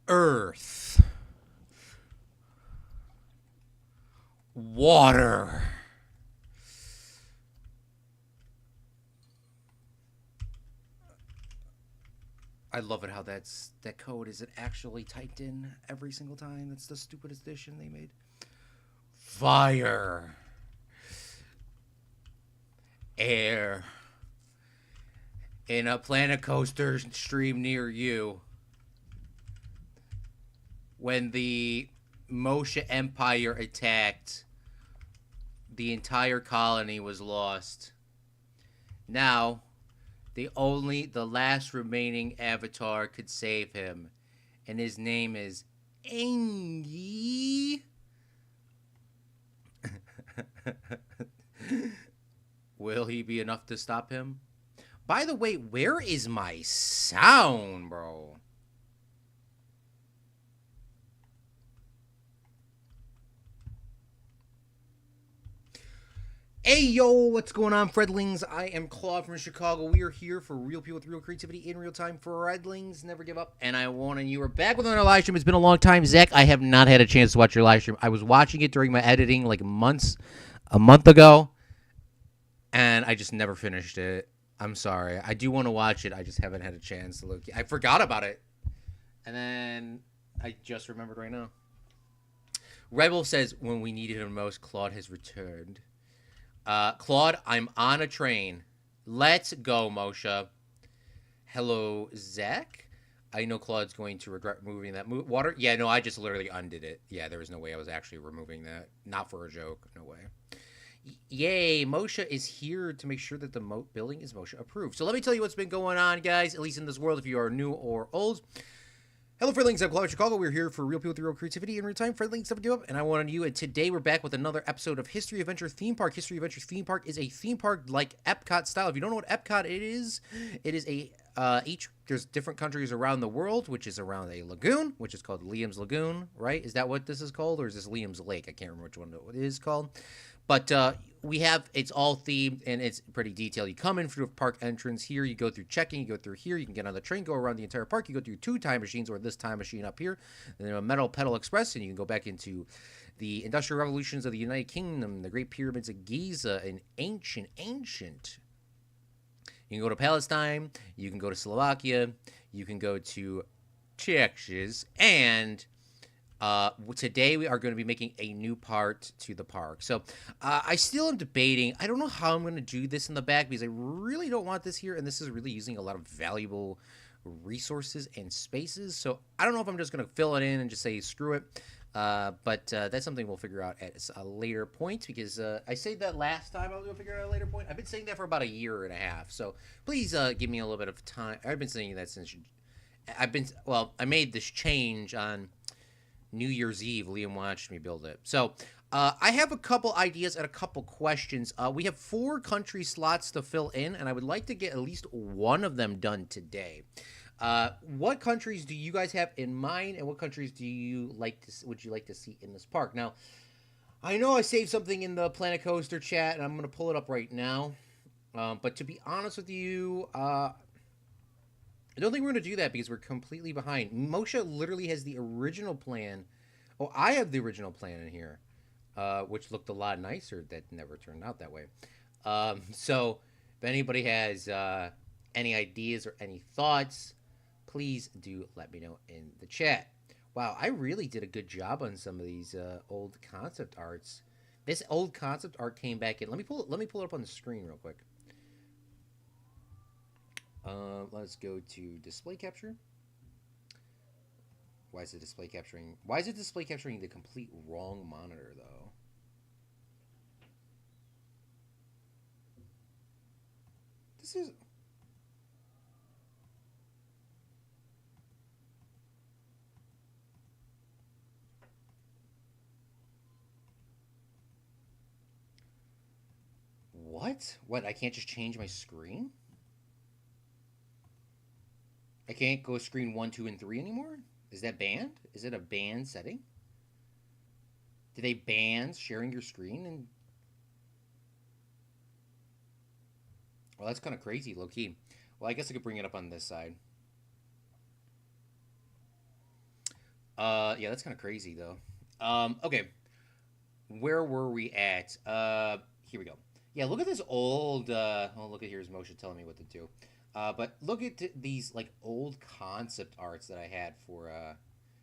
Earth. Water. I love it how that code isn't actually typed in every single time. That's the stupidest addition they made. Fire. Air. In a planet coaster stream near you, when the Moshe Empire attacked, the entire colony was lost. Now, the last remaining avatar could save him, and his name is Engi. Will he be enough to stop him? By the way, where is my sound, bro? Hey yo, what's going on, Fredlings? I am Claude from Chicago. We are here for real people with real creativity in real time. Fredlings, never give up. And I want you are back with another live stream. It's been a long time, Zach. I have not had a chance to watch your live stream. I was watching it during my editing like a month ago, and I just never finished it. I'm sorry. I do want to watch it. I just haven't had a chance to look. I forgot about it, and then I just remembered right now. Red Wolf says, "When we needed him most, Claude has returned." Claude, I'm on a train. Let's go, Moshe. Hello, Zach. I know Claude's going to regret removing that water. Yeah, no, I just literally undid it. Yeah, there was no way I was actually removing that. Not for a joke. No way. Yay, Moshe is here to make sure that the building is Moshe approved. So let me tell you what's been going on, guys, at least in this world if you are new or old. Hello, Friendlings. I'm Claude Chicago. We're here for real people with real creativity in real time. Friendlings, never give up. And I wanted you. And today we're back with another episode of History Adventure Theme Park. History Adventure Theme Park is a theme park like Epcot style. If you don't know what Epcot it is a there's different countries around the world, which is around a lagoon, which is called Liam's Lagoon, right? Is that what this is called, or is this Liam's Lake? I can't remember which one it is called. But it's all themed and it's pretty detailed. You come in through the park entrance here, you go through check-in, you go through here, you can get on the train, go around the entire park, you go through 2 time machines or this time machine up here, and then a Metal Pedal Express, and you can go back into the Industrial Revolutions of the United Kingdom, the Great Pyramids of Giza, and ancient. You can go to Palestine, you can go to Slovakia, you can go to Texas, and today we are going to be making a new part to the park. So I still am debating. I don't know how I'm going to do this in the back because I really don't want this here, and this is really using a lot of valuable resources and spaces. So I don't know if I'm just going to fill it in and just say screw it. But that's something we'll figure out at a later point because I said that last time I was going to figure it out at a later point. I've been saying that for about a year and a half. So please give me a little bit of time. I've been saying that since I made this change on New Year's Eve. Liam watched me build it. So I have a couple ideas and a couple questions. We have 4 country slots to fill in, and I would like to get at least one of them done today. What countries do you guys have in mind, and what countries would you like to see in this park? Now, I know I saved something in the Planet Coaster chat, and I'm going to pull it up right now. But to be honest with you, I don't think we're going to do that because we're completely behind. Moshe literally has the original plan. Oh, I have the original plan in here, which looked a lot nicer. That never turned out that way. So if anybody has any ideas or any thoughts, please do let me know in the chat. Wow, I really did a good job on some of these old concept arts. This old concept art came back in. Let me pull it up on the screen real quick. Let's go to display capture. Why is it display capturing the complete wrong monitor though? This is what? What? I can't just change my screen? I can't go screen 1, 2, and 3 anymore? Is that banned? Is it a banned setting? Do they ban sharing your screen? And well, that's kind of crazy, low key. Well, I guess I could bring it up on this side. Yeah, that's kind of crazy though. Okay, where were we at? Here we go. Yeah, look at this old. Oh, look at here's Moshe telling me what to do. But look at these like old concept arts that I had for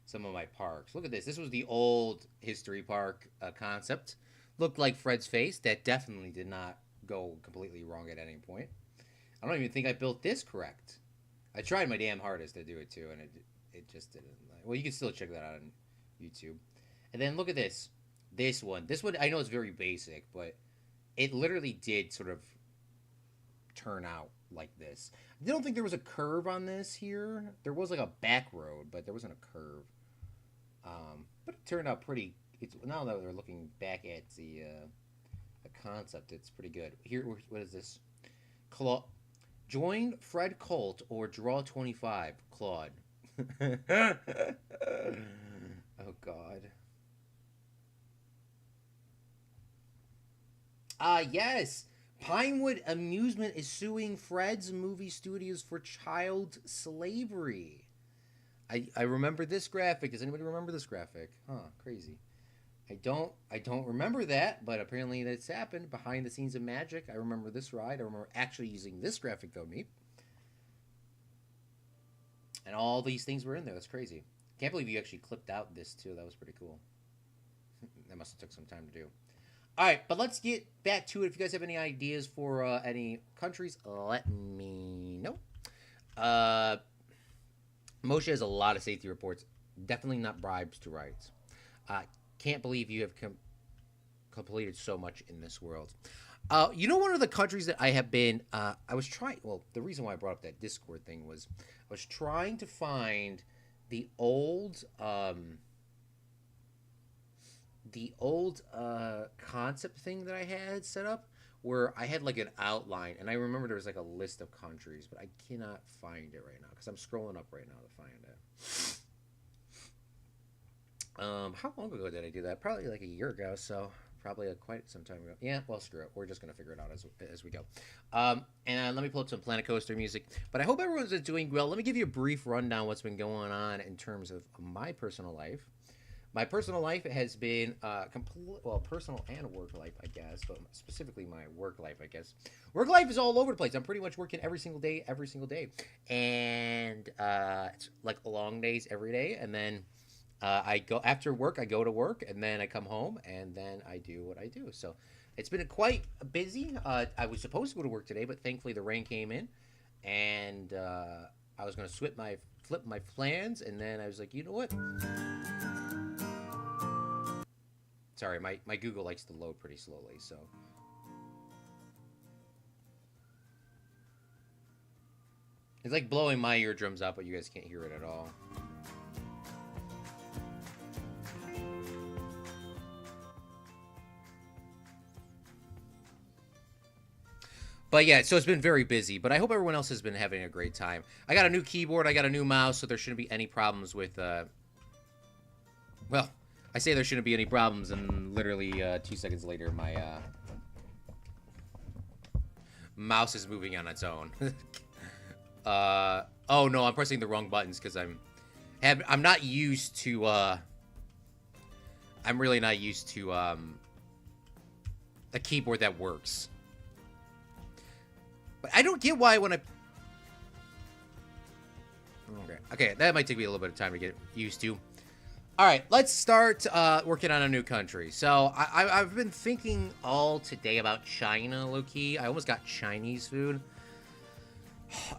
some of my parks. Look at this. This was the old history park concept. Looked like Fred's face. That definitely did not go completely wrong at any point. I don't even think I built this correct. I tried my damn hardest to do it too, and it just didn't. Well, you can still check that out on YouTube. And then look at this. This one. This one I know is very basic, but it literally did sort of turn out like this. I don't think there was a curve on this here. There was like a back road, but there wasn't a curve. But it turned out pretty. It's now that we're looking back at the concept, it's pretty good. Here, what is this? Claude, join Fred Colt or draw 25. Claude. Oh God. Yes. Pinewood Amusement is suing Fred's movie studios for child slavery. I remember this graphic. Does anybody remember this graphic? Huh, crazy. I don't remember that, but apparently that's happened behind the scenes of magic. I remember this ride. I remember actually using this graphic though, me. And all these things were in there. That's crazy. Can't believe you actually clipped out this too. That was pretty cool. That must have took some time to do. All right, but let's get back to it. If you guys have any ideas for any countries, let me know. Uh, Moshe has a lot of safety reports. Definitely not bribes to rights. Can't believe you have completed so much in this world. You know, one of the countries that I have been, I was trying, well, the reason why I brought up that Discord thing was I was trying to find the old, concept thing that I had set up where I had like an outline and I remember there was like a list of countries, but I cannot find it right now because I'm scrolling up right now to find it. How long ago did I do that? Probably like a year ago, so probably quite some time ago. Yeah, well, screw it. We're just gonna figure it out as we go. And let me pull up some Planet Coaster music. But I hope everyone's doing well. Let me give you a brief rundown what's been going on in terms of my personal life. My personal life has been personal and work life, I guess, but specifically my work life, I guess. Work life is all over the place. I'm pretty much working every single day, and it's like long days every day, and then I go after work. I go to work, and then I come home, and then I do what I do. So it's been quite busy. I was supposed to go to work today, but thankfully the rain came in, and I was going to flip my plans, and then I was like, you know what? Sorry, my Google likes to load pretty slowly, so. It's like blowing my eardrums out, but you guys can't hear it at all. But yeah, so it's been very busy, but I hope everyone else has been having a great time. I got a new keyboard, I got a new mouse, so there shouldn't be any problems with, well, I say there shouldn't be any problems, and literally 2 seconds later, my mouse is moving on its own. Oh no, I'm pressing the wrong buttons because I'm not used to. I'm really not used to a keyboard that works. But I don't get why when I. Okay, that might take me a little bit of time to get used to. All right, let's start working on a new country. So I've been thinking all today about China, low-key. I almost got Chinese food.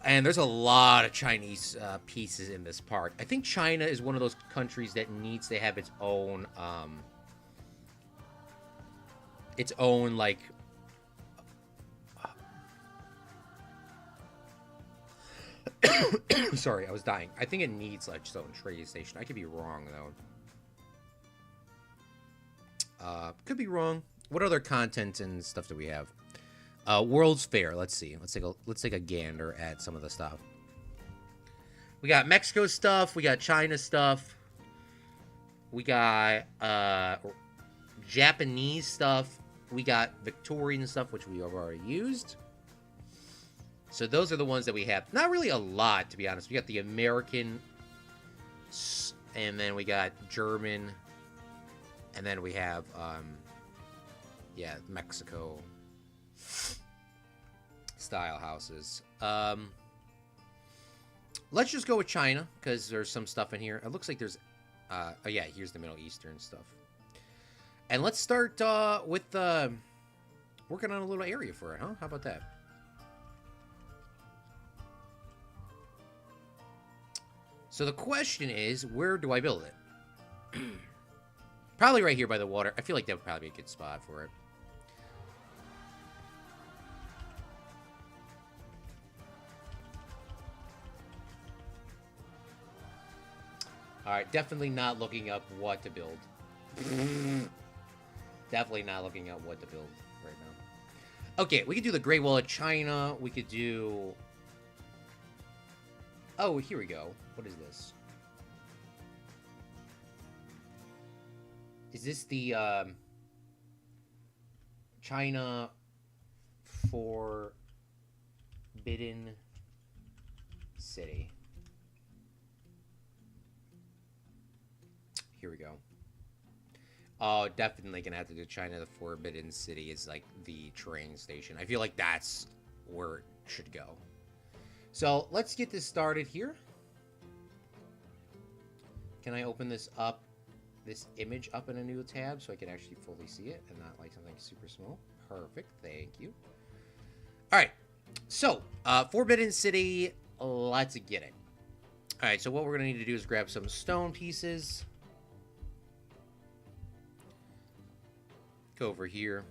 And there's a lot of Chinese pieces in this park. I think China is one of those countries that needs to have its own, like... Sorry, I was dying. I think it needs like its own trading station. I could be wrong though. Could be wrong. What other content and stuff do we have? World's Fair. Let's see. Let's take a gander at some of the stuff. We got Mexico stuff. We got China stuff. We got Japanese stuff. We got Victorian stuff, which we have already used. So those are the ones that we have. Not really a lot, to be honest. We got the American And then we got German. And then we have, yeah, Mexico style houses. Let's just go with China, because there's some stuff in here. It looks like there's, oh yeah, here's the Middle Eastern stuff. And let's start with working on a little area for it, huh? How about that? So the question is, where do I build it? Probably right here by the water. I feel like that would probably be a good spot for it. Alright, definitely not looking up what to build. Definitely not looking up what to build right now. Okay, we could do the Great Wall of China. We could do... Oh, here we go. What is this? Is this the China Forbidden City? Here we go. Oh, definitely gonna have to do China the Forbidden City is like the train station. I feel like that's where it should go. So let's get this started here. Can I open this up, this image up in a new tab so I can actually fully see it and not like something super small? Perfect, thank you. All right, so Forbidden City, let's get it. All right, so what we're gonna need to do is grab some stone pieces. Go over here.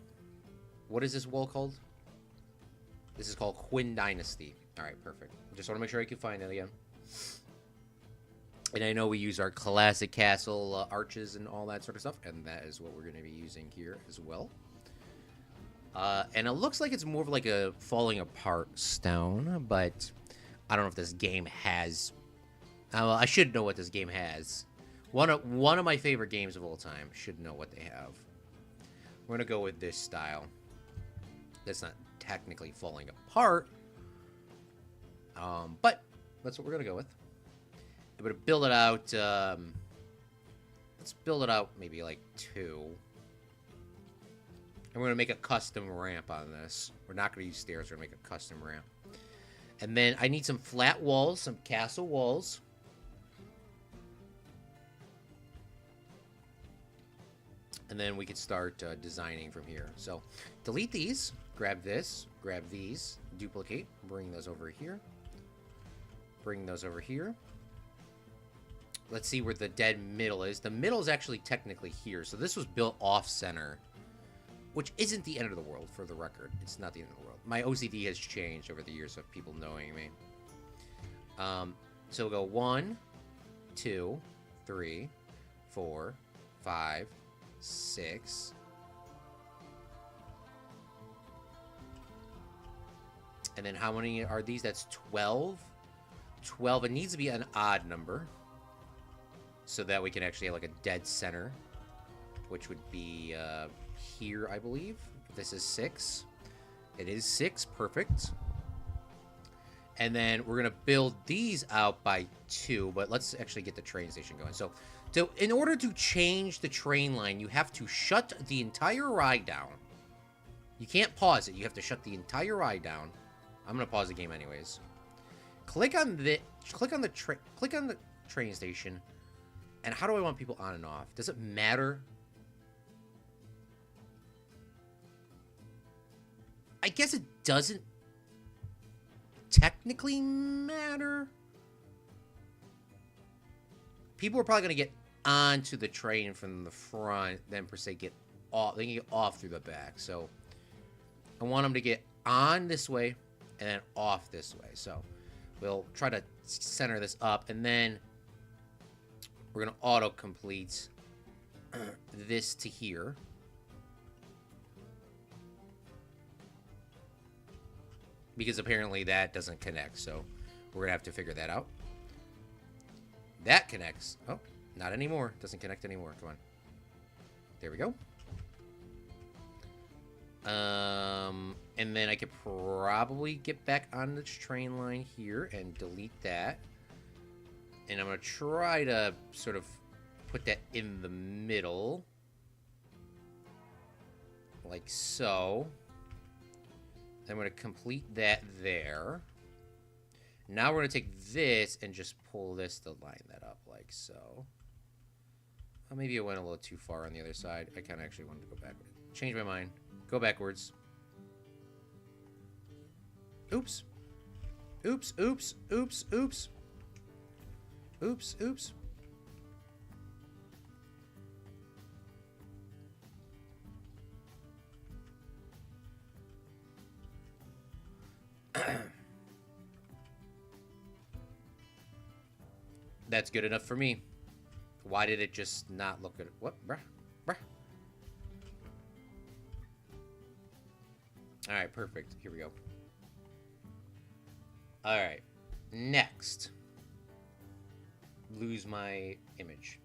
What is this wall called? This is called Qin Dynasty. All right, perfect. Just want to make sure I can find it again. And I know we use our classic castle arches and all that sort of stuff, and that is what we're going to be using here as well. And it looks like it's more of like a falling apart stone, but I don't know if this game has... well, I should know what this game has. One of my favorite games of all time should know what they have. We're going to go with this style. That's not technically falling apart. But that's what we're going to go with. I'm going to build it out. Let's build it out maybe like 2. And we're going to make a custom ramp on this. We're not going to use stairs. We're going to make a custom ramp. And then I need some flat walls, some castle walls. And then we could start designing from here. So delete these, grab this, grab these, duplicate, bring those over here. Bring those over here. Let's see where the dead middle is. The middle is actually technically here. So this was built off center, which isn't the end of the world for the record. It's not the end of the world. My OCD has changed over the years of people knowing me. So we'll go 1, 2, 3, 4, 5, 6. And then how many are these? That's 12. 12. It needs to be an odd number so that we can actually have like a dead center, which would be here, I believe. This is 6. It is 6. Perfect. And then we're going to build these out by 2, but let's actually get the train station going. So in order to change the train line, you have to shut the entire ride down. You can't pause it. You have to shut the entire ride down. I'm going to pause the game anyways. Click on the train station. And how do I want people on and off? Does it matter? I guess it doesn't technically matter. People are probably going to get onto the train from the front, then per se get off. They can get off through the back. So I want them to get on this way and then off this way. So we'll try to center this up, and then we're going to auto-complete this to here. Because apparently that doesn't connect, so we're going to have to figure that out. That connects. Oh, not anymore. Doesn't connect anymore. Come on. There we go. And then I could probably get back on the train line here and delete that. And I'm going to try to sort of put that in the middle. Like so. I'm going to complete that there. Now we're going to take this and just pull this to line that up like so. Well, maybe it went a little too far on the other side. I kind of actually wanted to go backwards. Change my mind. Go backwards. Oops. Oops, oops, oops, oops. Oops, oops. That's good enough for me. Why did it just not look good? What? Bruh. Bruh. Alright, perfect. Here we go. Alright. Next. Lose my image.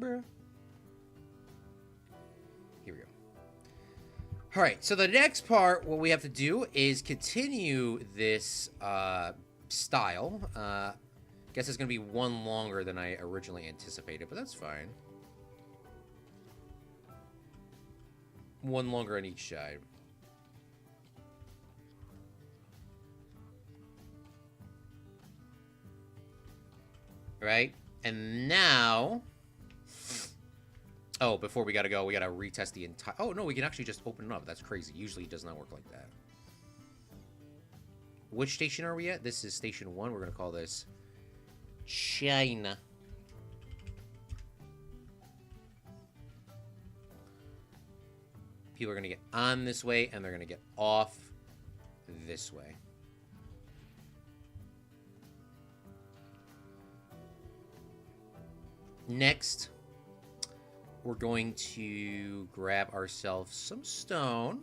Bruh. Here we go. Alright, so the next part, what we have to do is continue this style. Guess it's going to be one longer than I originally anticipated, but that's fine. One longer on each side. Right? And now... Oh, before we gotta go, we gotta retest the entire... Oh, no, we can actually just open it up. That's crazy. Usually it does not work like that. Which station are we at? This is station 1. We're gonna call this... China. People are going to get on this way, and they're going to get off this way. Next, we're going to grab ourselves some stone.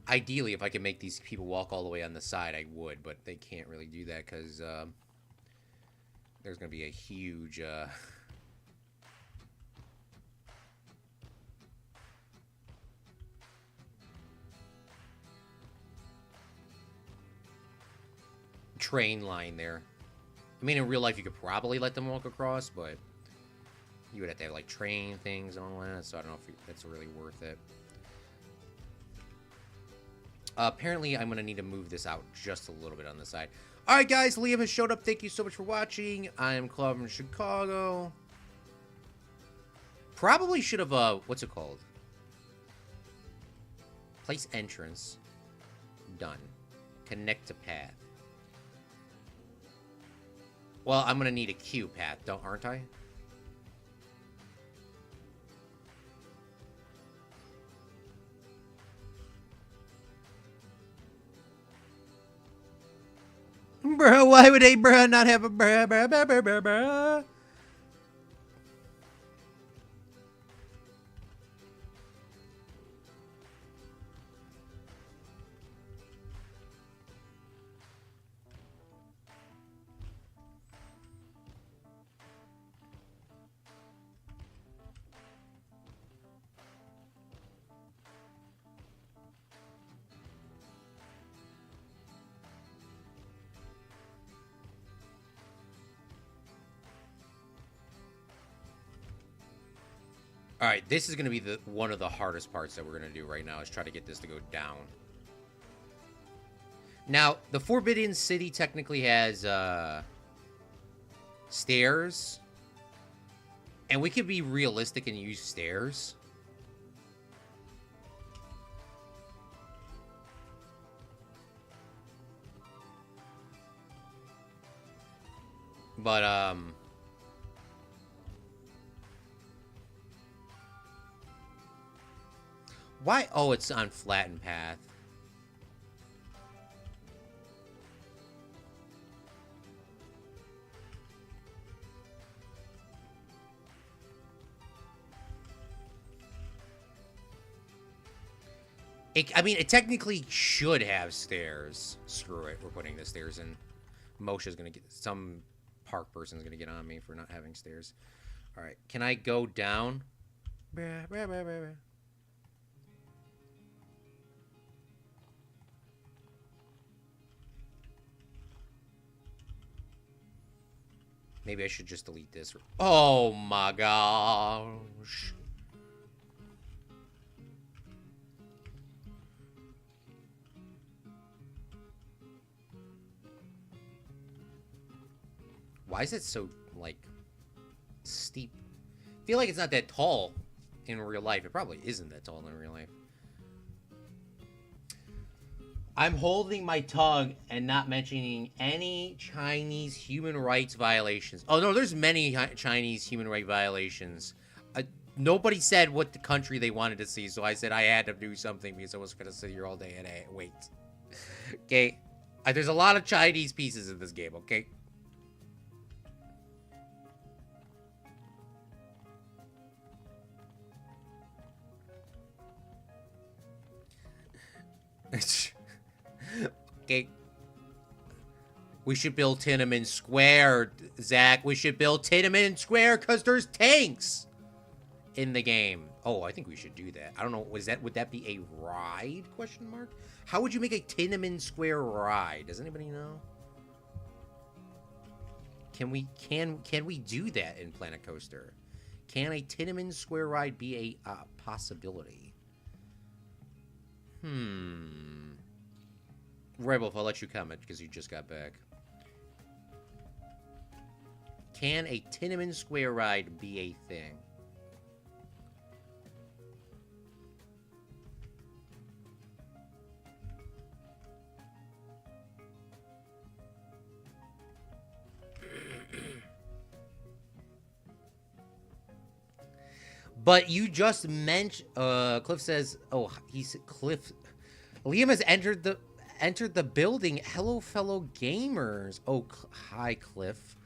Ideally, if I could make these people walk all the way on the side, I would, but they can't really do that because there's going to be a huge... train line there. I mean, in real life, you could probably let them walk across, but you would have to have, like, train things and all that, so I don't know if that's really worth it. Apparently, I'm going to need to move this out just a little bit on the side. Alright, guys, Liam has showed up. Thank you so much for watching. I am Claude from Chicago. Probably should have, what's it called? Place entrance. Done. Connect to path. Well, I'm going to need a queue path, aren't I? Bruh, why would a bruh not have a bruh, bruh, bruh, bruh, bruh, bruh? Alright, this is going to be one of the hardest parts that we're going to do right now, is try to get this to go down. Now, the Forbidden City technically has stairs. And we could be realistic and use stairs. But, why? Oh, it's on flattened path. I mean, it technically should have stairs. Screw it. We're putting the stairs in. Moshe's going to get some park person's gonna get on me for not having stairs. All right, can I go down? Maybe I should just delete this. Oh my gosh. Why is it so, like, steep? I feel like it's not that tall in real life. It probably isn't that tall in real life. I'm holding my tongue and not mentioning any Chinese human rights violations. Oh, no, there's many Chinese human rights violations. Nobody said what the country they wanted to see, so I said I had to do something because I was going to sit here all day and wait. Okay? There's a lot of Chinese pieces in this game, okay? Okay. We should build Tiananmen Square, Zach. We should build Tiananmen Square because there's tanks in the game. Oh, I think we should do that. I don't know. Would that be a ride? Question mark. How would you make a Tiananmen Square ride? Does anybody know? Can we do that in Planet Coaster? Can a Tiananmen Square ride be a possibility? Rebel, I'll let you comment because you just got back. Can a Tiananmen Square ride be a thing? But you just mentioned, Cliff says, oh, Cliff, Liam has entered the building. Hello, fellow gamers. Oh, hi, Cliff.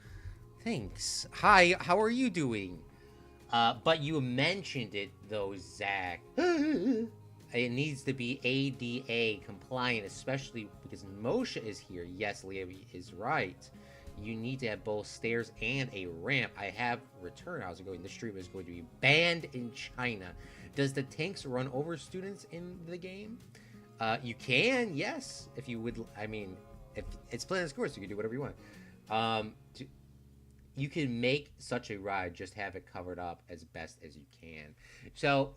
Thanks. Hi, how are you doing? But you mentioned it, though, Zach. It needs to be ADA compliant, especially because Moshe is here. Yes, Liam is right. You need to have both stairs and a ramp. I have returned. How's it going? This stream is going to be banned in China. Does the tanks run over students in the game? You can, yes. If you would, I mean, if it's Planet Coaster, you can do whatever you want. You can make such a ride, just have it covered up as best as you can. So,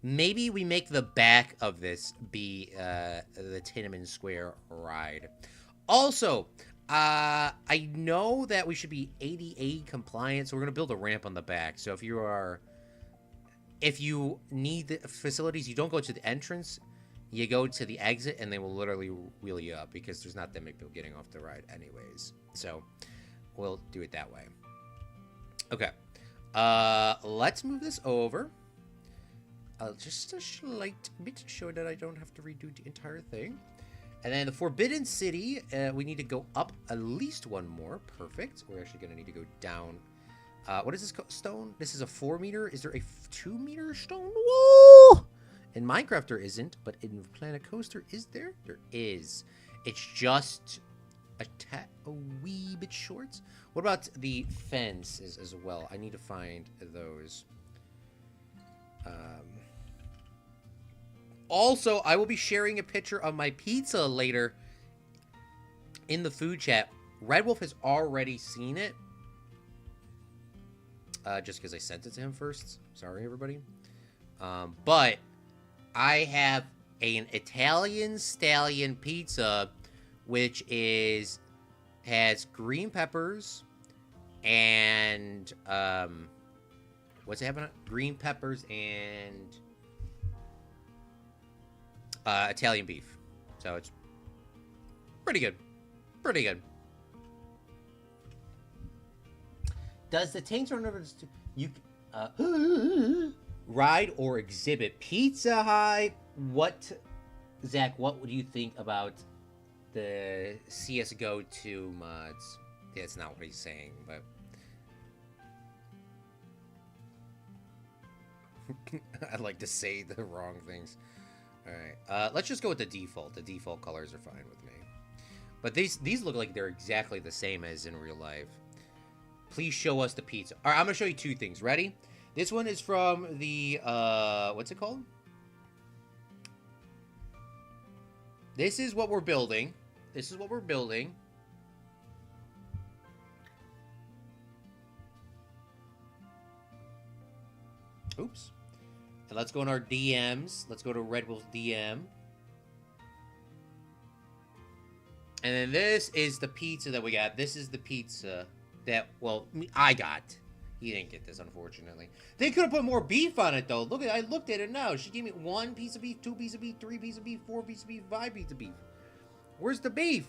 maybe we make the back of this be the Tiananmen Square ride. Also, I know that we should be ADA compliant, so we're going to build a ramp on the back. So if you need the facilities, you don't go to the entrance, you go to the exit, and they will literally wheel you up because there's not that many people getting off the ride anyways. So we'll do it that way. Okay. Let's move this over. Just a slight bit to show that I don't have to redo the entire thing. And then the Forbidden City, we need to go up at least one more. Perfect. We're actually going to need to go down. What is this stone? This is a 4 meter. Is there a 2 meter stone wall? In Minecraft there isn't, but in Planet Coaster, is there? There is. It's just a wee bit short. What about the fences as well? I need to find those. Also, I will be sharing a picture of my pizza later in the food chat. Red Wolf has already seen it. Just because I sent it to him first. Sorry, everybody. But I have an Italian stallion pizza, which has green peppers and what's it having? Green peppers and Italian beef. So it's pretty good. Pretty good. Does the tanks run over this? You ride or exhibit Pizza Hut? What, Zach? What would you think about the CS:GO 2 mods? That's not what he's saying, but I like to say the wrong things. All right, let's just go with the default. The default colors are fine with me. But these look like they're exactly the same as in real life. Please show us the pizza. All right, I'm going to show you two things. Ready? This one is from the, what's it called? This is what we're building. This is what we're building. Oops. And let's go in our DMs. Let's go to Red Wolf's DM. And then this is the pizza that we got. This is the pizza that, well, I got. He didn't get this, unfortunately. They could have put more beef on it, though. Look at, I looked at it now. She gave me 1 piece of beef, 2 pieces of beef, 3 pieces of beef, 4 pieces of beef, 5 pieces of beef. Where's the beef?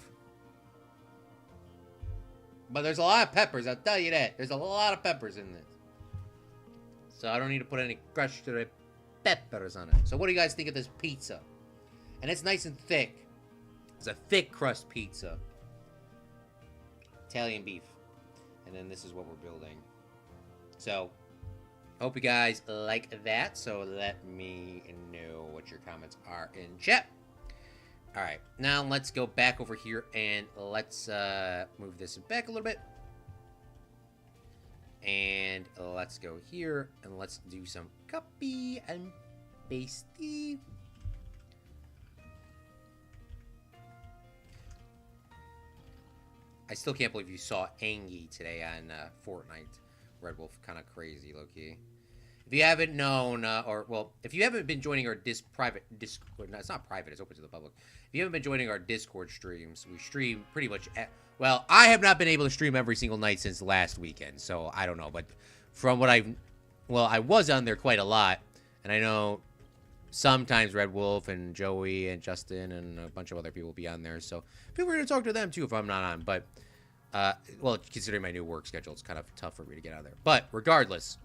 But there's a lot of peppers, I'll tell you that. There's a lot of peppers in this. So I don't need to put any crushed peppers on it. So what do you guys think of this pizza? And it's nice and thick. It's a thick crust pizza. Italian beef. And then this is what we're building. So, hope you guys like that. So let me know what your comments are in chat. Alright, now let's go back over here and let's move this back a little bit. And let's go here and let's do some copy and pasty. I still can't believe you saw Angie today on Fortnite. Red Wolf, kind of crazy, low-key. If you haven't known, if you haven't been joining our private Discord, no, it's not private, it's open to the public. If you haven't been joining our Discord streams, we stream pretty much, well, I have not been able to stream every single night since last weekend, so I don't know, but from what I was on there quite a lot, and I know sometimes Red Wolf and Joey and Justin and a bunch of other people will be on there, so feel free to talk to them too if I'm not on, but, well, considering my new work schedule, it's kind of tough for me to get out of there, but regardless,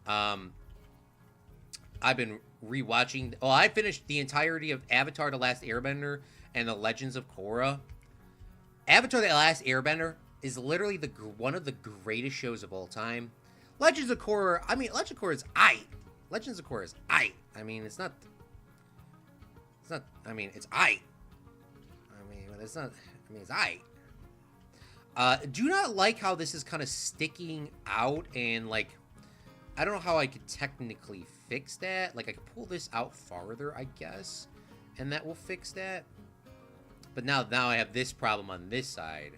I've been rewatching, I finished the entirety of Avatar: The Last Airbender and The Legends of Korra. Avatar: The Last Airbender is literally one of the greatest shows of all time. Legends of Korra, I mean, Legends of Korra is aight. Legends of Korra is aight. I mean, it's aight. I mean, it's aight. Do not like how this is kind of sticking out and, like, I don't know how I could technically fix that. Like, I could pull this out farther, I guess, and that will fix that. But now I have this problem on this side.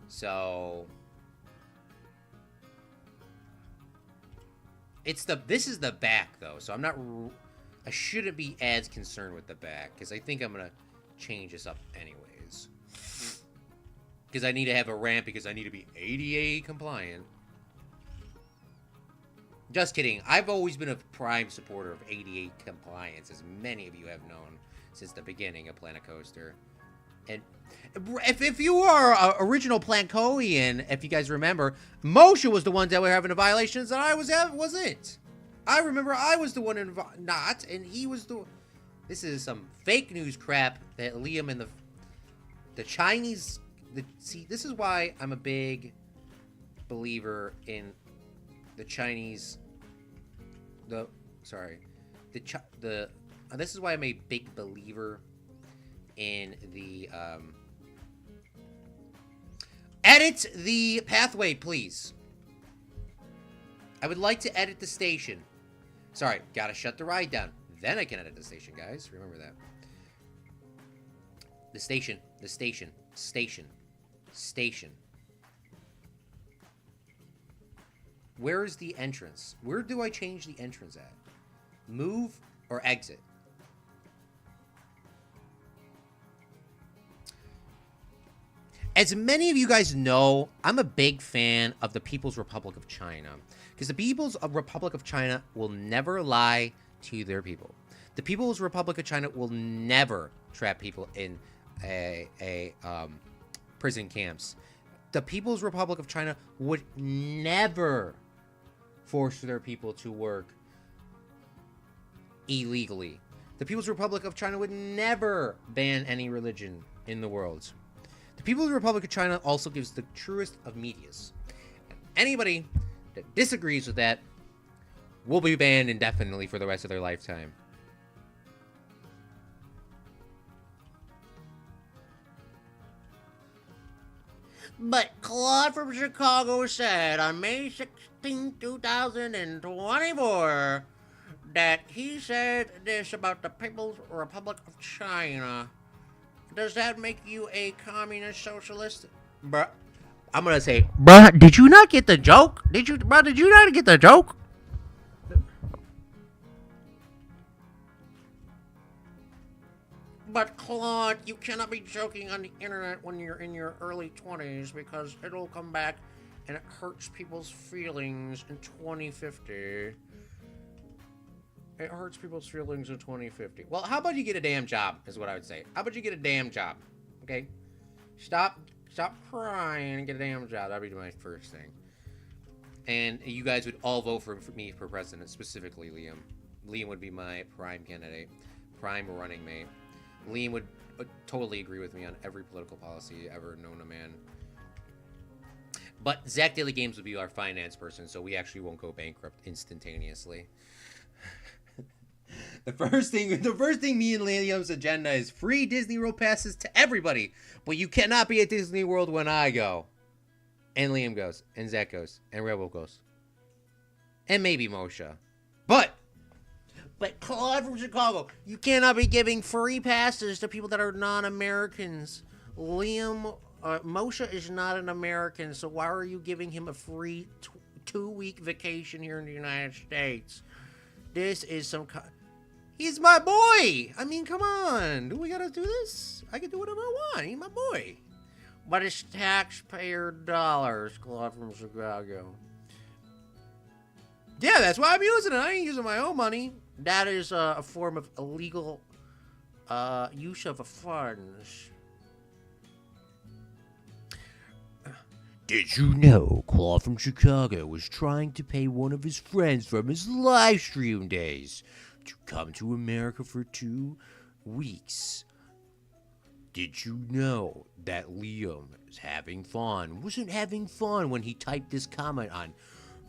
So this is the back, though, so I shouldn't be as concerned with the back, because I think I'm going to change this up anyways. Because I need to have a ramp, because I need to be ADA compliant. Just kidding. I've always been a prime supporter of ADA compliance, as many of you have known since the beginning of Planet Coaster. And if you are an original Plancoian, if you guys remember, Moshe was the one that were having the violations, and I wasn't. I remember I was the one not, and he was the. This is some fake news crap that Liam and the Chinese. See, this is why I'm a big believer in the Chinese. This is why I'm a big believer in the, edit the pathway, please. I would like to edit the station. Sorry, gotta shut the ride down. Then I can edit the station, guys. Remember that. The station. Where is the entrance? Where do I change the entrance at? Move or exit? As many of you guys know, I'm a big fan of the People's Republic of China. Because the People's Republic of China will never lie to their people. The People's Republic of China will never trap people in prison camps. The People's Republic of China would never force their people to work illegally. The People's Republic of China would never ban any religion in the world. The People's Republic of China also gives the truest of medias. Anybody that disagrees with that will be banned indefinitely for the rest of their lifetime. But Claude from Chicago said on May 16, 2024, that he said this about the People's Republic of China. Does that make you a communist socialist? Bruh. I'm gonna say, bruh, did you not get the joke? Did you not get the joke? But Claude, you cannot be joking on the internet when you're in your early 20s because it'll come back and it hurts people's feelings in 2050. It hurts people's feelings in 2050. Well, how about you get a damn job, is what I would say. How about you get a damn job, okay? Stop crying and get a damn job. That'd be my first thing. And you guys would all vote for me for president, specifically Liam. Liam would be my prime candidate, prime running mate. Liam would totally agree with me on every political policy ever known to man. But Zach Daily Games would be our finance person, so we actually won't go bankrupt instantaneously. The first thing me and Liam's agenda is free Disney World passes to everybody, but you cannot be at Disney World when I go. And Liam goes, and Zach goes, and Rebel goes. And maybe Moshe. But Claude from Chicago, you cannot be giving free passes to people that are non-Americans. Liam, Moshe is not an American, so why are you giving him a free 2-week vacation here in the United States? This is some... He's my boy! I mean, come on. Do we gotta do this? I can do whatever I want. He's my boy. But it's taxpayer dollars, Claude from Chicago. Yeah, that's why I'm using it. I ain't using my own money. That is a form of illegal use of funds. Did you know Claude from Chicago was trying to pay one of his friends from his live stream days to come to America for 2 weeks? Did you know that Liam is having fun? Wasn't having fun when he typed this comment on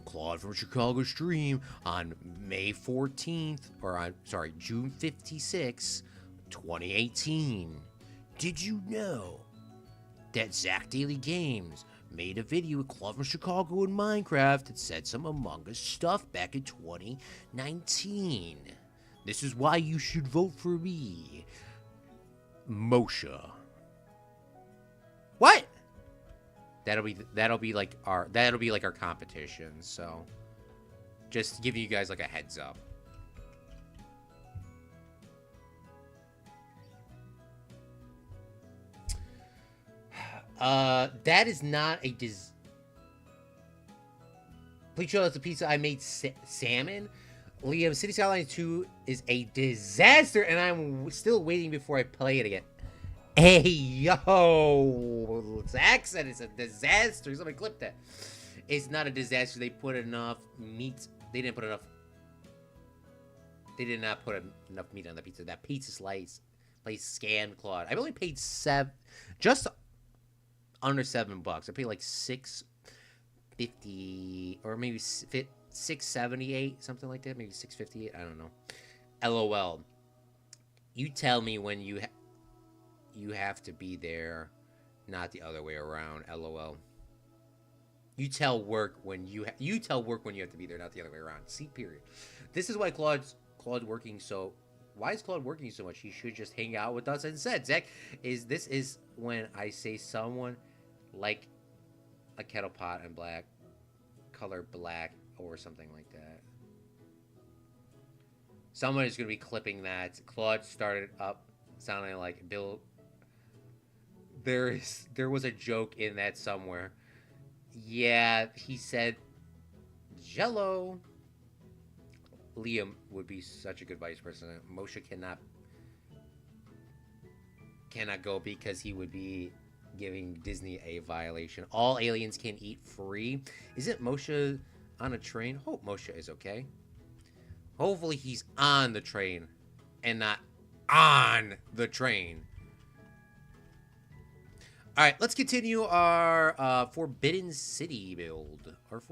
Claude from Chicago stream on May 14th, or on, sorry, June 56, 2018. Did you know that Zach Daily Games made a video with Claude from Chicago in Minecraft that said some Among Us stuff back in 2019? This is why you should vote for me, Moshe. What? That'll be like our competition. So, just giving you guys like a heads up. That is not a Please show us the pizza I made salmon. Liam, City Skylines 2 is a disaster, and I'm still waiting before I play it again. Hey, yo! Zach said it's a disaster. Somebody clip that. It's not a disaster. They put enough meat. They didn't put enough. They did not put enough meat on the pizza. That pizza slice place scammed Claude. I only paid just under $7. I paid like $6.50 or maybe $6.78, something like that. Maybe $6.58. I don't know. LOL. You tell me when you have to be there, not the other way around. LOL. You tell work when you have to be there, not the other way around. See, period. This is why Claude working so. Why is Claude working so much? He should just hang out with us instead. Zach, this is when I say someone like a kettle pot and black, color black, or something like that. Someone is going to be clipping that. Claude started up sounding like Bill. There was a joke in that somewhere. Yeah, he said Jello. Liam would be such a good vice president. Moshe cannot go because he would be giving Disney a violation. All aliens can eat free. Isn't Moshe on a train? Hope Moshe is okay. Hopefully he's on the train and not on the train. All right, let's continue our Forbidden City build. Let's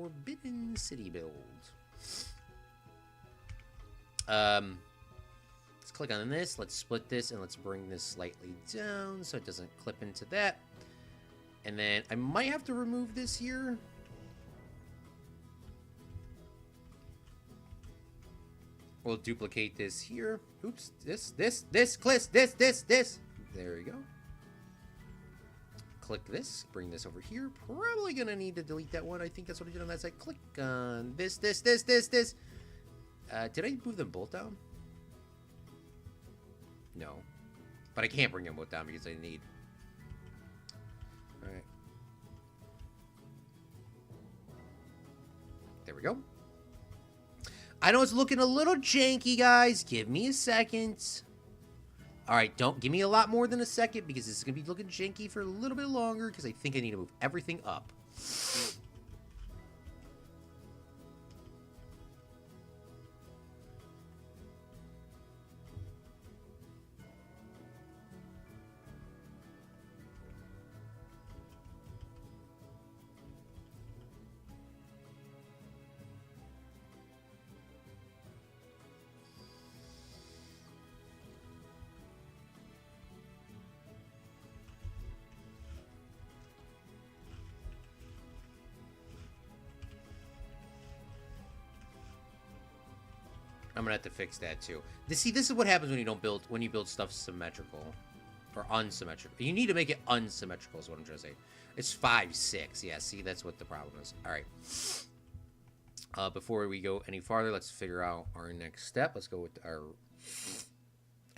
click on this. Let's split this and let's bring this slightly down so it doesn't clip into that. And then I might have to remove this here. We'll duplicate this here. Oops, this. There we go. Click this, bring this over here. Probably gonna need to delete that one. I think that's what I did on that side. Click on this. Did I move them both down? No. But I can't bring them both down because I need... Alright. There we go. I know it's looking a little janky, guys. Give me a second. Alright, don't give me a lot more than a second because this is going to be looking janky for a little bit longer because I think I need to move everything up. I'm gonna have to fix that too. See, this is what happens when you don't build when you build stuff symmetrical or unsymmetrical. You need to make it unsymmetrical. Is what I'm trying to say. It's 5, 6. Yeah. See, that's what the problem is. All right. Before we go any farther, let's figure out our next step. Let's go with our.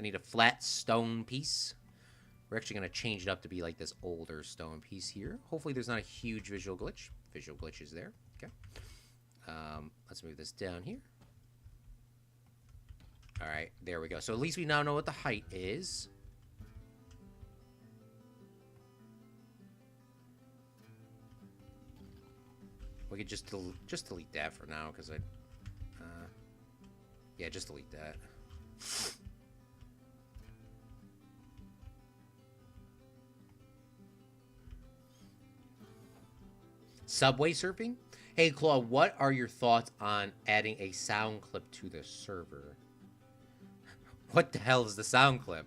I need a flat stone piece. We're actually gonna change it up to be like this older stone piece here. Hopefully, there's not a huge visual glitch. Visual glitch is there. Okay. Let's move this down here. All right, there we go. So at least we now know what the height is. We could just delete that for now because yeah, just delete that. Subway surfing? Hey, Claude, what are your thoughts on adding a sound clip to the server? What the hell is the sound clip?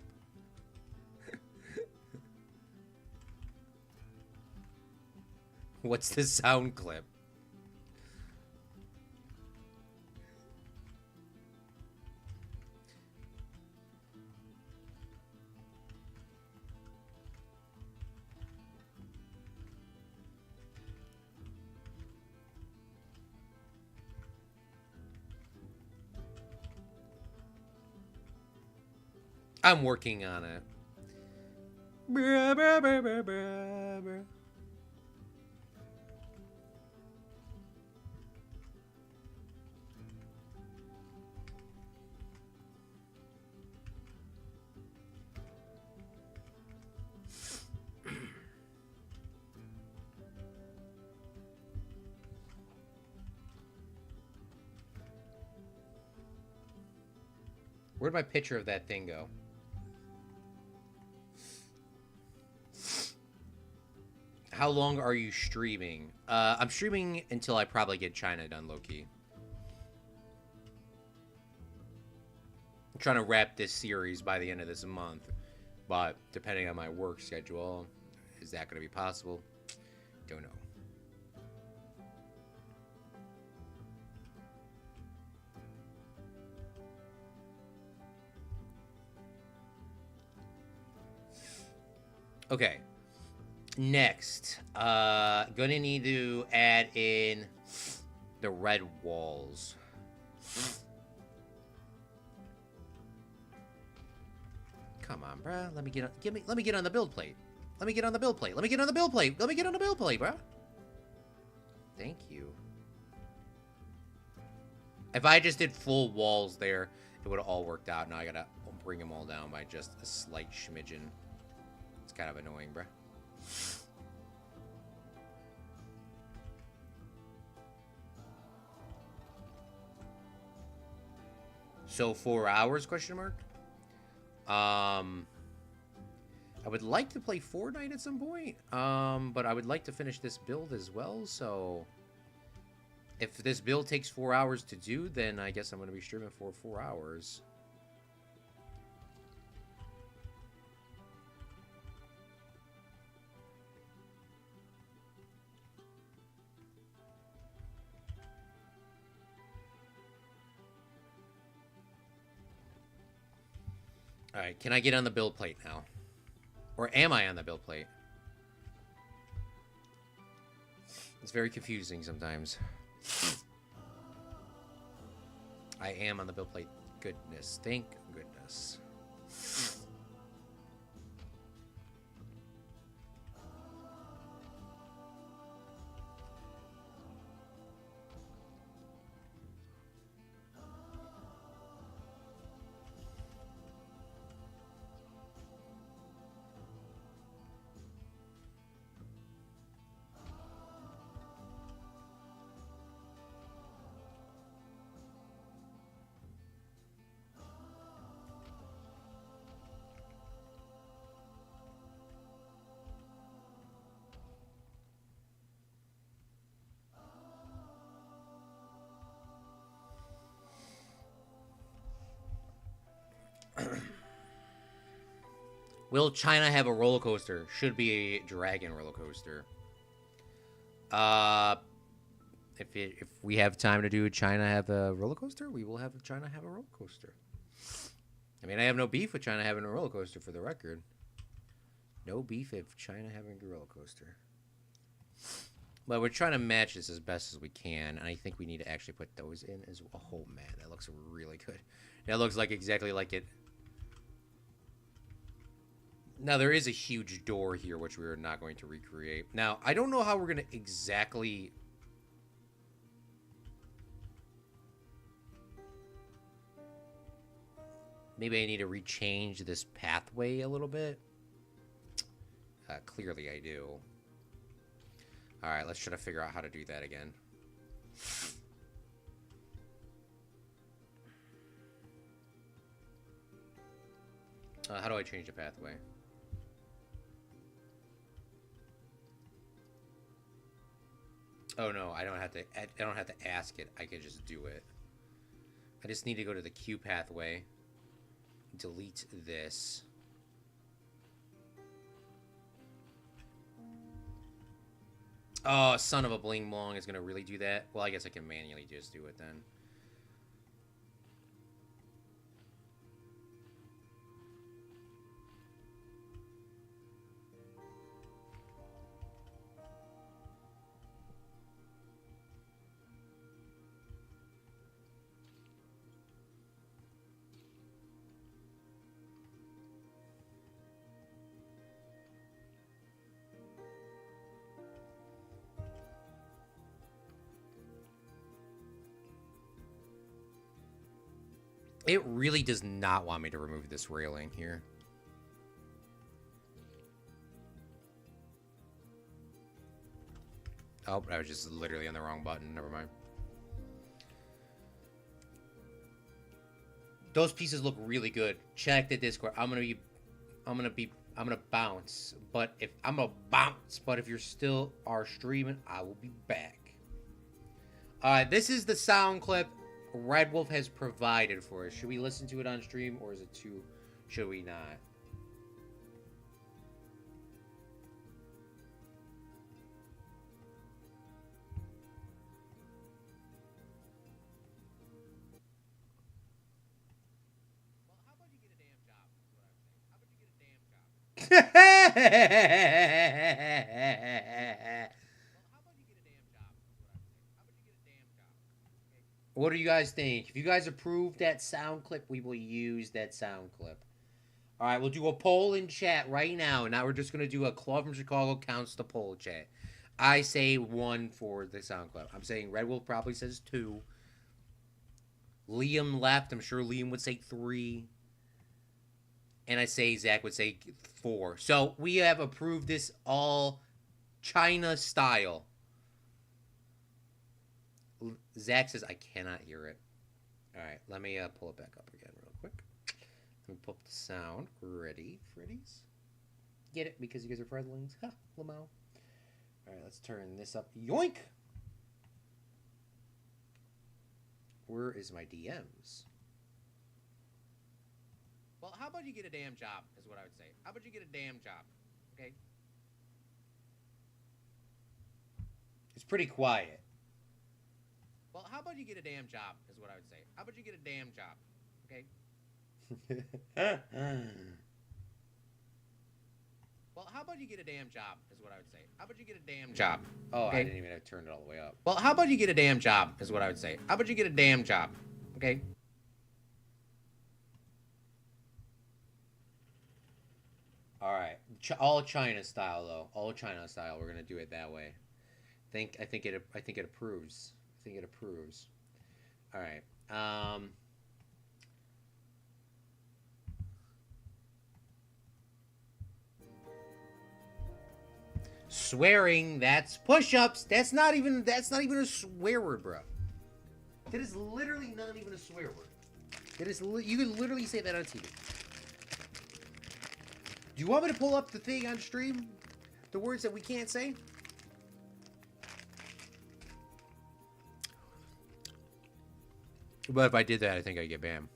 What's the sound clip? I'm working on it. Where'd my picture of that thing go? How long are you streaming? I'm streaming until I probably get China done, low-key. I'm trying to wrap this series by the end of this month. But depending on my work schedule, is that going to be possible? Don't know. Okay. Next, gonna need to add in the red walls. Come on, bruh. Let me get on. Let me get on the build plate. Let me get on the build plate. Let me get on the build plate. Let me get on the build plate, bruh. Thank you. If I just did full walls there, it would have all worked out. Now I gotta bring them all down by just a slight schmidgen. It's kind of annoying, bruh. So 4 hours, question mark? I would like to play Fortnite at some point, but I would like to finish this build as well, so if this build takes 4 hours to do, then I guess I'm going to be streaming for 4 hours. Alright, can I get on the build plate now? Or am I on the build plate? It's very confusing sometimes. I am on the build plate. Goodness. Thank goodness. Will China have a roller coaster? Should be a dragon roller coaster. If we have time to do China have a roller coaster, we will have China have a roller coaster. I mean, I have no beef with China having a roller coaster, for the record. No beef if China having a roller coaster. But we're trying to match this as best as we can, and I think we need to actually put those in as well. Oh, man, that looks really good. That looks like exactly like it. Now, there is a huge door here, which we are not going to recreate. Now, I don't know how we're going to exactly... Maybe I need to rechange this pathway a little bit. Clearly, I do. Alright, let's try to figure out how to do that again. How do I change the pathway? Oh no, I don't have to ask it. I can just do it. I just need to go to the queue pathway. Delete this. Oh, son of a bling blong is gonna really do that. Well, I guess I can manually just do it then. It really does not want me to remove this railing here. Oh, I was just literally on the wrong button. Never mind. Those pieces look really good. Check the Discord. I'm gonna bounce. But if you're still are streaming, I will be back. This is the sound clip Red Wolf has provided for us. Should we listen to it on stream, or is it too... Should we not? Well, how about you get a damn job, is what I'm saying. How about you get a damn job? What do you guys think? If you guys approve that sound clip, we will use that sound clip. All right, we'll do a poll in chat right now. Now we're just going to do a Claude from Chicago counts the poll chat. I say 1 for the sound clip. I'm saying Red Wolf probably says 2. Liam left. I'm sure Liam would say 3. And I say Zach would say 4. So we have approved this all China style. Zach says, I cannot hear it. All right, let me pull it back up again real quick. Let me pull up the sound. Ready, Freddies? Get it? Because you guys are Fredlings. Ha, Lamau. All right, let's turn this up. Yoink! Where is my DMs? Well, how about you get a damn job, is what I would say. How about you get a damn job, okay? It's pretty quiet. Well, how about you get a damn job, is what I would say. How about you get a damn job, okay? Well, how about you get a damn job, is what I would say. How about you get a damn job? Oh, Okay. I didn't even have to turn it all the way up. Well, how about you get a damn job, is what I would say. How about you get a damn job? Okay. All right, all China style though. All China style. We're gonna do it that way. I think it approves. I think it approves. All right. Swearing, that's push-ups. That's not even a swear word, bro. That is literally not even a swear word. You can literally say that on TV. Do you want me to pull up the thing on stream? The words that we can't say? But if I did that, I think I'd get banned.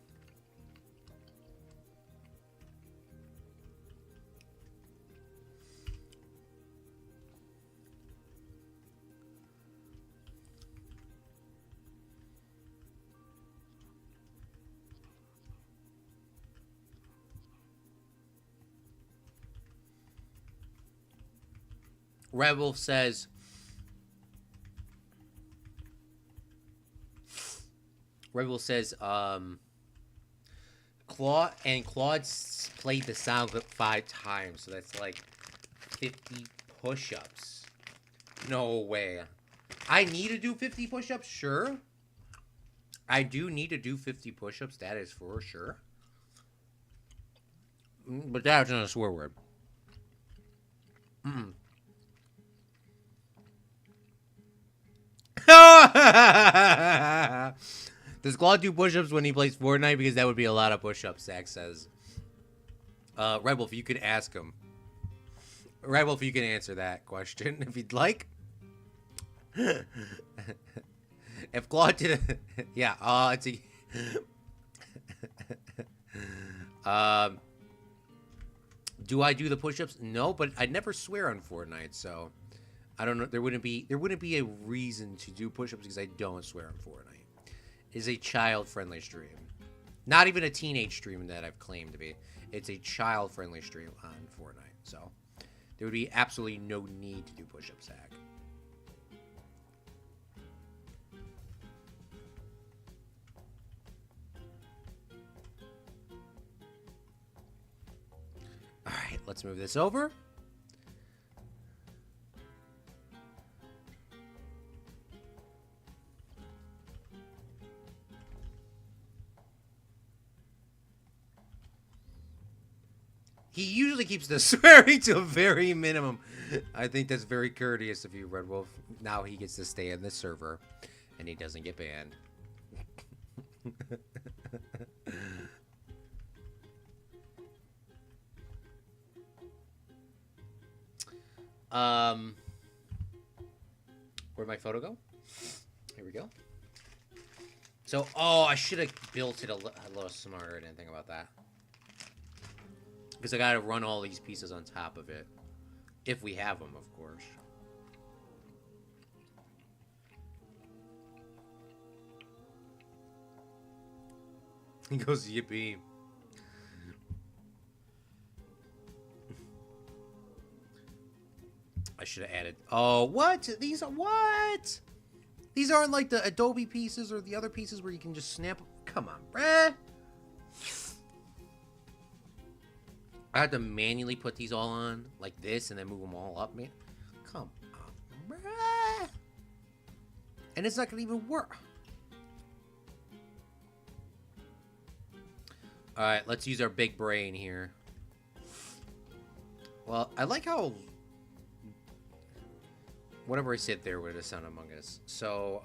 Rebel says, Claude played the sound clip 5 times, so that's like 50 push-ups. No way. I need to do 50 push-ups, sure. I do need to do 50 push-ups, that is for sure. But that's not a swear word. Does Claude do push-ups when he plays Fortnite? Because that would be a lot of push-ups, Zach says. Rebel, if you could ask him. Rebel, if you can answer that question, if you'd like. If Claude did a... Yeah, it's a... do I do the push-ups? No, but I never swear on Fortnite, so... I don't know. There wouldn't be a reason to do push-ups because I don't swear on Fortnite. It is a child-friendly stream. Not even a teenage stream that I've claimed to be. It's a child-friendly stream on Fortnite. So there would be absolutely no need to do push-ups, Zach. All right, let's move this over. He usually keeps the swearing to a very minimum. I think that's very courteous of you, Red Wolf. Now he gets to stay in this server, and he doesn't get banned. Where'd my photo go? Here we go. So, I should have built it a little smarter. I didn't think about that. Because I gotta run all these pieces on top of it. If we have them, of course. He goes, yippee. I should have added... Oh, what? These are... What? These aren't like the Adobe pieces or the other pieces where you can just snap... Come on, bruh. I had to manually put these all on like this and then move them all up, man. Come on, bruh. And it's not gonna even work. Alright, let's use our big brain here. Well, I like how whatever I said there would have sounded Among Us. So,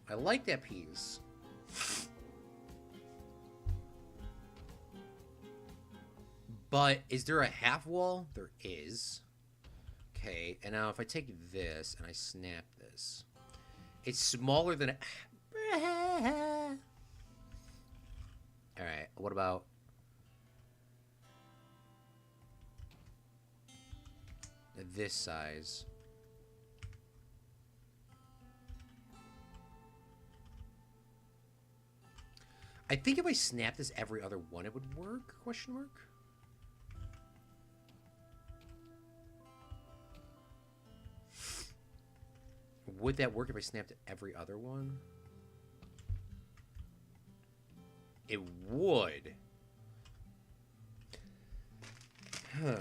I like that piece. But is there a half wall? There is. Okay, and now if I take this and I snap this, it's smaller than... Alright, what about... this size? I think if I snap this every other one, it would work? Question mark. Would that work if I snapped every other one? It would. Huh.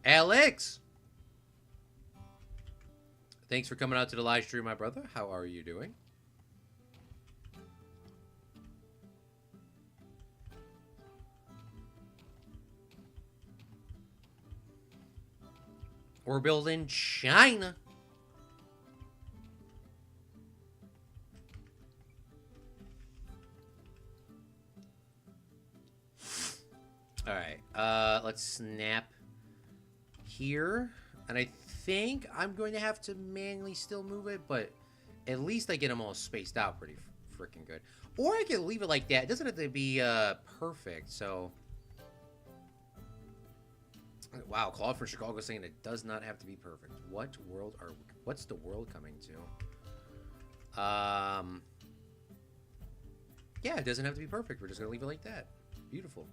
Alex! Thanks for coming out to the live stream, my brother. How are you doing? We're building China. All right. Let's snap here. And I think I'm going to have to manually still move it, but at least I get them all spaced out pretty freaking good. Or I can leave it like that. It doesn't have to be perfect, so... Wow, Claude from Chicago saying it does not have to be perfect. What world are... What's the world coming to? Yeah, it doesn't have to be perfect. We're just going to leave it like that. Beautiful.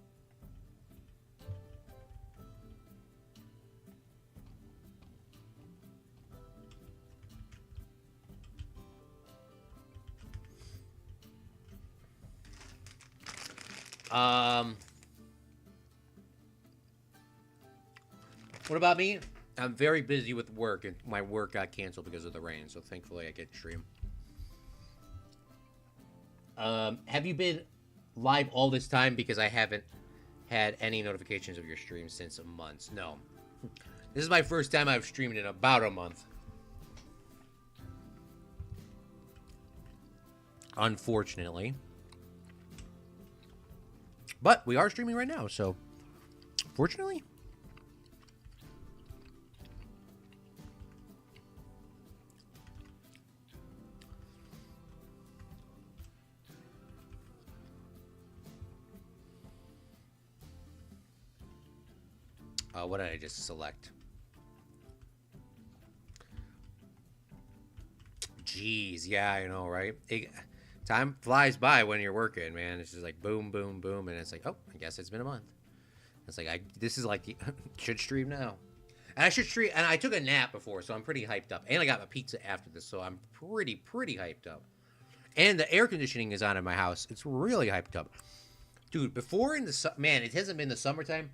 What about me? I'm very busy with work, and my work got canceled because of the rain, so thankfully I get to stream. Have you been live all this time? Because I haven't had any notifications of your stream since months. No. This is my first time I've streamed in about a month. Unfortunately. But we are streaming right now, so fortunately. What did I just select? Jeez, yeah, I know, right? Time flies by when you're working, man. It's just like boom, boom, boom, and it's like, oh, I guess it's been a month. It's like this is like the should stream now, and I should stream. And I took a nap before, so I'm pretty hyped up. And I got my pizza after this, so I'm pretty hyped up. And the air conditioning is on in my house. It's really hyped up, dude. Before in the man, it hasn't been the summertime,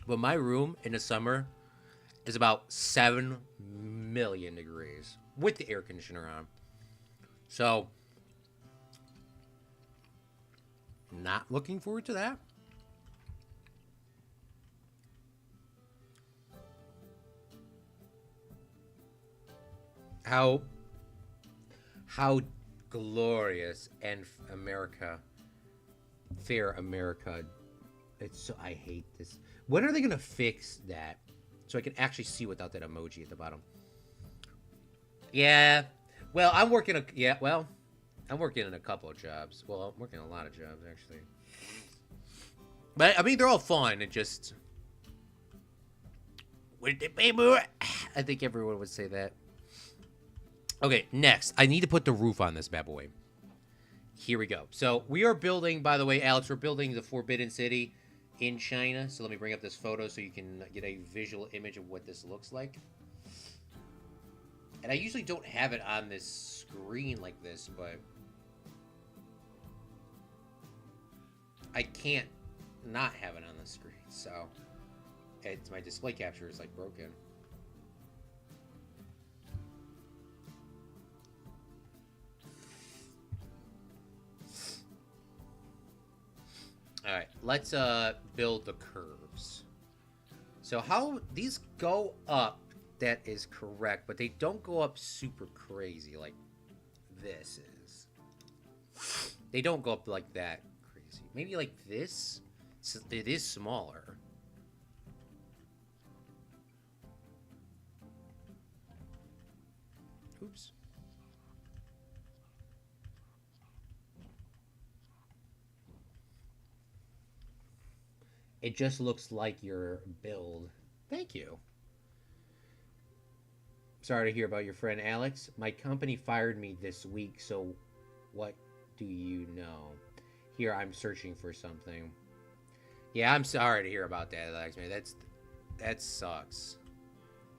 but my room in the summer is about 7 million degrees with the air conditioner on. So. Not looking forward to that. How glorious and fair America. It's so, I hate this. When are they gonna fix that so I can actually see without that emoji at the bottom? Yeah. Well, I'm working in a couple of jobs. Well, I'm working a lot of jobs, actually. But, I mean, they're all fun. It just... Would they pay more? I think everyone would say that. Okay, next. I need to put the roof on this bad boy. Here we go. So, we are building, by the way, Alex, we're building the Forbidden City in China. So, let me bring up this photo so you can get a visual image of what this looks like. And I usually don't have it on this screen like this, but... I can't not have it on the screen, so it's my display capture is like broken. All right, let's build the curves. So how these go up, that is correct, but they don't go up super crazy like this is. They don't go up like that. Maybe like this? It is smaller. Oops. It just looks like your build. Thank you. Sorry to hear about your friend Alex. My company fired me this week, so what do you know? Here, I'm searching for something. Yeah, I'm sorry to hear about that, Alex, man. That sucks.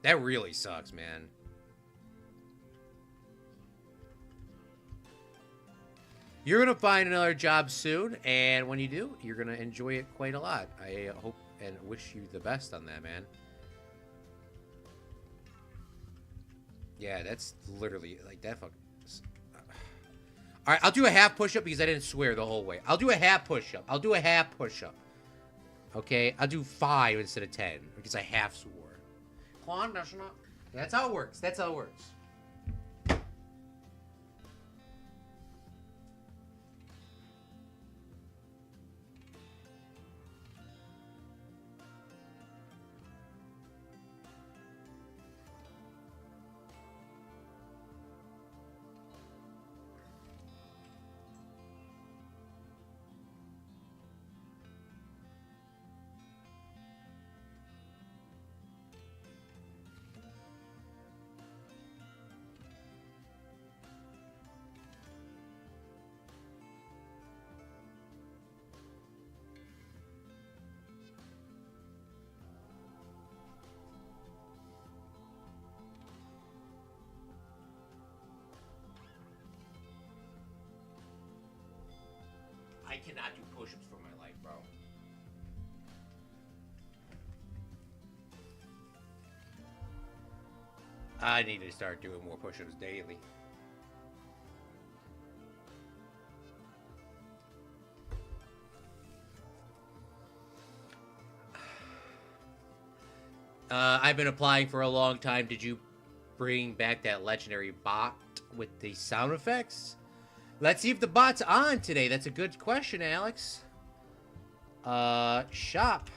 That really sucks, man. You're gonna find another job soon, and when you do, you're gonna enjoy it quite a lot. I hope and wish you the best on that, man. Yeah, that's literally like that. Fuck. All right, I'll do a half push-up because I didn't swear the whole way. I'll do a half push-up. I'll do a half push-up. Okay, I'll do 5 instead of 10 because I half swore. Claude, that's not. That's how it works. That's how it works. I cannot do push-ups for my life, bro. I need to start doing more push-ups daily. I've been applying for a long time. Did you bring back that legendary bot with the sound effects? Let's see if the bot's on today. That's a good question, Alex. Shop.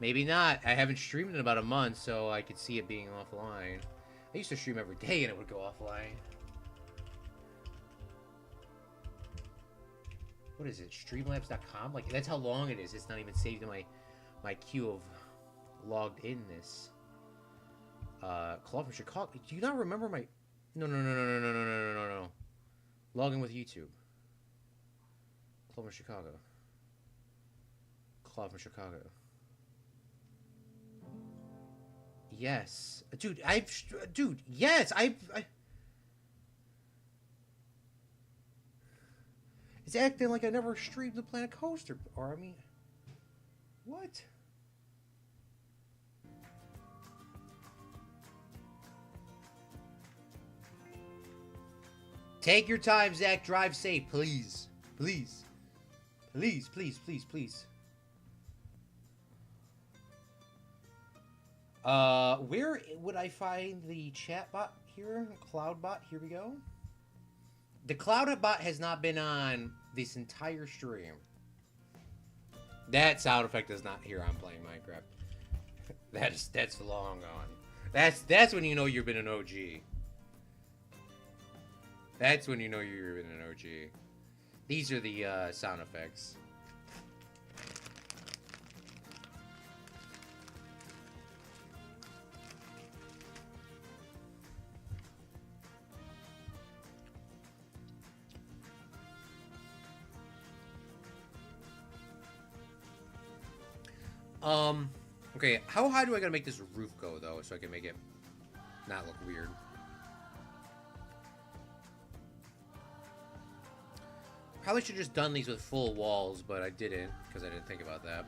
Maybe not. I haven't streamed in about a month, so I could see it being offline. I used to stream every day and it would go offline. What is it? Streamlabs.com? Like, that's how long it is. It's not even saved in my queue of logged inness. Claude from Chicago. Do you not remember my... No. Log in with YouTube. Claude from Chicago. Claude from Chicago. Yes. Dude, yes, It's acting like I never streamed the Planet Coaster, or I mean... What? Take your time, Zach. Drive safe, please. Please. Please, please, please, please. Where would I find the chat bot here? Cloud bot, here we go. The Cloud bot has not been on this entire stream. That sound effect is not here. I'm playing Minecraft. That's long gone. That's when you know you've been an OG. That's when you know you've been an OG. These are the sound effects. Okay, how high do I gotta make this roof go, though, so I can make it not look weird? Probably should have just done these with full walls, but I didn't, because I didn't think about that.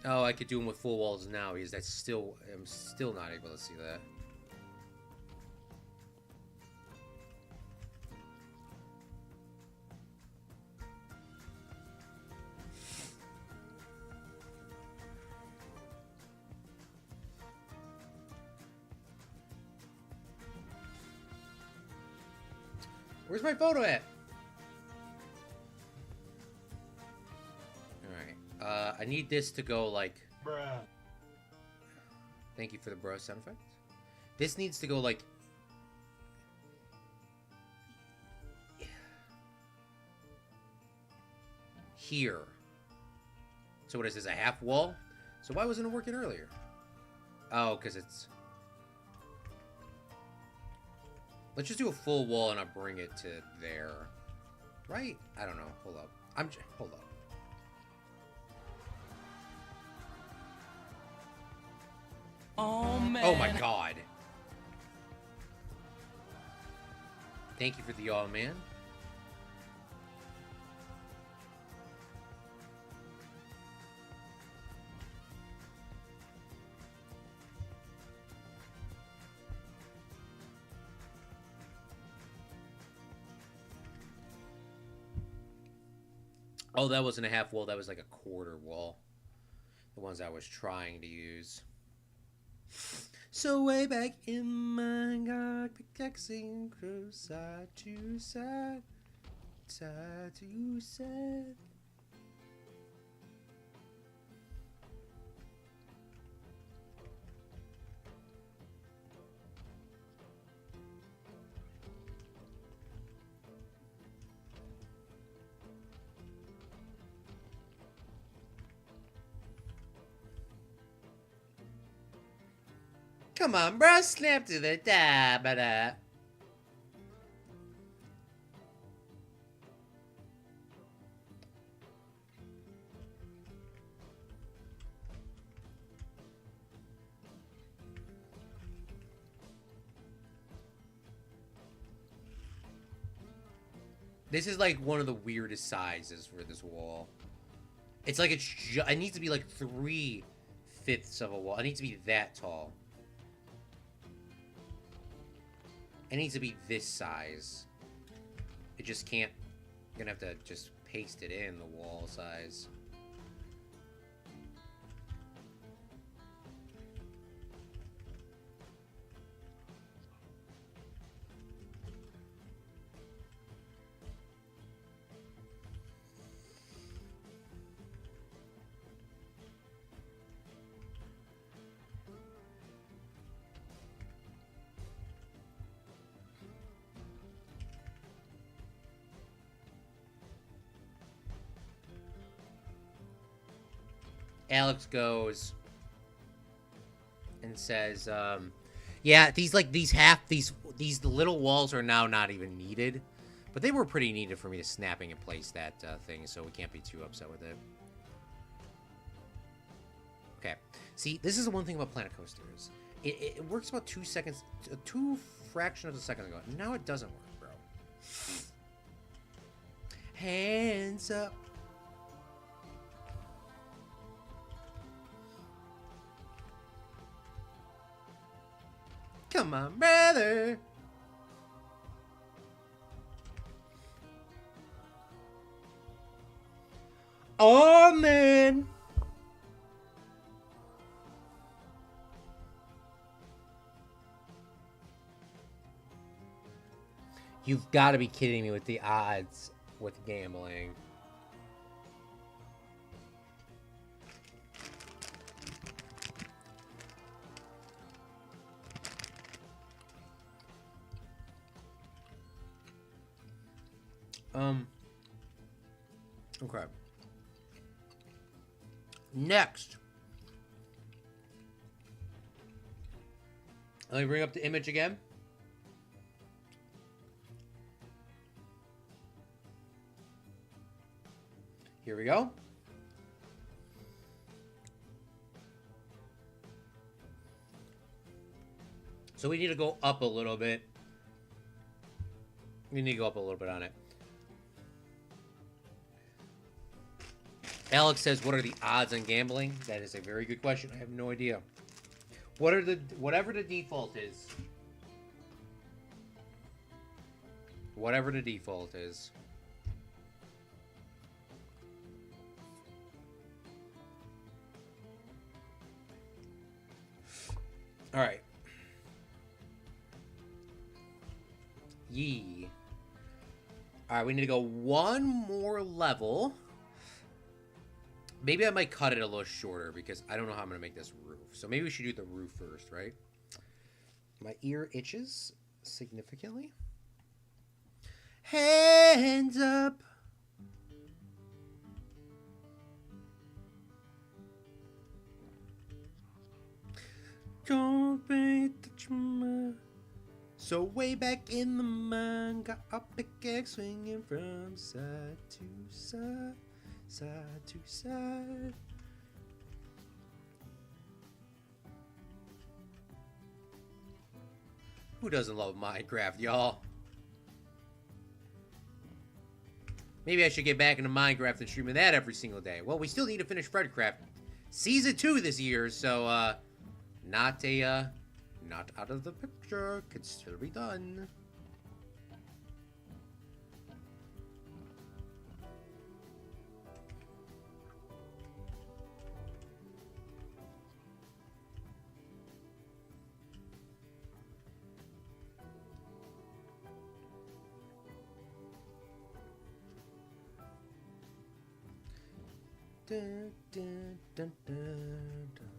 Oh, I could do them with full walls now, because I'm still not able to see that. Where's my photo at? Alright. I need this to go like... Bruh. Thank you for the bro sound effect. This needs to go like here. So what is this, a half wall? So why wasn't it working earlier? Oh, because it's... Let's just do a full wall and I'll bring it to there. Right? I don't know. Hold up. Hold up. Oh, man. Oh my god. Thank you for the all, man. Oh, that wasn't a half wall. That was like a quarter wall. The ones I was trying to use. So way back in my God, pickaxing crew, side to side, side to side. Come on, bro, snap to the da-ba-da. This is like one of the weirdest sizes for this wall. It's like it needs to be like 3/5 of a wall. It needs to be that tall. It needs to be this size. It just can't... You're gonna have to just paste it in, the wall size. Alex goes and says, yeah, these little walls are now not even needed, but they were pretty needed for me to snapping and place that thing, so we can't be too upset with it. Okay, see, this is the one thing about Planet Coasters. It works about 2 seconds, 2 fractions of a second ago. Now it doesn't work, bro. Hands up. Come on, brother. Oh, man. You've got to be kidding me with the odds with gambling. Okay. Next. Let me bring up the image again. Here we go. So we need to go up a little bit. We need to go up a little bit on it. Alex says, what are the odds on gambling? That is a very good question. I have no idea. Whatever the default is. Whatever the default is. All right. Yee. All right, we need to go one more level. Maybe I might cut it a little shorter because I don't know how I'm going to make this roof. So maybe we should do the roof first, right? My ear itches significantly. Hands up. Don't make the drama. So way back in the mine, got a pickaxe swinging from side to side, side to side. Who doesn't love Minecraft, y'all? Maybe I should get back into Minecraft and streaming that every single day. Well, we still need to finish Fredcraft Season 2 this year, so, not out of the picture. Could still be done. Dun, dun, dun, dun, dun,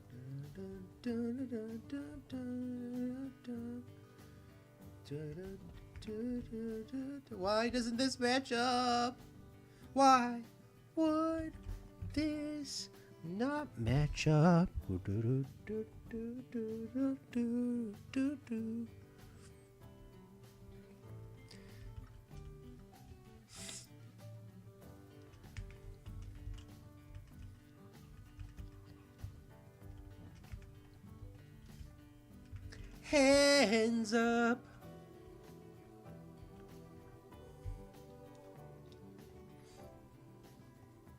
dun, dun, dun, dun, dun, dun. Why doesn't this match up? Why would this not match up? Hands up.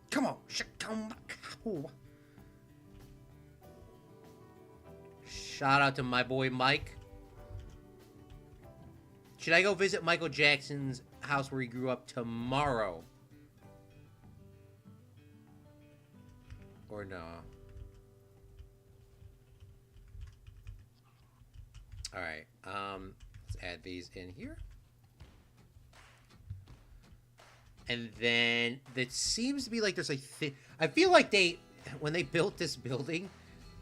Come on. Shout out to my boy Mike. Should I go visit Michael Jackson's house where he grew up tomorrow? Or no? Alright, let's add these in here. And then it seems to be like there's like I feel like when they built this building,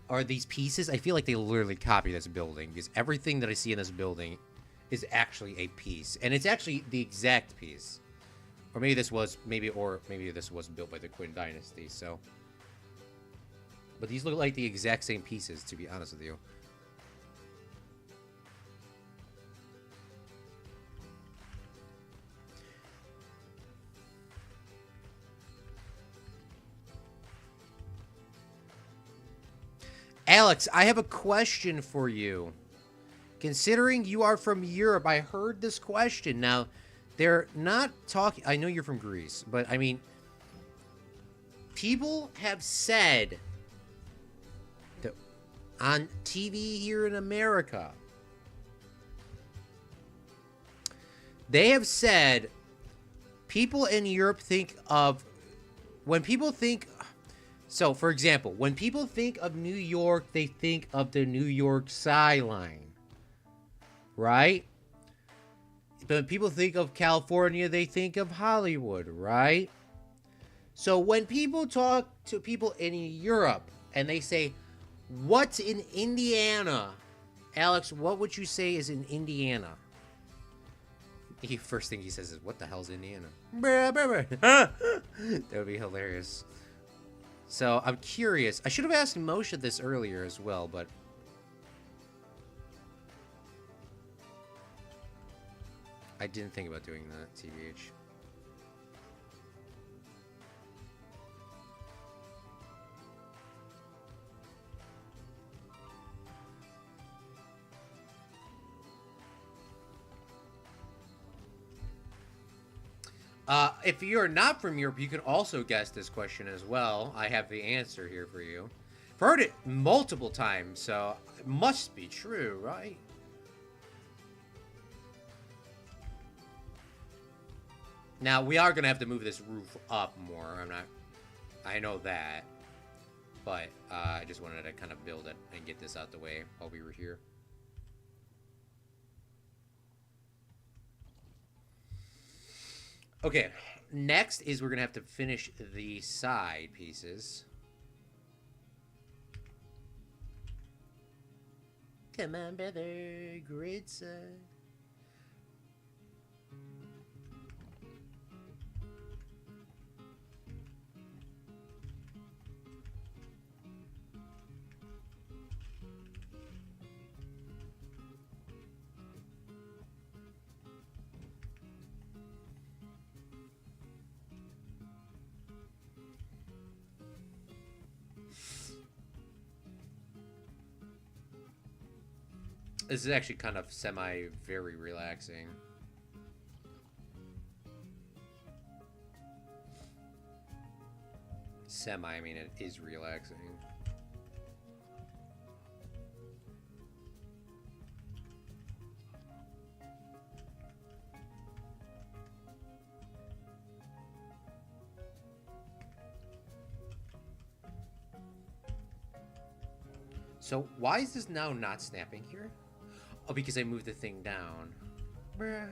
or these pieces, I feel like they literally copied this building, because everything that I see in this building is actually a piece. And it's actually the exact piece. Or maybe this was built by the Quinn Dynasty, so. But these look like the exact same pieces, to be honest with you. Alex, I have a question for you. Considering you are from Europe, I heard this question. Now, they're not talking... I know you're from Greece, but, I mean... People have said... that on TV here in America... They have said... People in Europe think of... When people think... So, for example, when people think of New York, they think of the New York skyline. Right? But when people think of California, they think of Hollywood, right? So when people talk to people in Europe and they say, what's in Indiana? Alex, what would you say is in Indiana? The first thing he says is, what the hell's Indiana? That would be hilarious. So, I'm curious. I should have asked Moshe this earlier as well, but... I didn't think about doing that, TBH. If you're not from Europe, you can also guess this question as well. I have the answer here for you. I've heard it multiple times, so it must be true, right? Now, we are going to have to move this roof up more. I know that. But I just wanted to kind of build it and get this out the way while we were here. Okay, next is we're going to have to finish the side pieces. Come on, brother. Great side. This is actually kind of very relaxing. I mean, it is relaxing. So, why is this now not snapping here? Oh, because I moved the thing down. Bruh.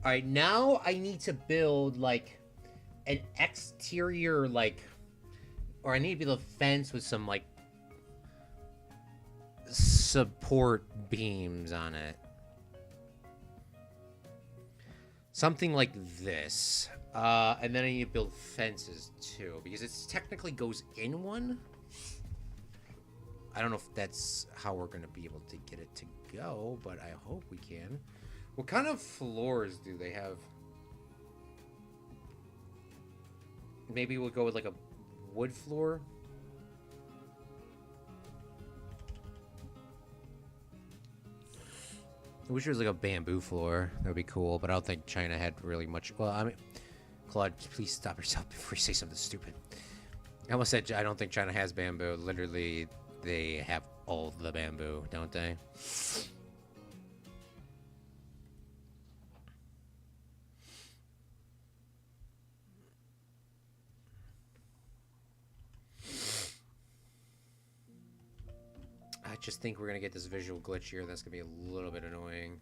All right, now I need to build like an exterior or I need to build a fence with some like support beams on it. Something like this. And then I need to build fences too, because it technically goes in one. I don't know if that's how we're going to be able to get it to go, but I hope we can. What kind of floors do they have? Maybe we'll go with like a wood floor. I wish it was like a bamboo floor. That would be cool, but I don't think China had really much. Well, I mean, Claude, please stop yourself before you say something stupid. I almost said I don't think China has bamboo. Literally, they have all the bamboo, don't they? I just think we're going to get this visual glitch here. That's going to be a little bit annoying.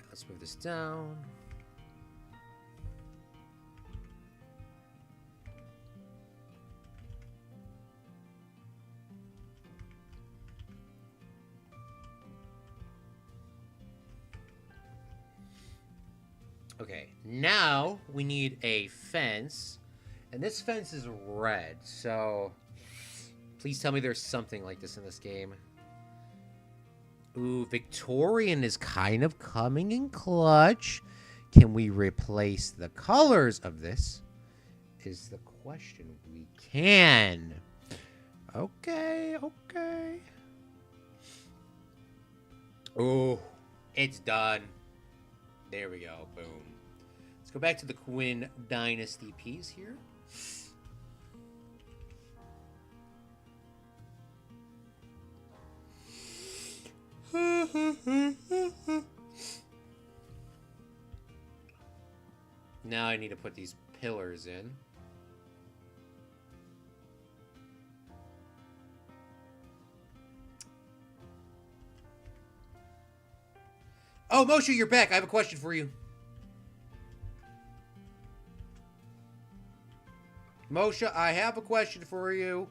Let's move this down. Okay, now we need a fence. And this fence is red, so please tell me there's something like this in this game. Ooh, Victorian is kind of coming in clutch. Can we replace the colors of this? Is the question. We can. Okay, okay. Oh, it's done. There we go. Boom. Let's go back to the Quinn Dynasty piece here. Now I need to put these pillars in. Oh, Moshe, you're back. I have a question for you. Moshe, I have a question for you.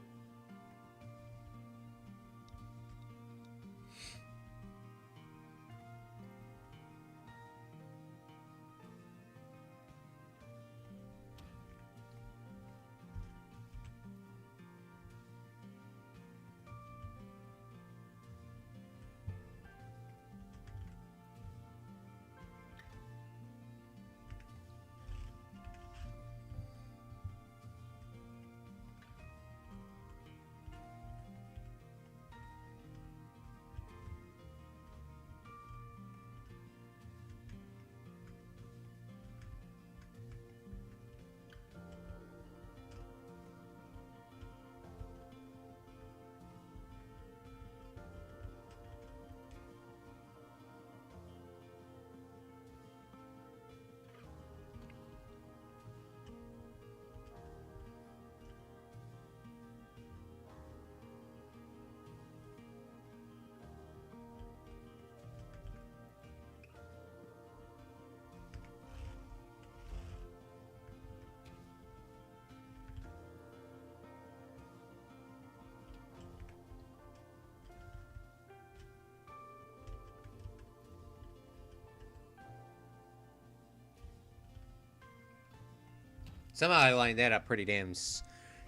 Somehow I lined that up pretty damn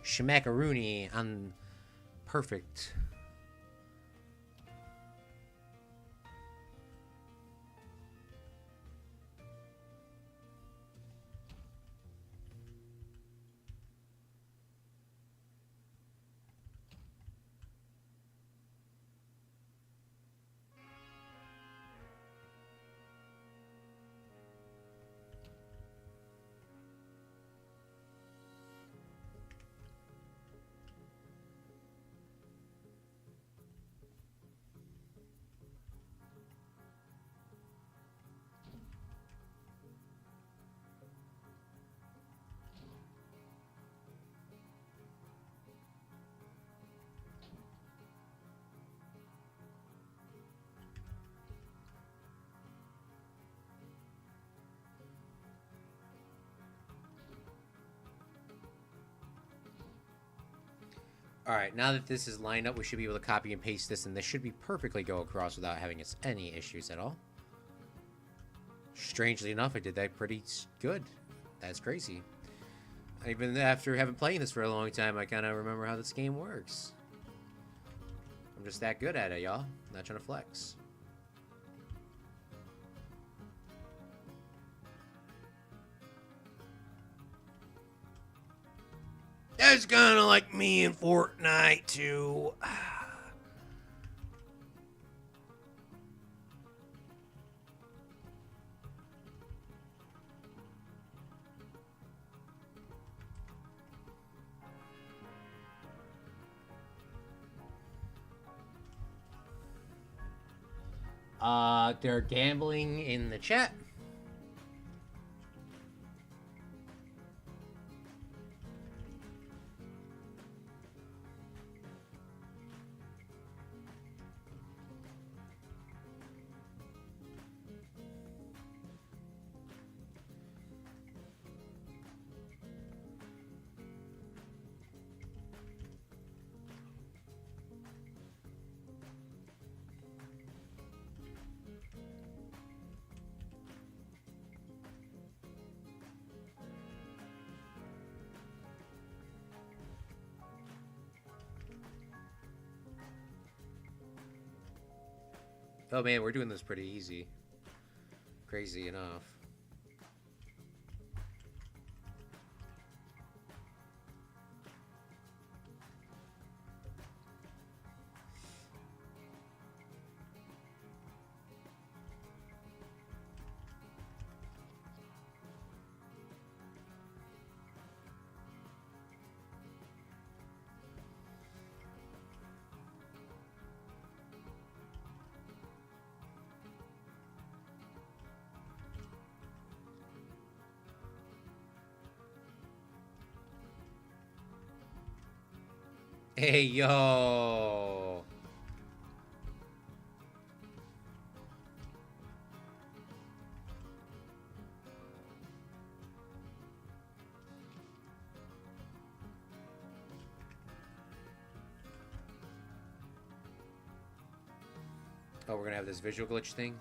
schmackaroony on perfect. Alright, now that this is lined up, we should be able to copy and paste this, and this should be perfectly go across without having any issues at all. Strangely enough, I did that pretty good. That's crazy. Even after having playing this for a long time, I kind of remember how this game works. I'm just that good at it, y'all. Not trying to flex. That's kind of like me in Fortnite, too. They're gambling in the chat. Oh man, we're doing this pretty easy. Crazy enough. Hey, yo. Oh, we're gonna have this visual glitch thing.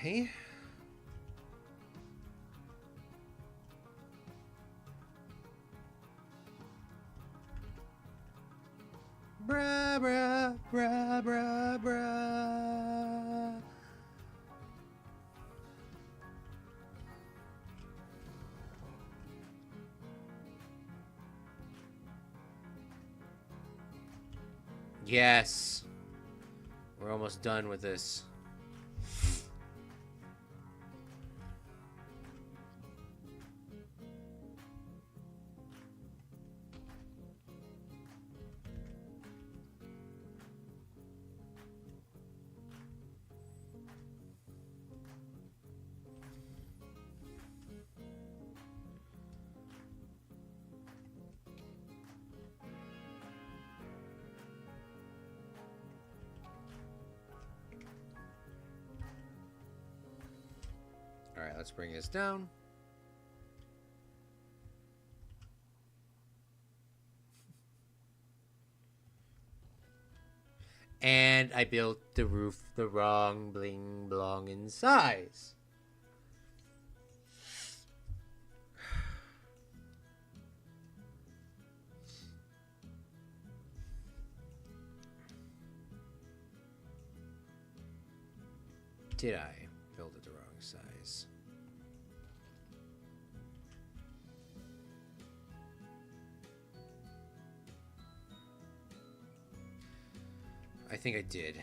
Okay. Bra, bra, bra, bra, bra. Yes. We're almost done with this. All right, let's bring this down. And I built the roof the wrong bling blong in size. Did I build it the wrong size? I think I did.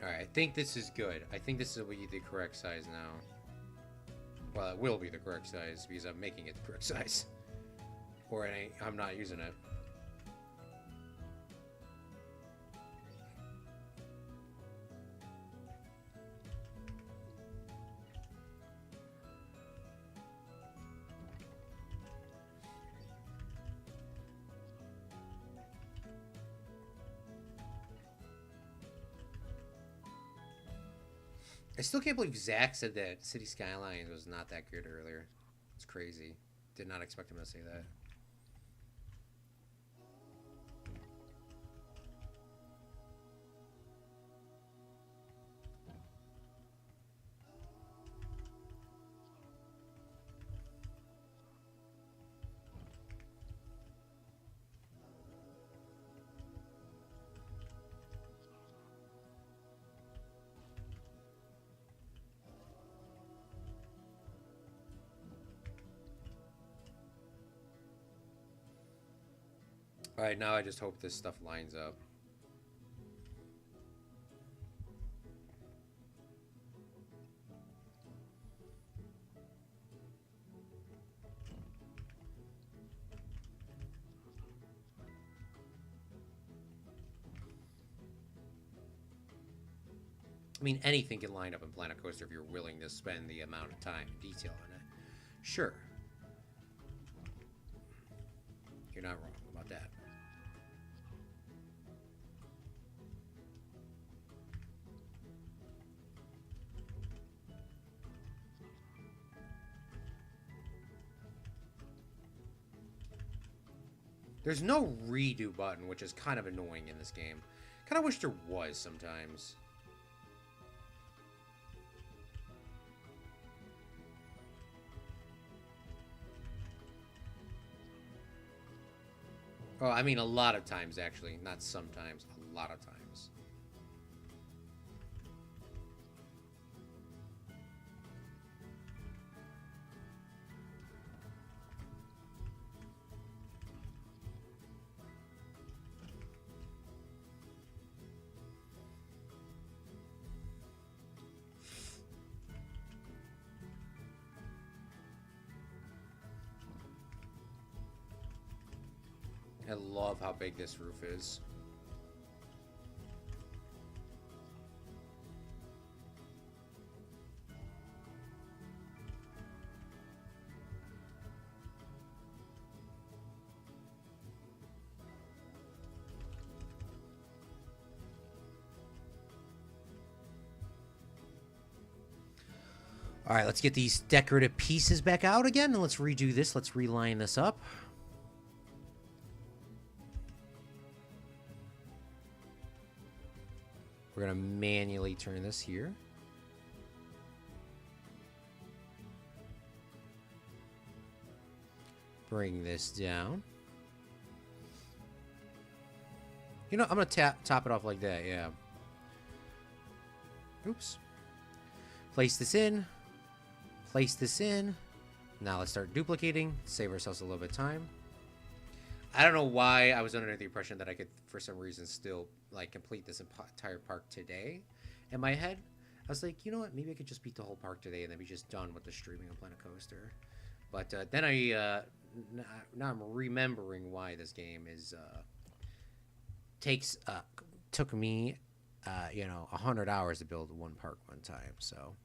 Alright, I think this is good. I think this will be the correct size now. Well, it will be the correct size because I'm making it the correct size. Or I'm not using it. I still can't believe Zach said that City Skylines was not that good earlier. It's crazy. Did not expect him to say that. Alright, now I just hope this stuff lines up. I mean, anything can line up in Planet Coaster if you're willing to spend the amount of time and detail on it. Sure. You're not wrong about that. There's no redo button, which is kind of annoying in this game. Kind of wish there was sometimes. Oh, I mean a lot of times, actually. Not sometimes. A lot of times. I love how big this roof is. All right, let's get these decorative pieces back out again, and let's redo this. Let's reline this up. We're going to manually turn this here. Bring this down. You know, I'm going to top it off like that, yeah. Oops. Place this in. Place this in. Now let's start duplicating. Save ourselves a little bit of time. I don't know why I was under the impression that I could, for some reason, still like complete this entire park today. In my head, I was like, you know what? Maybe I could just beat the whole park today and then be just done with the streaming of Planet Coaster. But then now I'm remembering why this game is takes took me 100 hours to build one park one time. So.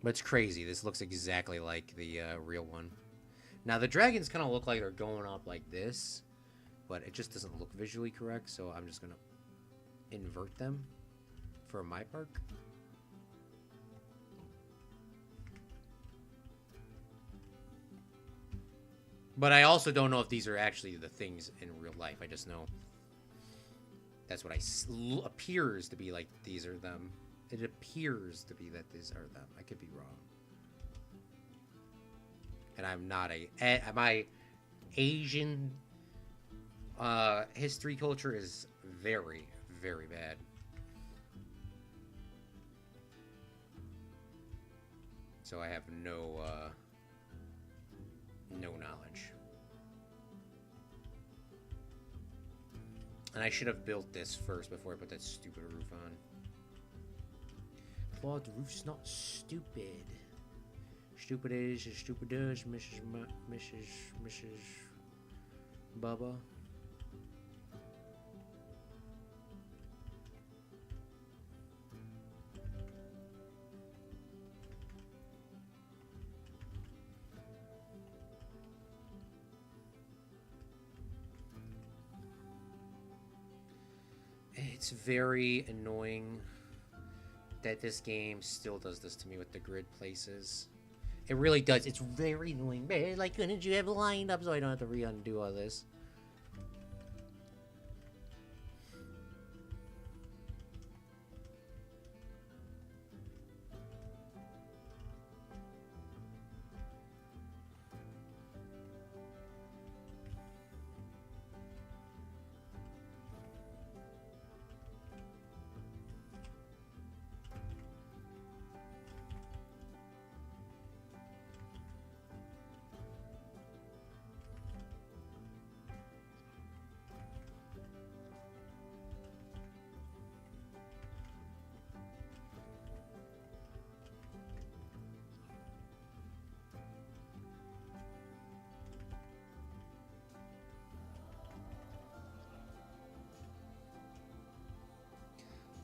But it's crazy. This looks exactly like the real one. Now, the dragons kind of look like they're going up like this, but it just doesn't look visually correct, so I'm just going to invert them for my park. But I also don't know if these are actually the things in real life. I just know that's what appears to be like these are them. It appears to be that these are them. I could be wrong. And I'm not my Asian history culture is very, very bad. So I have no knowledge. And I should have built this first before I put that stupid roof on. Claude, the roof's not stupid. Stupid is as stupid does, Mrs. Bubba. It's very annoying that this game still does this to me with the grid places. It really does. It's very annoying. Man, like, couldn't you have lined up so I don't have to undo all this?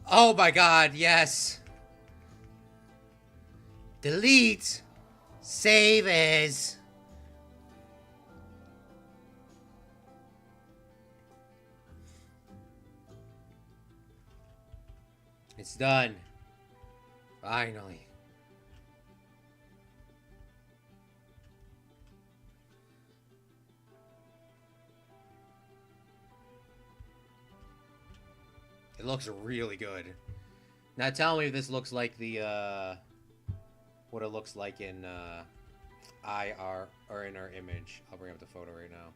Oh my god, yes. Delete. Save as. It's done. Finally. It looks really good. Now tell me if this looks like the what it looks like in IR or in our image. I'll bring up the photo right now.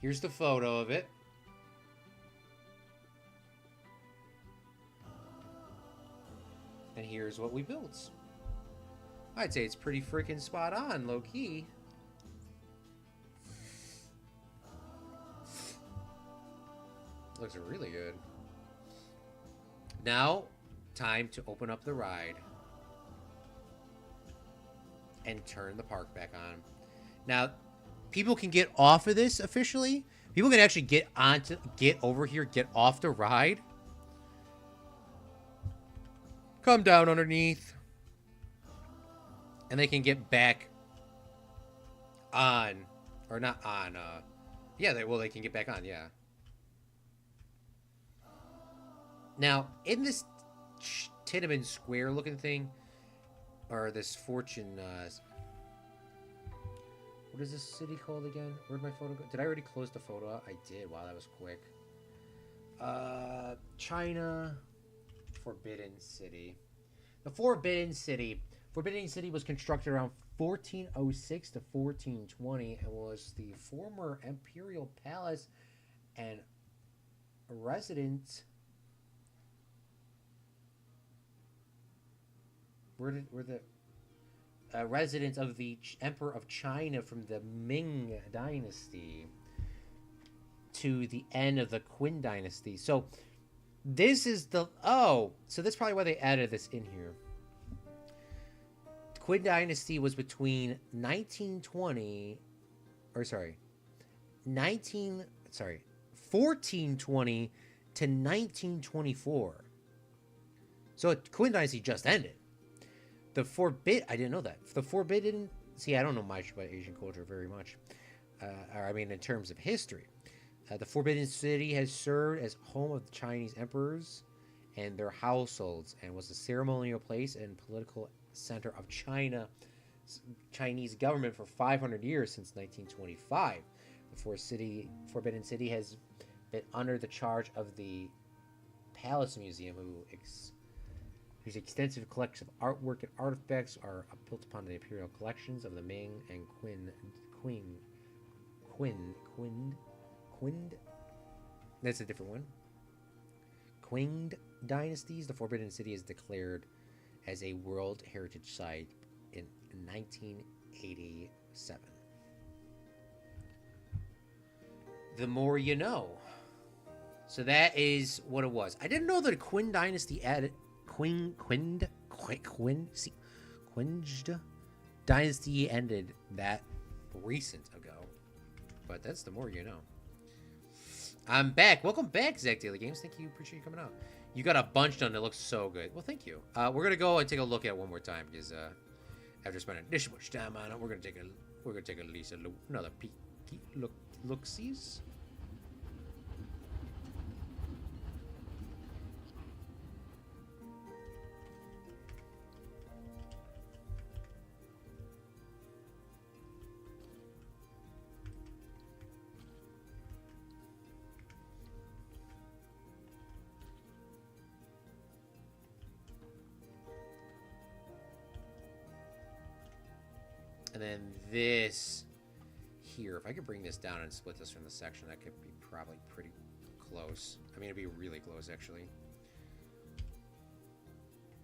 Here's the photo of it. And here's what we built. I'd say it's pretty freaking spot on, low key. Looks really good. Now, time to open up the ride and turn the park back on. Now, people can get off of this officially. People can actually get over here, get off the ride. Come down underneath. And they can get back on. Or not on. Yeah, they can get back on, yeah. Now, in this Tiananmen Square looking thing, or this Fortune, what is this city called again? Where'd my photo go? Did I already close the photo out? I did. Wow, that was quick. China, Forbidden City. The Forbidden City. Forbidden City was constructed around 1406 to 1420 and was the former imperial palace and resident. Were the residents of the Emperor of China from the Ming Dynasty to the end of the Qin Dynasty. So this is the so that's probably why they added this in here. The Qin Dynasty was between 1420 to 1924. So Qin Dynasty just ended. I didn't know that. The Forbidden, see, I don't know much about Asian culture very much. In terms of history. The Forbidden City has served as home of the Chinese emperors and their households and was a ceremonial place and political center of Chinese government for 500 years since 1925. The Forbidden City has been under the charge of the Palace Museum, whose extensive collection of artwork and artifacts are built upon the imperial collections of the Ming and Qing. That's a different one. Qing dynasties. The Forbidden City is declared as a World Heritage Site in 1987. The more you know. So that is what it was. I didn't know that the Qin Dynasty added Qing Dynasty ended that recent ago. But that's the more you know. I'm back. Welcome back, Zach Daily Games. Thank you. Appreciate you coming out. You got a bunch done that looks so good. Well, thank you. We're gonna go and take a look at it one more time because after spending this much time on it, we're gonna take at least another peek, look-sees. And then this here, if I could bring this down and split this from the section, that could be probably pretty close. I mean, it'd be really close, actually.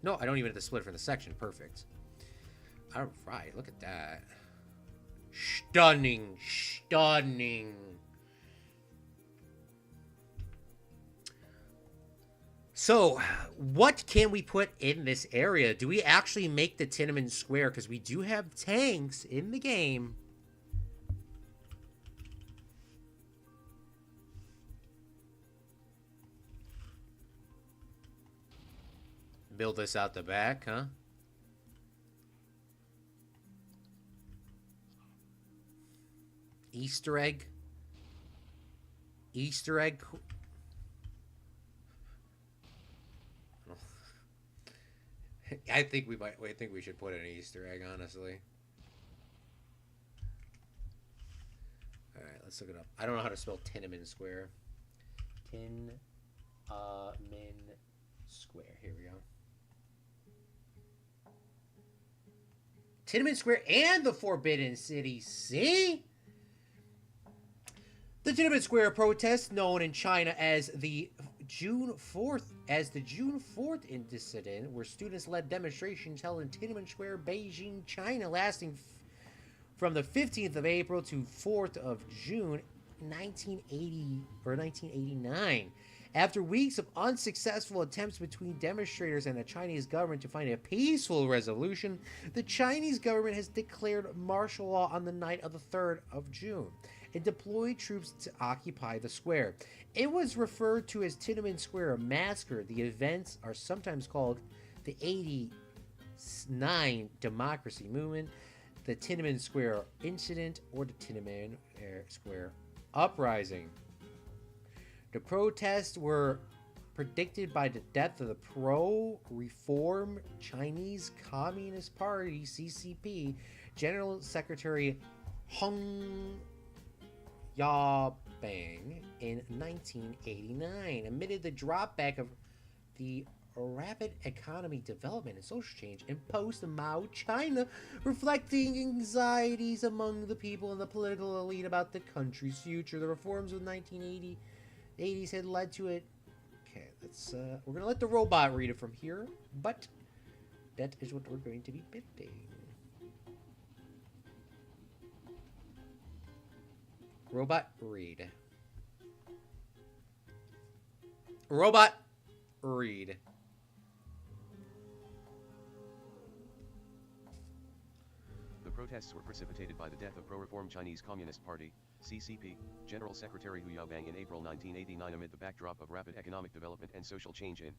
No, I don't even have to split it from the section. Perfect. All right, look at that. Stunning, stunning. So, what can we put in this area? Do we actually make the Tiananmen Square? Because we do have tanks in the game. Build this out the back, huh? Easter egg? Easter egg? I think we should put an Easter egg, honestly. Alright, let's look it up. I don't know how to spell Tiananmen Square. Tiananmen Square. Here we go. Tiananmen Square and the Forbidden City. See? The Tiananmen Square protest, known in China as the June 4th incident, where students led demonstrations held in Tiananmen Square, Beijing, China, lasting from the 15th of April to 4th of June 1989. After weeks of unsuccessful attempts between demonstrators and the Chinese government to find a peaceful resolution, the Chinese government has declared martial law on the night of the 3rd of June and deployed troops to occupy the square. It was referred to as Tiananmen Square Massacre. The events are sometimes called the 89 Democracy Movement, the Tiananmen Square Incident, or the Tiananmen Square Uprising. The protests were predicted by the death of the pro-reform Chinese Communist Party, CCP, General Secretary Heng Yabang in 1989. Amid the dropback of the rapid economic development and social change in post-Mao China, reflecting anxieties among the people and the political elite about the country's future. The reforms of 1980 80s had led to it. Okay, let's we're gonna let the robot read it from here, but that is what we're going to be bidding. Robot read. Robot read. The protests were precipitated by the death of pro-reform Chinese Communist Party, CCP, General Secretary Hu Yaobang in April 1989 amid the backdrop of rapid economic development and social change in.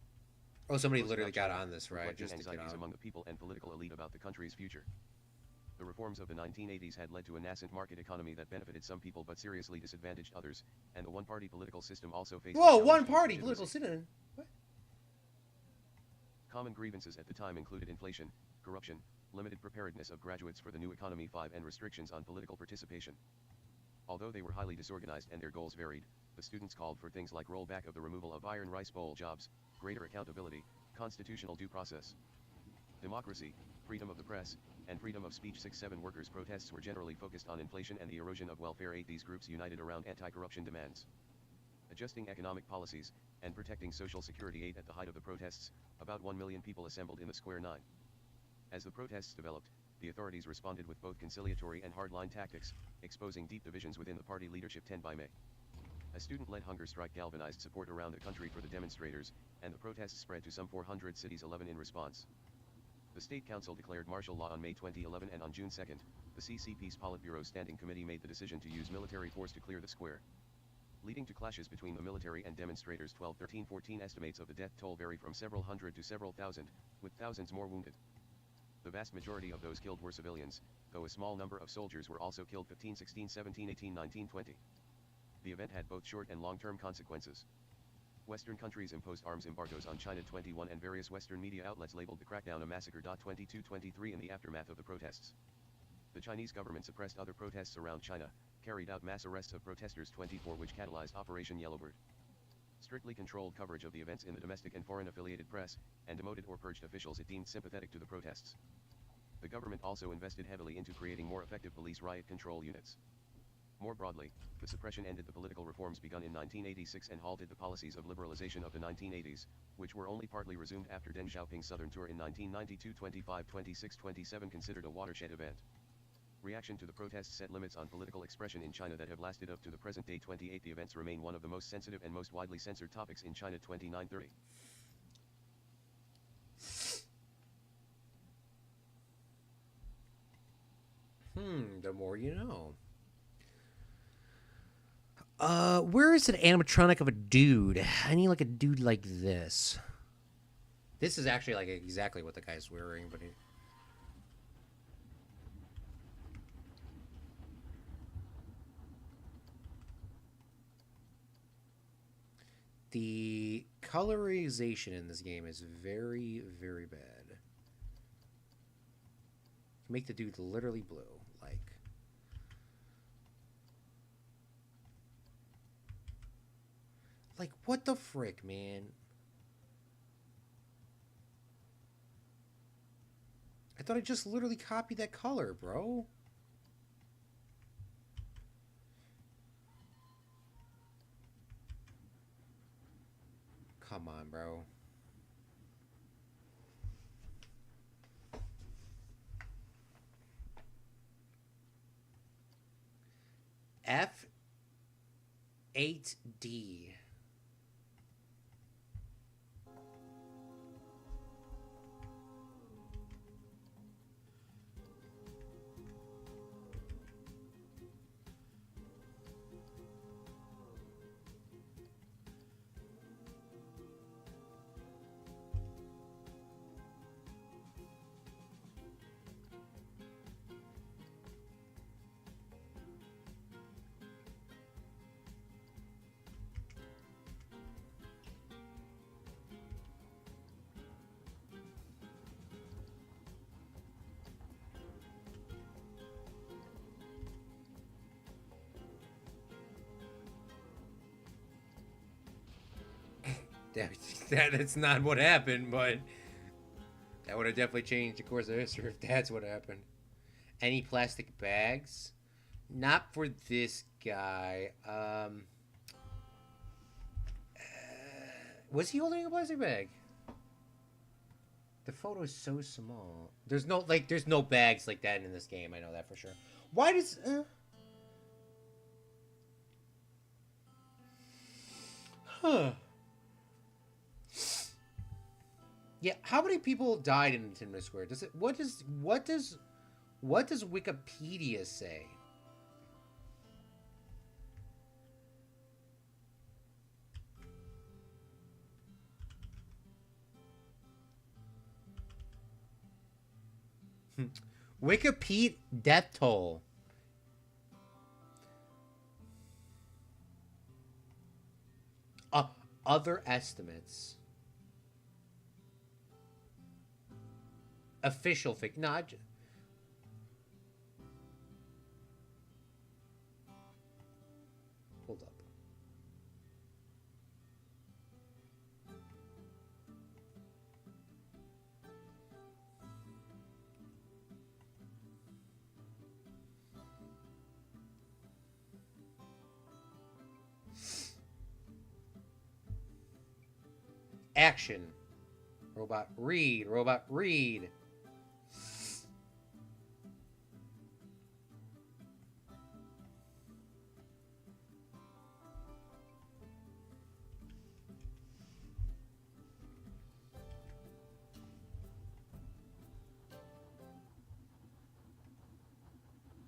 Oh, somebody Most literally about got China, on this, right? reflecting Just to get anxieties on. among the people and political elite about the country's future. The reforms of the 1980s had led to a nascent market economy that benefited some people but seriously disadvantaged others, and the one-party political system also faced. Whoa, one party political citizen. What? Common grievances at the time included inflation, corruption, limited preparedness of graduates for the new economy 5 and restrictions on political participation. Although they were highly disorganized and their goals varied, the students called for things like rollback of the removal of iron rice bowl jobs, greater accountability, constitutional due process, democracy, freedom of the press, and freedom of speech. 6-7 workers' protests were generally focused on inflation and the erosion of welfare. 8 These groups united around anti-corruption demands, adjusting economic policies, and protecting social security. 8 At the height of the protests, about 1 million people assembled in the square. 9 As the protests developed, the authorities responded with both conciliatory and hardline tactics, exposing deep divisions within the party leadership. 10 By May, a student-led hunger strike galvanized support around the country for the demonstrators, and the protests spread to some 400 cities. 11 In response, the State Council declared martial law on May 2011, and on June 2nd, the CCP's Politburo Standing Committee made the decision to use military force to clear the square, leading to clashes between the military and demonstrators. 12 13 14 Estimates of the death toll vary from several hundred to several thousand, with thousands more wounded. The vast majority of those killed were civilians, though a small number of soldiers were also killed. 15 16 17 18 19 20 The event had both short and long-term consequences. Western countries imposed arms embargoes on China. 21 And various Western media outlets labeled the crackdown a massacre. 22 23 In the aftermath of the protests, the Chinese government suppressed other protests around China, carried out mass arrests of protesters. 24 Which catalyzed Operation Yellowbird, strictly controlled coverage of the events in the domestic and foreign affiliated press, and demoted or purged officials it deemed sympathetic to the protests. The government also invested heavily into creating more effective police riot control units. More broadly, the suppression ended the political reforms begun in 1986 and halted the policies of liberalization of the 1980s, which were only partly resumed after Deng Xiaoping's Southern Tour in 1992. 25 26 27 Considered a watershed event. Reaction to the protests set limits on political expression in China that have lasted up to the present day. 28 The events remain one of the most sensitive and most widely censored topics in China. 29 30 The more you know. Where is an animatronic of a dude? I need like a dude like this. This is actually like exactly what the guy's wearing, but he... The colorization in this game is very, very bad. Make the dude literally blue, like what the frick, man? I thought I just literally copied that color, bro. Come on, bro. F8D. That's not what happened, but that would have definitely changed the course of history if that's what happened. Any plastic bags? Not for this guy. Was he holding a plastic bag? The photo is so small. There's no bags like that in this game. I know that for sure. Why does? Huh. Yeah. How many people died in Tiananmen Square? Does it? What does Wikipedia say? Wikipedia death toll. Other estimates. Official figure. No, hold up. Action. Robot read. Robot read.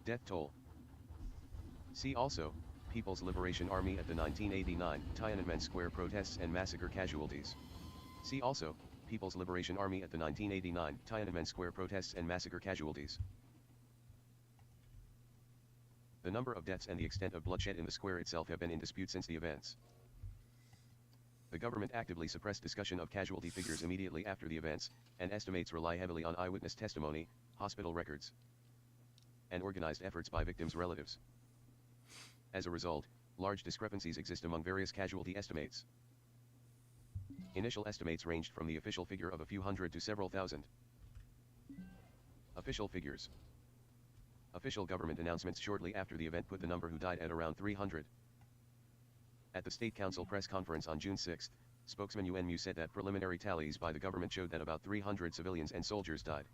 Death toll. See also, People's Liberation Army at the 1989 Tiananmen Square protests and massacre casualties. See also, People's Liberation Army at the 1989 Tiananmen Square protests and massacre casualties. The number of deaths and the extent of bloodshed in the square itself have been in dispute since the events. The government actively suppressed discussion of casualty figures immediately after the events, and estimates rely heavily on eyewitness testimony, hospital records, and organized efforts by victims' relatives. As a result, large discrepancies exist among various casualty estimates. Initial estimates ranged from the official figure of a few hundred to several thousand. Official figures. Official government announcements shortly after the event put the number who died at around 300. At the State Council press conference on June 6, spokesman Yuan Mu said that preliminary tallies by the government showed that about 300 civilians and soldiers died,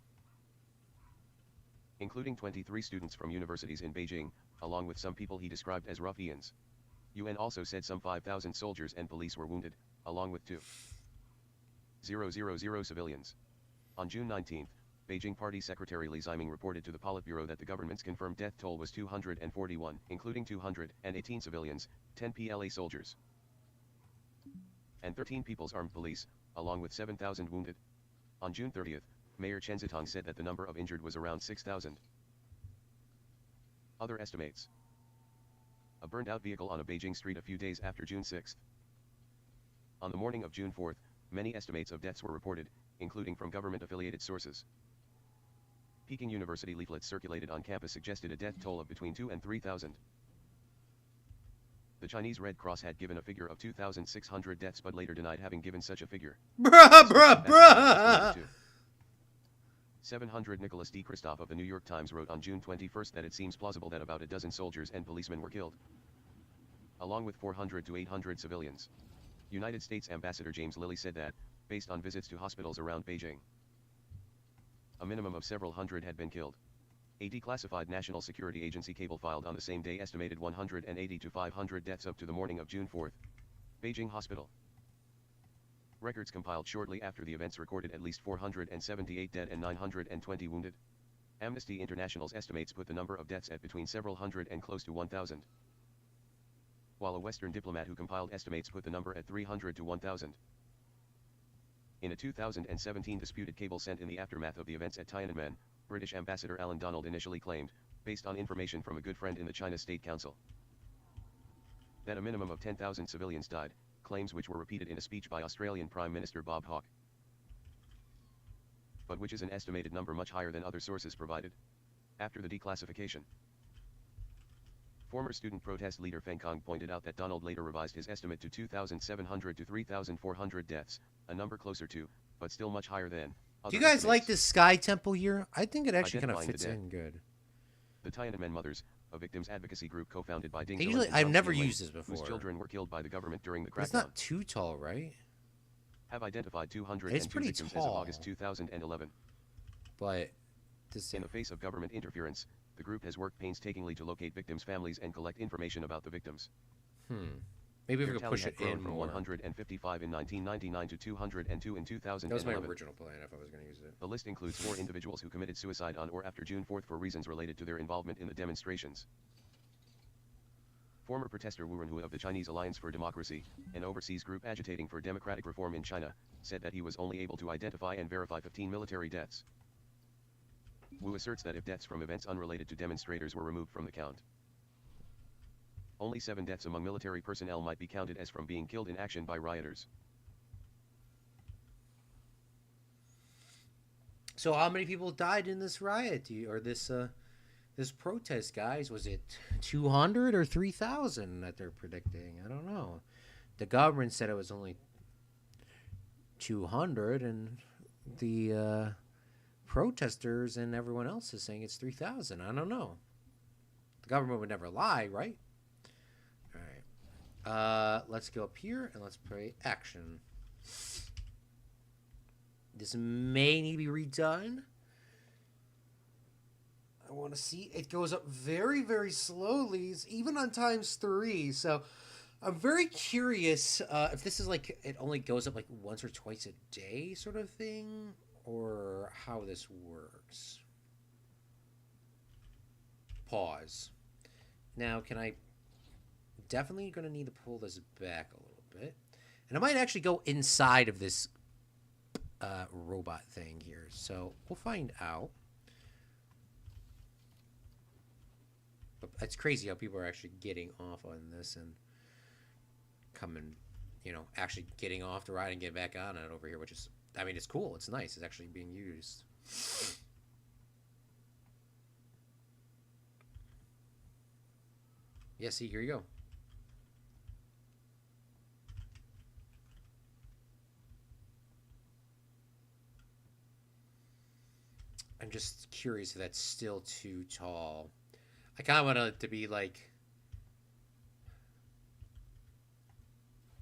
including 23 students from universities in Beijing, along with some people he described as ruffians. Yuan also said some 5,000 soldiers and police were wounded, along with 2,000 civilians. On June 19, Beijing Party Secretary Li Ziming reported to the Politburo that the government's confirmed death toll was 241, including 218 civilians, 10 PLA soldiers, and 13 People's Armed Police, along with 7,000 wounded. On June 30, Mayor Chen Zitong said that the number of injured was around 6,000. Other estimates. A burned-out vehicle on a Beijing street a few days after June 6. On the morning of June 4, many estimates of deaths were reported, including from government-affiliated sources. Peking University leaflets circulated on campus suggested a death toll of between 2 and 3,000. The Chinese Red Cross had given a figure of 2,600 deaths but later denied having given such a figure. Bruh! 700 Nicholas D. Kristoff of the New York Times wrote on June 21 that it seems plausible that about a dozen soldiers and policemen were killed, along with 400 to 800 civilians. United States Ambassador James Lilly said that, based on visits to hospitals around Beijing, a minimum of several hundred had been killed. A declassified National Security Agency cable filed on the same day estimated 180 to 500 deaths up to the morning of June 4. Beijing Hospital. Records compiled shortly after the events recorded at least 478 dead and 920 wounded. Amnesty International's estimates put the number of deaths at between several hundred and close to 1,000. While a Western diplomat who compiled estimates put the number at 300 to 1,000. In a 2017 disputed cable sent in the aftermath of the events at Tiananmen, British Ambassador Alan Donald initially claimed, based on information from a good friend in the China State Council, that a minimum of 10,000 civilians died, claims which were repeated in a speech by Australian Prime Minister Bob Hawke, but which is an estimated number much higher than other sources provided. After the declassification, former student protest leader Feng Kong pointed out that Donald later revised his estimate to 2,700 to 3,400 deaths, a number closer to, but still much higher than, Do you guys like this sky temple here? I think it actually kind of Identifying fits the dead. in good. The Tiananmen Mothers, a victims advocacy group co-founded by Ding They Zilin usually, and I've Zhang never Xianling, used this whose before. children were killed by the government during the But it's crackdown. not too tall, right? have identified 202 It's pretty victims as of tall. August 2011. But this In the face of government interference, the group has worked painstakingly to locate victims' families and collect information about the victims. maybe we Their could tally push had it grown in from more. 155 in 1999 to 202 in 2011. That was my original plan if I was going to use it. The list includes 4 individuals who committed suicide on or after June 4th for reasons related to their involvement in the demonstrations. Former protester Wu Renhui of the Chinese Alliance for Democracy, an overseas group agitating for democratic reform in China, said that he was only able to identify and verify 15 military deaths. Wu asserts that if deaths from events unrelated to demonstrators were removed from the count, only 7 deaths among military personnel might be counted as from being killed in action by rioters. So how many people died in this riot or this protest, guys? Was it 200 or 3,000 that they're predicting? I don't know. The government said it was only 200, and the protesters and everyone else is saying it's 3,000. I don't know. The government would never lie, right? All right. Let's go up here and let's play action. This may need to be redone. I want to see. It goes up very, very slowly, even on ×3. So I'm very curious if this is like it only goes up like once or twice a day sort of thing, or how this works. Pause. Now, can I... Definitely going to need to pull this back a little bit. And I might actually go inside of this robot thing here. So we'll find out. But it's crazy how people are actually getting off on this and coming, actually getting off the ride and getting back on it over here, which is, I mean, it's cool. It's nice. It's actually being used. Yeah, see, here you go. I'm just curious if that's still too tall. I kind of want it to be like...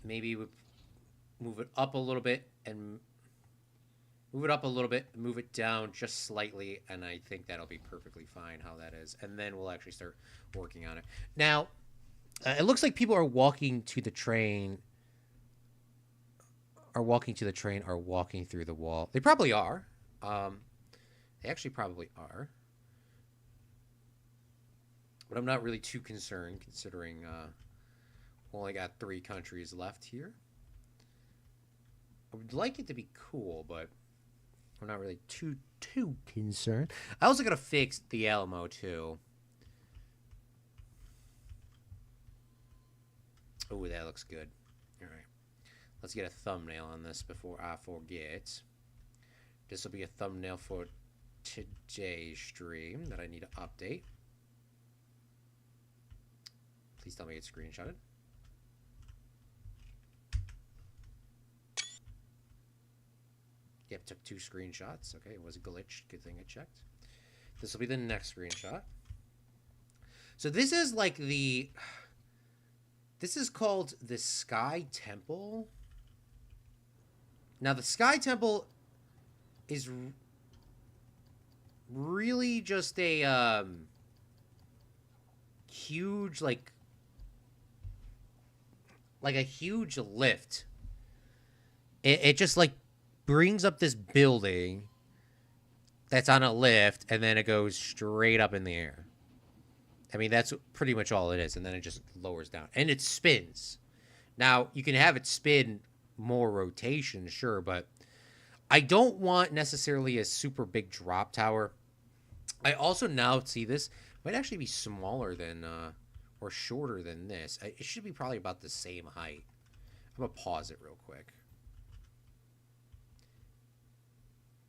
Maybe move it up a little bit and... Move it up a little bit, move it down just slightly, and I think that'll be perfectly fine how that is. And then we'll actually start working on it. Now, it looks like people are walking to the train... Are walking through the wall. They probably are. They actually probably are. But I'm not really too concerned, considering we only got 3 countries left here. I would like it to be cool, but I'm not really too concerned. I also got to fix the Alamo, too. Oh, that looks good. All right. Let's get a thumbnail on this before I forget. This will be a thumbnail for today's stream that I need to update. Please tell me it's screenshotted. Yep, took 2 screenshots. Okay, it was a glitch. Good thing I checked. This will be the next screenshot. So this is like the... This is called the Sky Temple. Now, the Sky Temple is really just a huge, like a huge lift. It just, like, brings up this building that's on a lift, and then it goes straight up in the air. I mean, that's pretty much all it is, and then it just lowers down. And it spins. Now, you can have it spin more rotation, sure, but I don't want necessarily a super big drop tower. I also now see this might actually be smaller than, or shorter than this. It should be probably about the same height. I'm going to pause it real quick.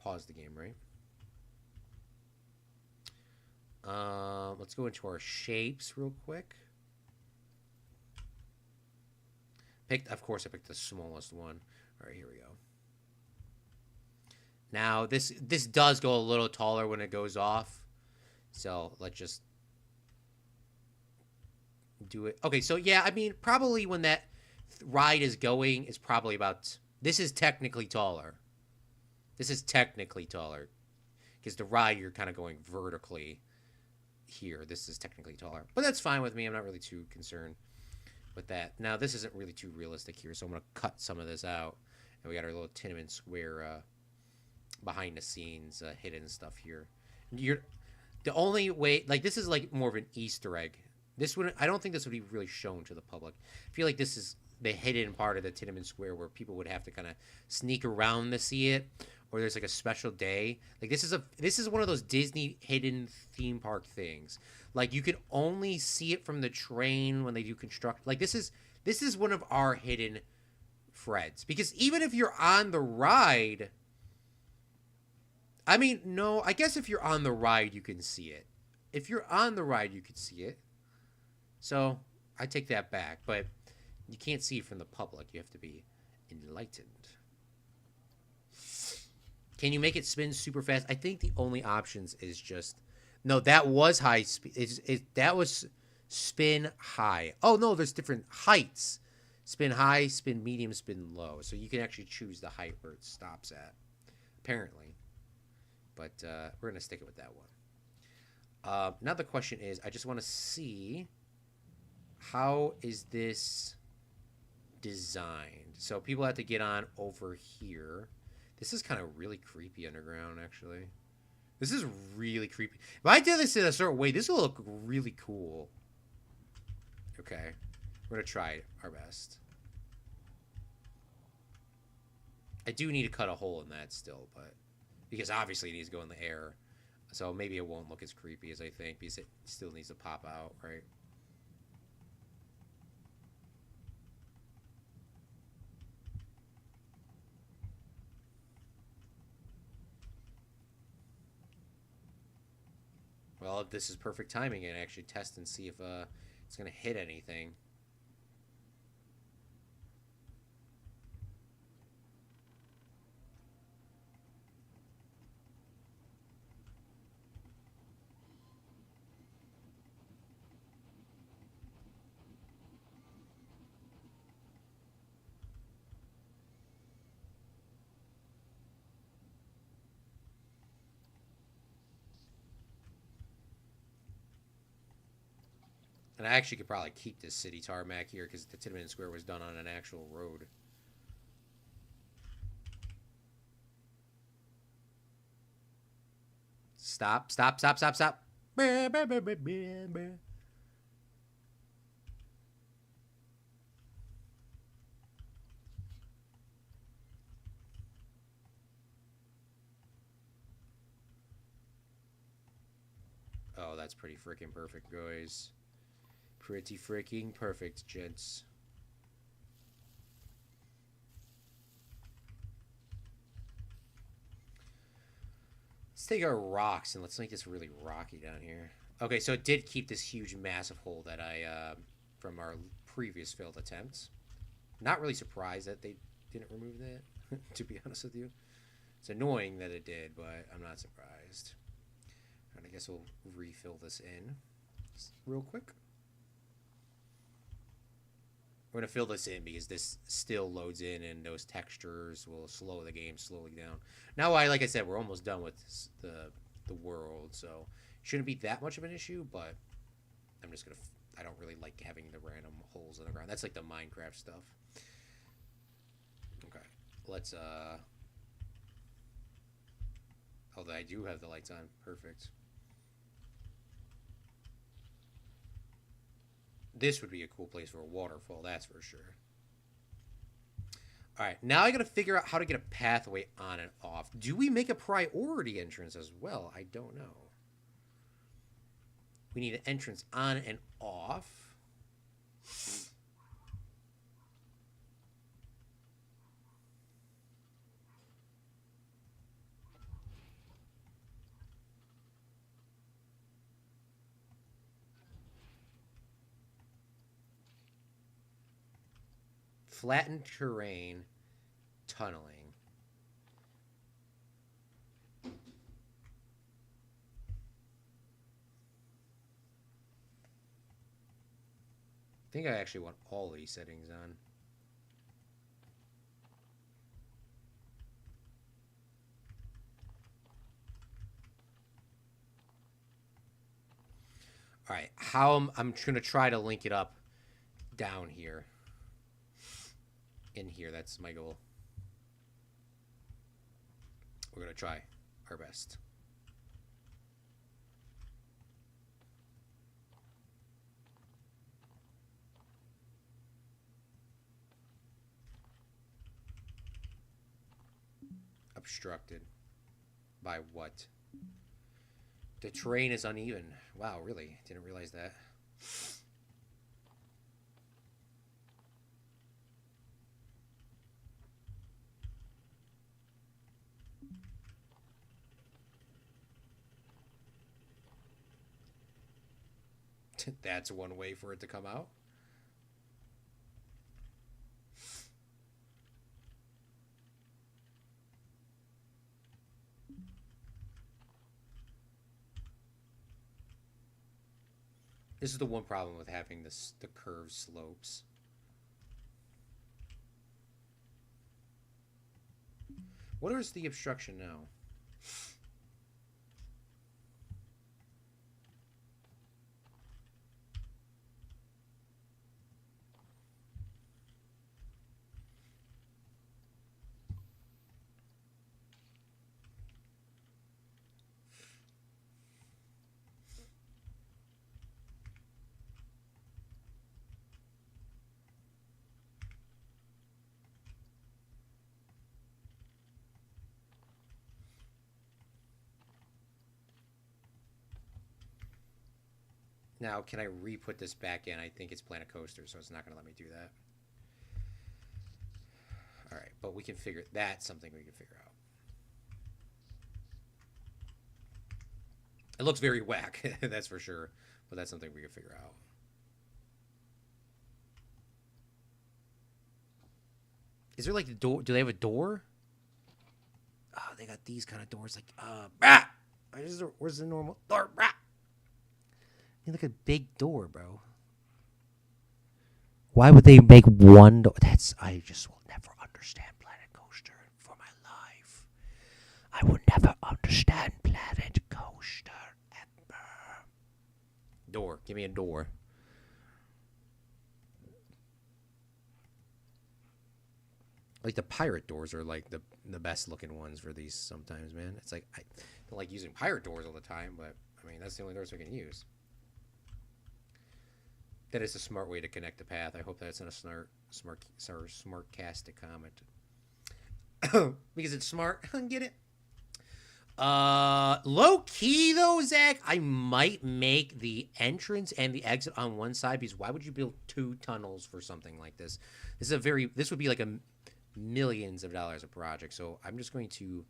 Pause the game, right? Let's go into our shapes real quick. Of course, I picked the smallest one. All right, here we go. Now, this does go a little taller when it goes off. So, let's just do it. Okay, so yeah, I mean, probably when that ride is going, it's probably about This is technically taller. This is technically taller. Because the ride, you're kind of going vertically here. This is technically taller. But that's fine with me. I'm not really too concerned with that. Now, this isn't really too realistic here, so I'm going to cut some of this out. And we got our little Tiananmen Square behind the scenes hidden stuff here. You're the only way, like, this is like more of an Easter egg. This would, I don't think this would be really shown to the public. I feel like this is the hidden part of the Tiananmen Square where people would have to kind of sneak around to see it, or there's like a special day. Like this is one of those Disney hidden theme park things. Like you can only see it from the train when they do construct. Like this is one of our hidden Freds, because even if you're on the ride, I mean, no, I guess if you're on the ride you can see it. If you're on the ride you can see it. So I take that back, but you can't see it from the public. You have to be enlightened. Can you make it spin super fast? I think the only options is just... No, that was high speed. That was spin high. Oh, no, there's different heights. Spin high, spin medium, spin low. So you can actually choose the height where it stops at, apparently. But we're going to stick it with that one. Now the question is, I just want to see, how is this designed? So people have to get on over here. This is kind of really creepy underground, actually. This is really creepy. If I did this in a certain way, this will look really cool. Okay. We're going to try our best. I do need to cut a hole in that still, but... Because obviously it needs to go in the air. So maybe it won't look as creepy as I think, because it still needs to pop out, right? Well, this is perfect timing and actually test and see if it's going to hit anything. And I actually could probably keep this city tarmac here because the Tiananmen Square was done on an actual road. Stop, stop, stop, stop, stop. Oh, that's pretty freaking perfect, guys. Pretty freaking perfect, gents. Let's take our rocks and let's make this really rocky down here. Okay, so it did keep this huge, massive hole that I, from our previous failed attempts. Not really surprised that they didn't remove that, to be honest with you. It's annoying that it did, but I'm not surprised. And I guess we'll refill this in real quick. We're going to fill this in because this still loads in and those textures will slow the game slowly down. Now, like I said, we're almost done with the world, so it shouldn't be that much of an issue, but I'm just going to... I don't really like having the random holes in the ground. That's like the Minecraft stuff. Okay, let's... Although I do have the lights on. Perfect. This would be a cool place for a waterfall, that's for sure. Alright, now I gotta figure out how to get a pathway on and off. Do we make a priority entrance as well? I don't know. We need an entrance on and off. Flattened terrain, tunneling. I think I actually want all these settings on. All right, I'm gonna try to link it up down here. In here, that's my goal. We're gonna try our best. Obstructed by what? The terrain is uneven. Wow, really? Didn't realize that. That's one way for it to come out. This is the one problem with having the curved slopes. What is the obstruction now? Now, can I re-put this back in? I think it's Planet Coaster, so it's not going to let me do that. All right, but we can figure... That's something we can figure out. It looks very whack, that's for sure. But that's something we can figure out. Is there like the door? Do they have a door? Oh, they got these kind of doors. Like, where's the normal door? You look at a big door, bro. Why would they make one door? I just will never understand Planet Coaster for my life. I would never understand Planet Coaster ever. Door. Give me a door. Like the pirate doors are like the best looking ones for these sometimes, man. It's like I don't like using pirate doors all the time, but I mean that's the only doors we can use. That is a smart way to connect the path. I hope that's not a smartcastic comment. Because it's smart. Get it? Low key though, Zach, I might make the entrance and the exit on one side, because why would you build two tunnels for something like this? This would be like a millions of dollars a project. So I'm just going to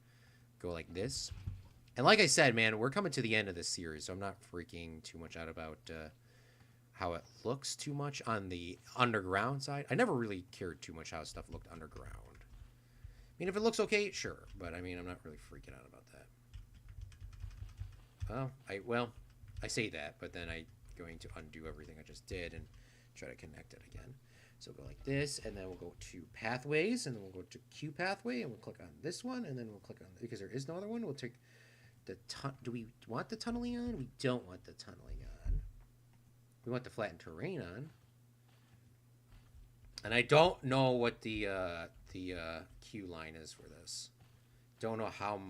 go like this. And like I said, man, we're coming to the end of this series, so I'm not freaking too much out about how it looks too much on the underground side. I never really cared too much how stuff looked underground. I mean, if it looks okay, sure. But, I mean, I'm not really freaking out about that. Well, I say that, but then I'm going to undo everything I just did and try to connect it again. So go like this, and then we'll go to pathways, and then we'll go to Q pathway, and we'll click on this one, and then we'll click on, because there is no other one, we'll take the, do we want the tunneling on? We don't want the tunneling on. We want the flattened terrain on. And I don't know what the queue line is for this. Don't know how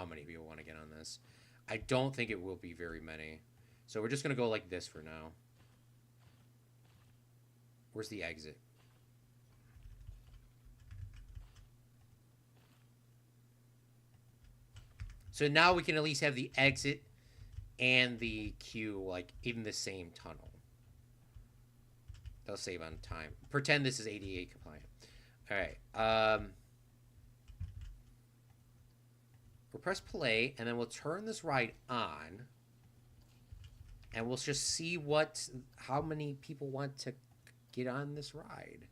many people want to get on this. I don't think it will be very many. So we're just going to go like this for now. Where's the exit? So now we can at least have the exit and the queue, like, in the same tunnel. They'll save on time. Pretend this is ADA compliant. All right. We'll press play, and then we'll turn this ride on. And we'll just see how many people want to get on this ride.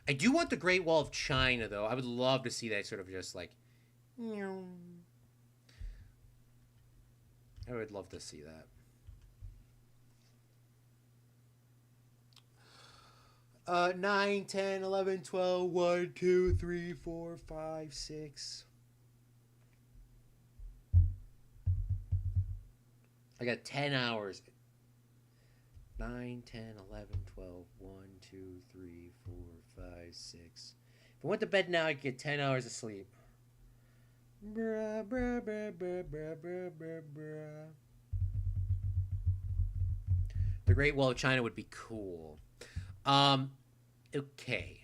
I do want the Great Wall of China, though. I would love to see that sort of just like... I would love to see that. 9, 10, 11, 12, 1, 2, 3, 4, 5, 6. I got 10 hours. 9, 10, 11, 12, 1, 2, 3, 4, 5, 6. If I went to bed now, I could get 10 hours of sleep. Bruh, bruh, bruh, bruh, bruh, bruh, bruh, bruh. The Great Wall of China would be cool. Okay.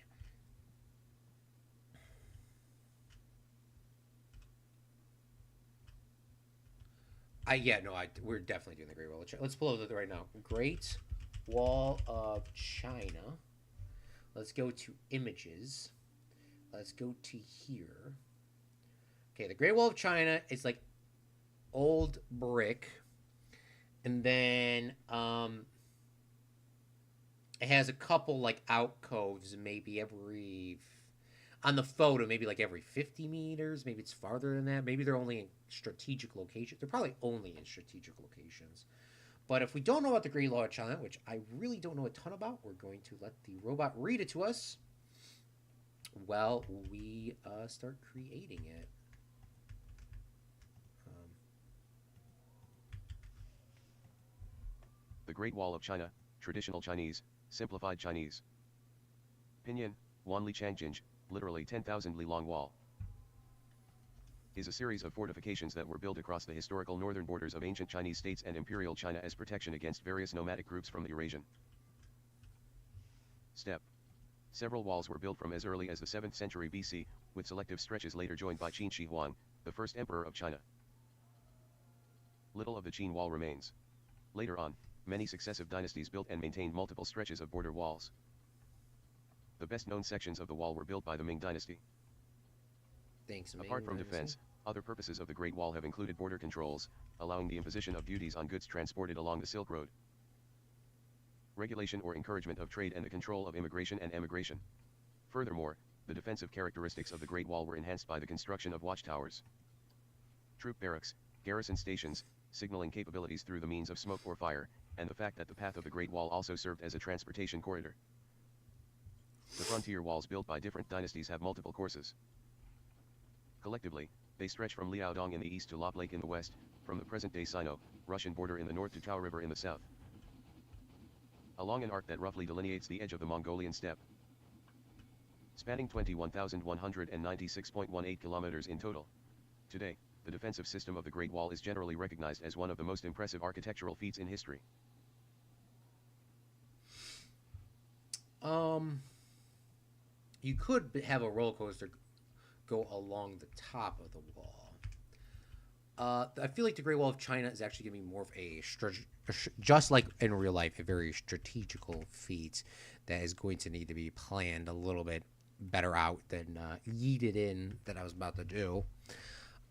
We're definitely doing the Great Wall of China. Let's pull it right now. Great Wall of China. Let's go to images. Let's go to here. Okay, the Great Wall of China is like old brick, and then it has a couple like alcoves, maybe on the photo, maybe like every 50 meters. Maybe it's farther than that. Maybe they're only in strategic locations. They're probably only in strategic locations. But if we don't know about the Great Wall of China, which I really don't know a ton about, we're going to let the robot read it to us while we start creating it. The Great Wall of China, traditional Chinese, simplified Chinese. Pinyin, Wanli Changjinj, literally 10,000 li long wall, is a series of fortifications that were built across the historical northern borders of ancient Chinese states and imperial China as protection against various nomadic groups from the Eurasian steppe. Several walls were built from as early as the 7th century BC, with selective stretches later joined by Qin Shi Huang, the first emperor of China. Little of the Qin wall remains. Later on, many successive dynasties built and maintained multiple stretches of border walls. The best known sections of the wall were built by the Ming dynasty. Thanks, Ming Apart from dynasty. defense, other purposes of the Great Wall have included border controls, allowing the imposition of duties on goods transported along the Silk Road, regulation or encouragement of trade, and the control of immigration and emigration. Furthermore, the defensive characteristics of the Great Wall were enhanced by the construction of watchtowers, troop barracks, garrison stations, signaling capabilities through the means of smoke or fire, and the fact that the path of the Great Wall also served as a transportation corridor. The frontier walls built by different dynasties have multiple courses. Collectively, they stretch from Liaodong in the east to Lop Lake in the west, from the present-day Sino, Russian border in the north to Tao River in the south, along an arc that roughly delineates the edge of the Mongolian steppe, spanning 21,196.18 kilometers in total. Today, the defensive system of the Great Wall is generally recognized as one of the most impressive architectural feats in history. You could have a roller coaster go along the top of the wall. I feel like the Great Wall of China is actually going to be more of just like in real life, a very strategical feat that is going to need to be planned a little bit better out than yeeted in that I was about to do.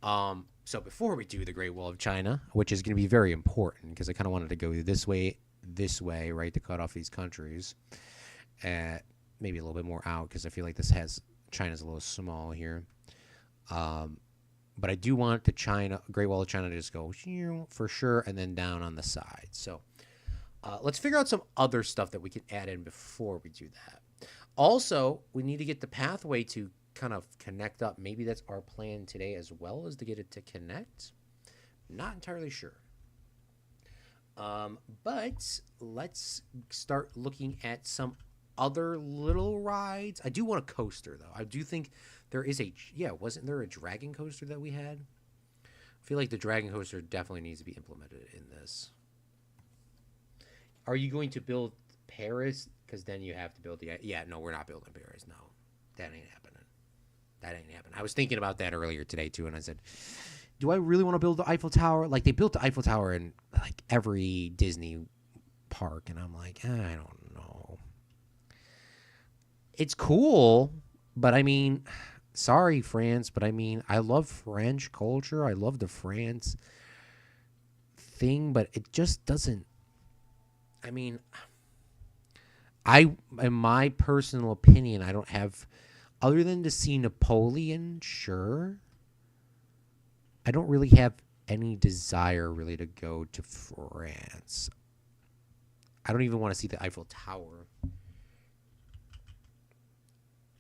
So before we do the Great Wall of China, which is going to be very important because I kind of wanted to go this way, right, to cut off these countries, maybe a little bit more out because I feel like China's a little small here. But I do want the Great Wall of China to just go for sure and then down on the side. So let's figure out some other stuff that we can add in before we do that. Also, we need to get the pathway to kind of connect up. Maybe that's our plan today as well, as to get it to connect. Not entirely sure. But let's start looking at some other little rides. I do want a coaster, though. I do think there is wasn't there a dragon coaster that we had? I feel like the dragon coaster definitely needs to be implemented in this. Are you going to build Paris? Because then you have to build no, we're not building Paris. No, that ain't happening. I was thinking about that earlier today, too, and I said, do I really want to build the Eiffel Tower? Like, they built the Eiffel Tower in, like, every Disney park, and I'm like, I don't know. It's cool, but I mean, sorry, France, but I mean, I love French culture. I love the France thing, but it just doesn't, I mean, in my personal opinion, I don't have, other than to see Napoleon, sure, I don't really have any desire really to go to France. I don't even want to see the Eiffel Tower.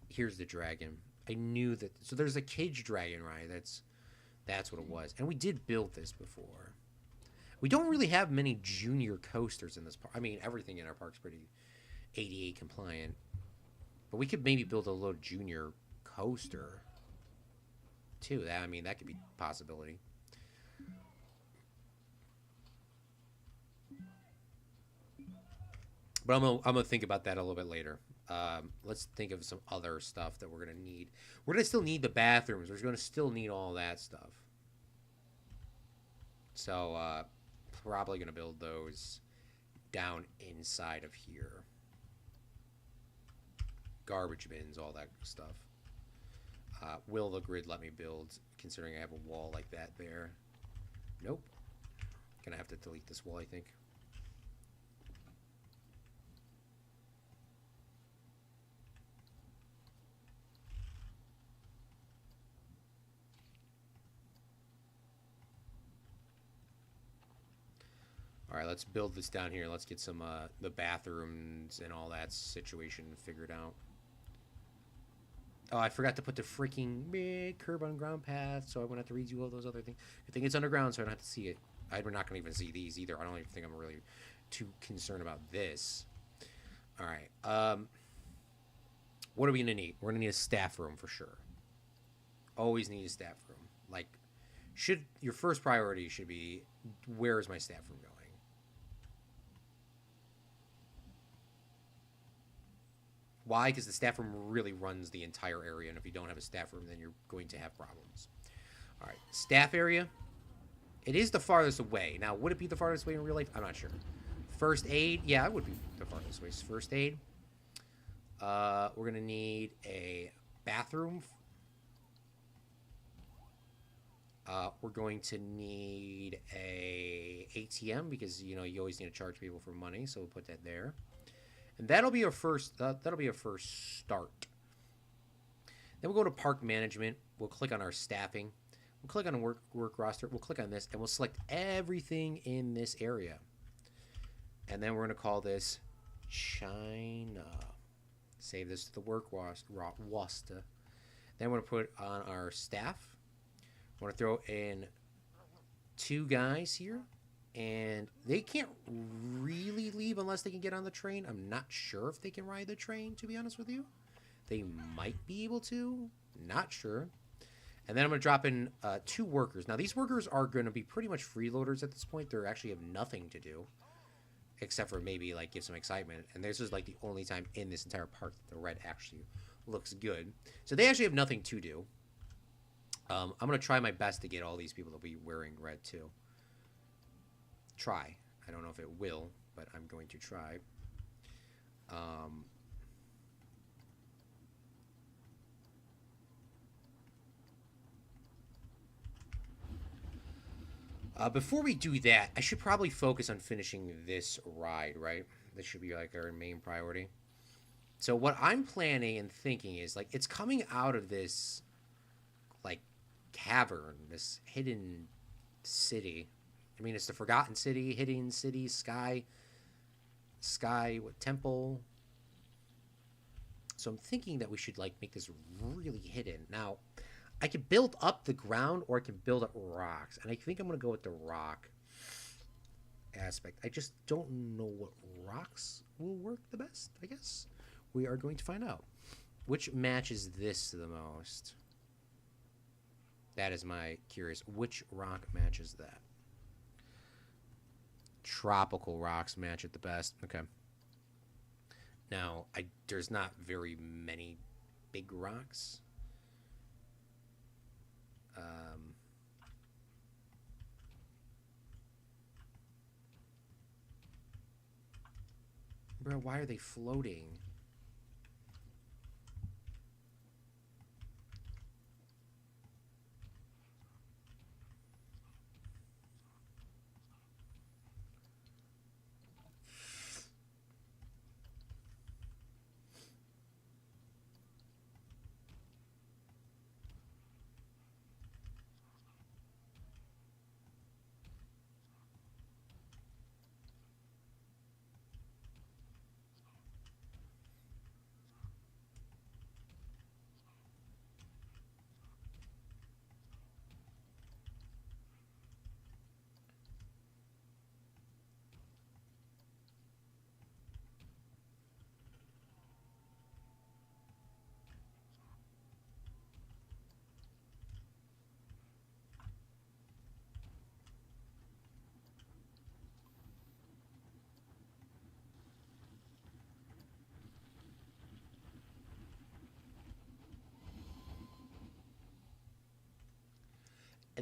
Here's the dragon. I knew that. So there's a cage dragon ride. That's what it was. And we did build this before. We don't really have many junior coasters in this park. I mean, everything in our park's pretty ADA compliant. But we could maybe build a little junior coaster too. That, I mean, that could be a possibility. But I'm gonna think about that a little bit later. Let's think of some other stuff that we're gonna need. We're gonna still need the bathrooms. We're gonna still need all that stuff. So probably gonna build those down inside of here. Garbage bins, all that stuff. Will the grid let me build, considering I have a wall like that there? Nope. Gonna have to delete this wall, I think. All right, let's build this down here. Let's get some the bathrooms and all that situation figured out. Oh, I forgot to put the freaking big curb on ground path, so I won't have to redo all those other things. I think it's underground, so I don't have to see it. We're not going to even see these either. I don't even think I'm really too concerned about this. All right. What are we going to need? We're going to need a staff room for sure. Always need a staff room. Like, your first priority should be, where is my staff room going? Why? Because the staff room really runs the entire area, and if you don't have a staff room, then you're going to have problems. All right, staff area. It is the farthest away. Now, would it be the farthest away in real life? I'm not sure. First aid. Yeah, it would be the farthest away. First aid. We're going to need a bathroom. We're going to need a ATM because, you know, you always need to charge people for money, so we'll put that there. And that'll be our first. That'll be our first start. Then we'll go to park management. We'll click on our staffing. We'll click on work roster. We'll click on this, and we'll select everything in this area. And then we're going to call this China. Save this to the work roster. Then we're going to put on our staff. We're going to throw in 2 guys here. And they can't really leave unless they can get on the train. I'm not sure if they can ride the train, to be honest with you. They might be able to. Not sure. And then I'm going to drop in 2 workers. Now, these workers are going to be pretty much freeloaders at this point. They actually have nothing to do. Except for maybe, like, give some excitement. And this is, like, the only time in this entire park that the red actually looks good. So they actually have nothing to do. I'm going to try my best to get all these people to be wearing red, too. Try. I don't know if it will, but I'm going to try. Before we do that, I should probably focus on finishing this ride, right? This should be like our main priority. So what I'm planning and thinking is, like, it's coming out of this, like, cavern, this hidden city. I mean, it's the Forgotten City, Hidden City, Sky, what, Temple. So I'm thinking that we should, like, make this really hidden. Now, I can build up the ground or I can build up rocks. And I think I'm going to go with the rock aspect. I just don't know what rocks will work the best, I guess. We are going to find out. Which matches this the most? That is my curious. Which rock matches that? Tropical rocks match it the best. Okay. Now, there's not very many big rocks. Bro, why are they floating?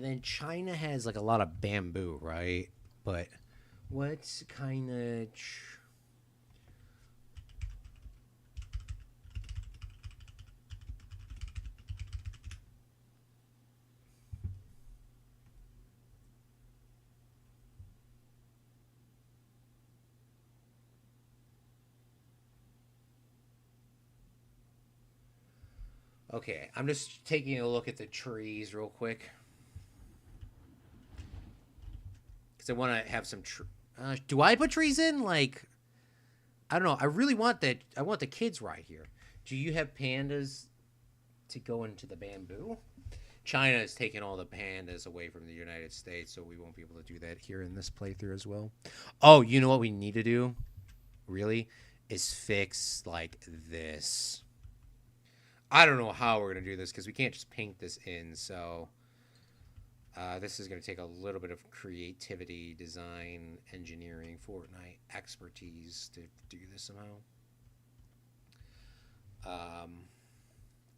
And then China has like a lot of bamboo, right? But what's kind of... Okay, I'm just taking a look at the trees real quick. Because I want to have some... do I put trees in? Like, I don't know. I really want that. I want the kids right here. Do you have pandas to go into the bamboo? China is taking all the pandas away from the United States, so we won't be able to do that here in this playthrough as well. Oh, you know what we need to do? Really? Is fix, like, this. I don't know how we're going to do this because we can't just paint this in, so this is going to take a little bit of creativity, design, engineering, Fortnite expertise to do this somehow.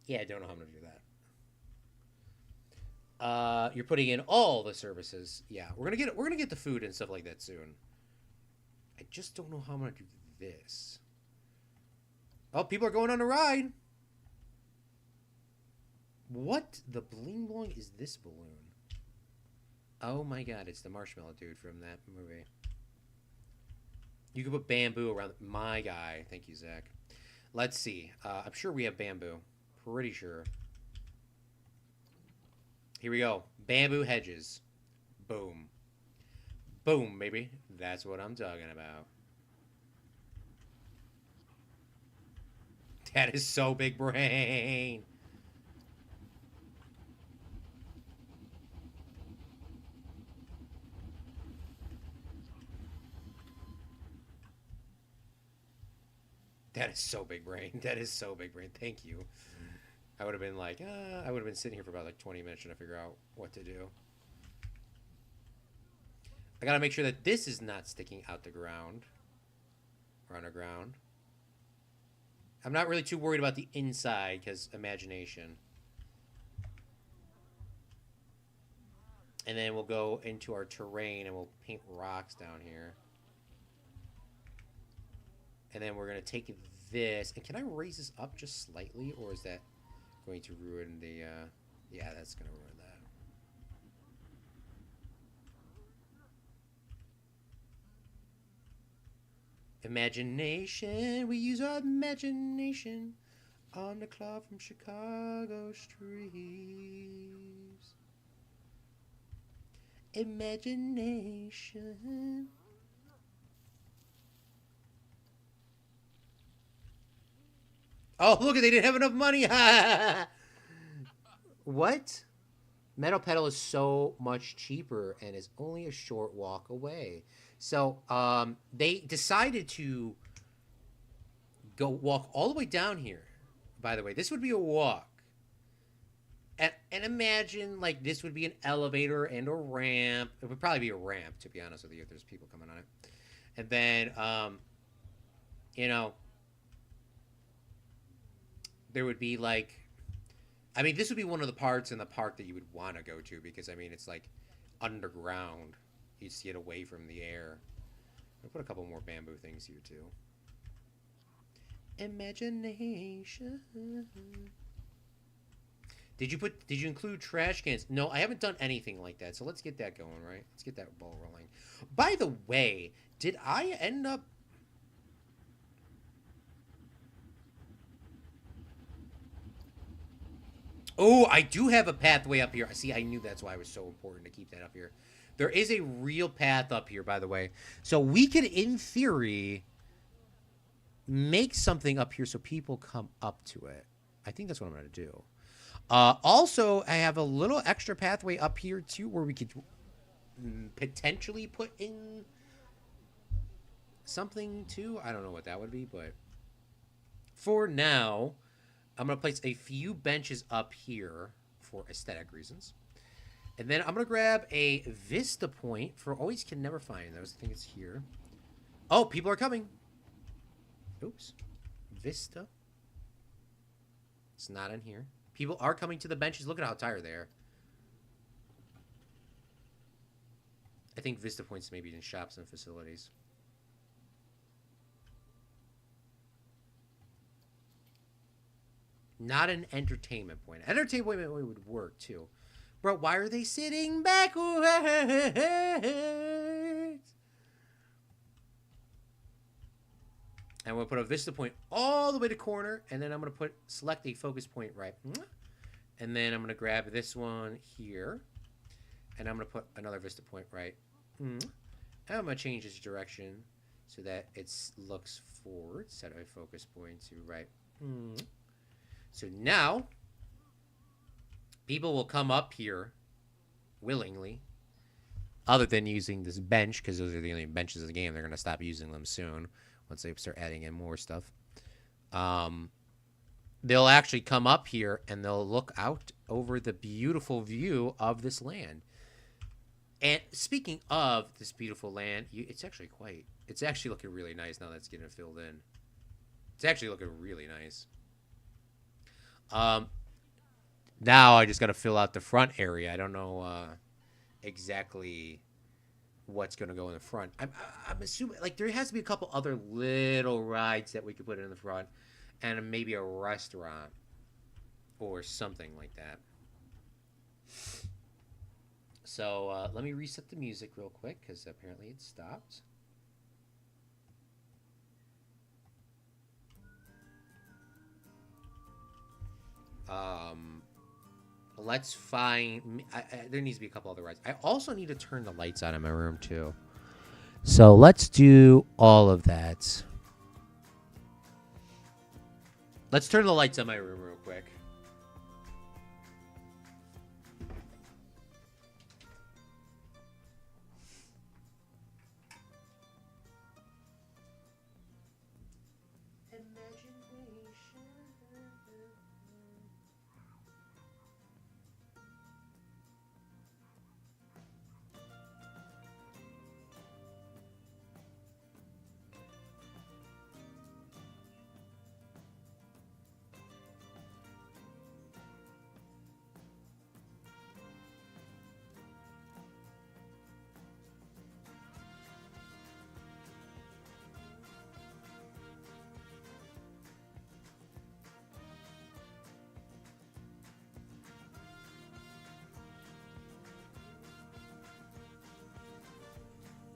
Yeah, I don't know how I'm going to do that. You're putting in all the services. Yeah, we're gonna get the food and stuff like that soon. I just don't know how I'm going to do this. Oh, people are going on a ride. What the bling blong is this balloon? Oh my god, it's the marshmallow dude from that movie. You can put bamboo around my guy. Thank you, Zach. Let's see. I'm sure we have bamboo. Pretty sure. Here we go. Bamboo hedges. Boom. Boom, baby. That's what I'm talking about. That is so big brain. That is so big brain. That is so big brain. Thank you. I would have been like, I would have been sitting here for about like 20 minutes trying to figure out what to do. I gotta make sure that this is not sticking out the ground or underground. I'm not really too worried about the inside because imagination. And then we'll go into our terrain and we'll paint rocks down here. And then we're going to take this. And can I raise this up just slightly? Or is that going to ruin the... yeah, that's going to ruin that. Imagination. We use our imagination on the Claude from Chicago streets. Imagination. Oh, look, they didn't have enough money. What? Metal Pedal is so much cheaper and is only a short walk away. So they decided to go walk all the way down here. By the way, this would be a walk. And imagine, like, this would be an elevator and a ramp. It would probably be a ramp, to be honest with you, if there's people coming on it. And then, you know, there would be, like... I mean, this would be one of the parts in the park that you would want to go to because, I mean, it's, like, underground. You'd see it away from the air. I'll put a couple more bamboo things here, too. Imagination... Did you include trash cans? No, I haven't done anything like that. So let's get that going, right? Let's get that ball rolling. By the way, did I end up... Oh, I do have a pathway up here. See, I knew that's why it was so important to keep that up here. There is a real path up here, by the way. So we could, in theory, make something up here so people come up to it. I think that's what I'm going to do. Also, I have a little extra pathway up here, too, where we could potentially put in something, too. I don't know what that would be, but for now, I'm going to place a few benches up here for aesthetic reasons. And then I'm going to grab a vista point for always can never find those. I think it's here. Oh, people are coming. Oops. Vista. It's not in here. People are coming to the benches. Look at how tired they are. I think Vista Point's maybe in shops and facilities. Not an entertainment point. Entertainment point would work too. Bro, why are they sitting backwards? And we'll put a Vista Point all the way to corner, and then I'm going to select a focus point right. And then I'm going to grab this one here, and I'm going to put another Vista Point right. And I'm going to change its direction so that it looks forward. Set a focus point to right. So now, people will come up here willingly, other than using this bench, because those are the only benches in the game. They're going to stop using them soon once they start adding in more stuff. They'll actually come up here and they'll look out over the beautiful view of this land. And speaking of this beautiful land, it's actually looking really nice now that it's getting filled in. It's actually looking really nice. Now I just got to fill out the front area. I don't know exactly what's going to go in the front. I'm assuming, like, there has to be a couple other little rides that we could put in the front, and maybe a restaurant or something like that. So let me reset the music real quick, because apparently it stopped. Let's find. There needs to be a couple other rides. I also need to turn the lights on in my room too. So let's do all of that. Let's turn the lights on my room real quick.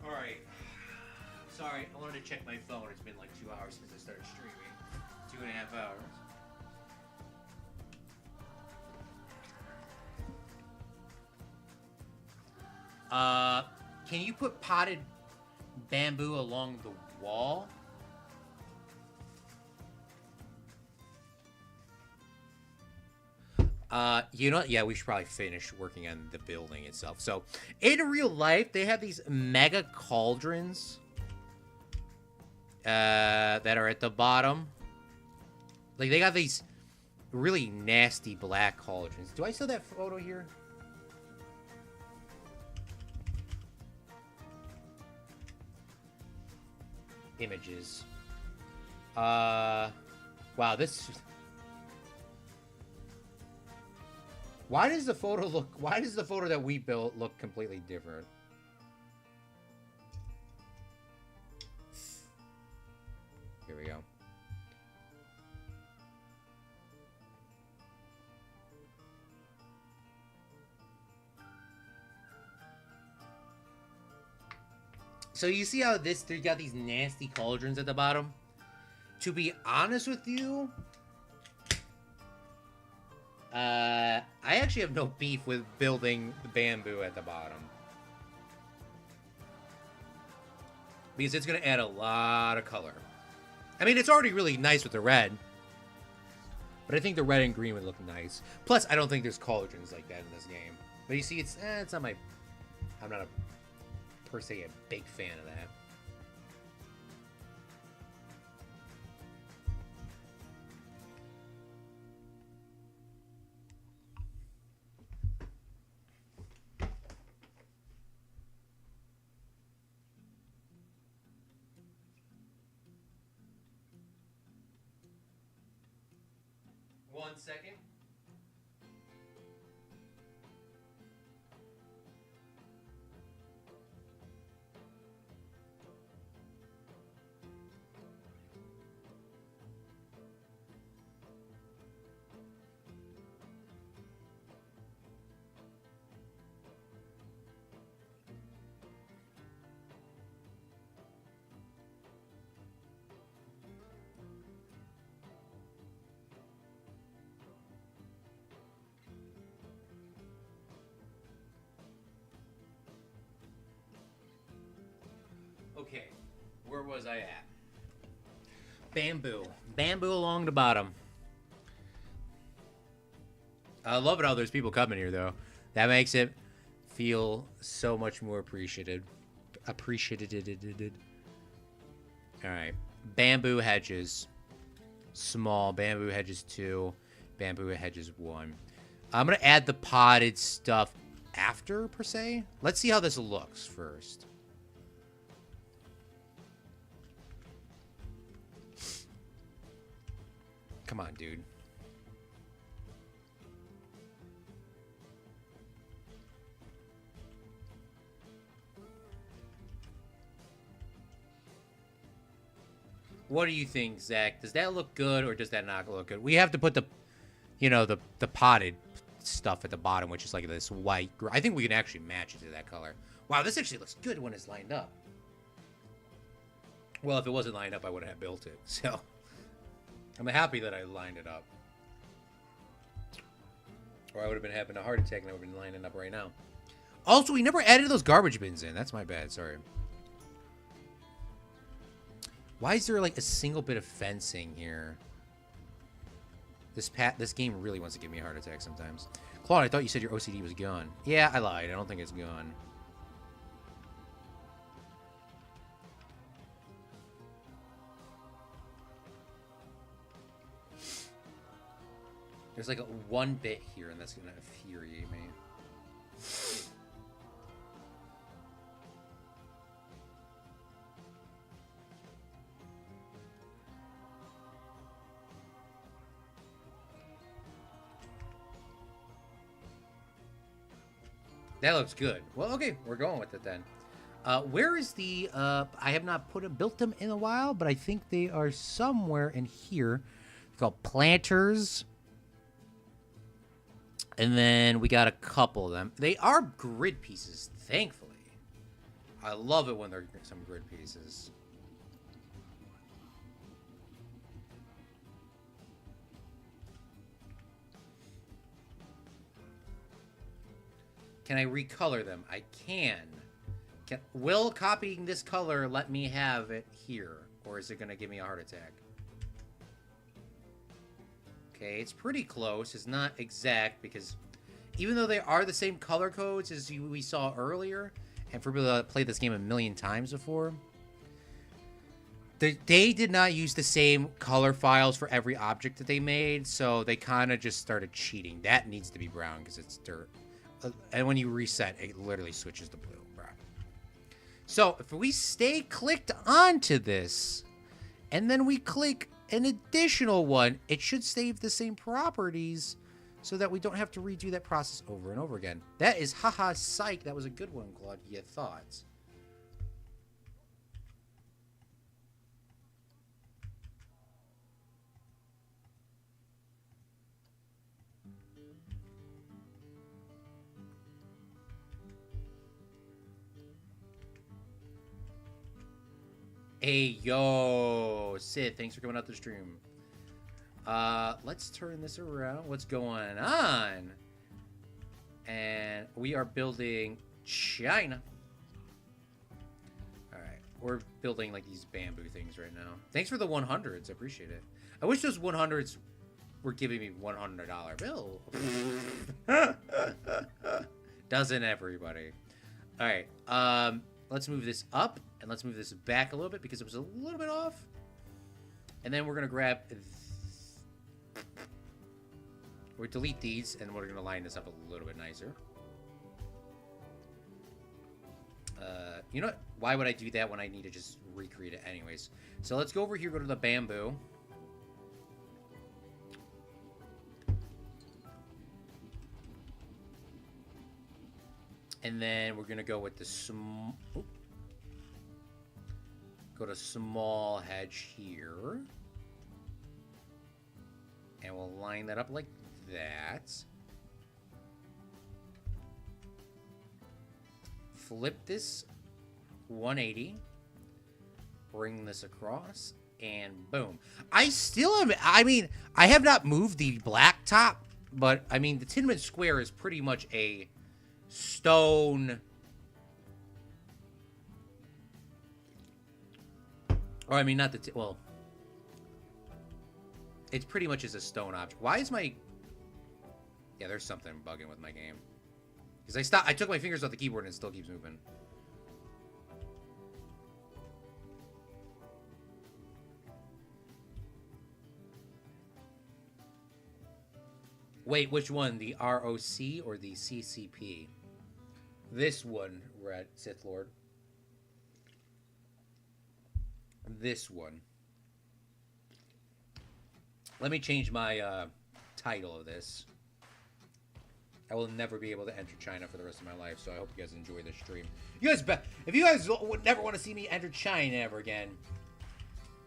Alright. Sorry, I wanted to check my phone. It's been like 2 hours since I started streaming. 2.5 hours. Can you put potted bamboo along the wall? You know, yeah, we should probably finish working on the building itself. So, in real life, they have these mega cauldrons that are at the bottom. Like, they got these really nasty black cauldrons. Do I still have that photo here? Images. Wow, this... Why does the photo that we built look completely different? Here we go. So you see how they got these nasty cauldrons at the bottom? To be honest with you, I actually have no beef with building the bamboo at the bottom. Because it's going to add a lot of color. I mean, it's already really nice with the red. But I think the red and green would look nice. Plus, I don't think there's cauldrons like that in this game. But you see, it's not my... I'm not per se a big fan of that. One second. Where was I at? Bamboo. Bamboo along the bottom. I love it how there's people coming here, though. That makes it feel so much more appreciated. Appreciated. All right. Bamboo hedges. Small. Bamboo hedges 2. Bamboo hedges 1. I'm going to add the potted stuff after, per se. Let's see how this looks first. Come on, dude. What do you think, Zach? Does that look good or does that not look good? We have to put the, you know, the potted stuff at the bottom, which is like this white. I think we can actually match it to that color. Wow, this actually looks good when it's lined up. Well, if it wasn't lined up, I would have built it. So I'm happy that I lined it up. Or I would have been having a heart attack and I would have been lining up right now. Also, we never added those garbage bins in. That's my bad. Sorry. Why is there like a single bit of fencing here? This game really wants to give me a heart attack sometimes. Claude, I thought you said your OCD was gone. Yeah, I lied. I don't think it's gone. There's like one bit here, and that's gonna infuriate me. That looks good. Well, okay, we're going with it then. Where is the, I have not built them in a while, but I think they are somewhere in here. It's called planters. And then we got a couple of them. They are grid pieces, thankfully. I love it when they're some grid pieces. Can I recolor them? I can. Will copying this color let me have it here? Or is it going to give me a heart attack? Okay, it's pretty close. It's not exact because even though they are the same color codes as we saw earlier, and for people that played this game a million times before, they did not use the same color files for every object that they made, so they kind of just started cheating. That needs to be brown because it's dirt. And when you reset, it literally switches to blue, bro. So if we stay clicked onto this, and then we click an additional one, it should save the same properties so that we don't have to redo that process over and over again. That is haha psych. That was a good one, Claude. Your thoughts? Hey, yo, Sid, thanks for coming out to the stream. Let's turn this around. What's going on? And we are building China. All right, we're building like these bamboo things right now. Thanks for the 100s. I appreciate it. I wish those 100s were giving me $100 bill. Doesn't everybody? All right, let's move this up. And let's move this back a little bit because it was a little bit off. And then we're going to grab... We'll delete these, and we're going to line this up a little bit nicer. You know what? Why would I do that when I need to just recreate it anyways? So let's go over here, go to the bamboo. And then we're going to go with the small... Go to small hedge here. And we'll line that up like that. Flip this 180. Bring this across. And boom. I mean, I have not moved the black top. But, I mean, the tenement square is pretty much a stone... Or, I mean, not the... well... It's pretty much just a stone object. Why is my... Yeah, there's something bugging with my game. Because I took my fingers off the keyboard and it still keeps moving. Wait, which one? The ROC or the CCP? This one, Red Sith Lord. This one. Let me change my title of this. I will never be able to enter China for the rest of my life, so I hope you guys enjoy this stream. You guys, if you guys would never want to see me enter China ever again,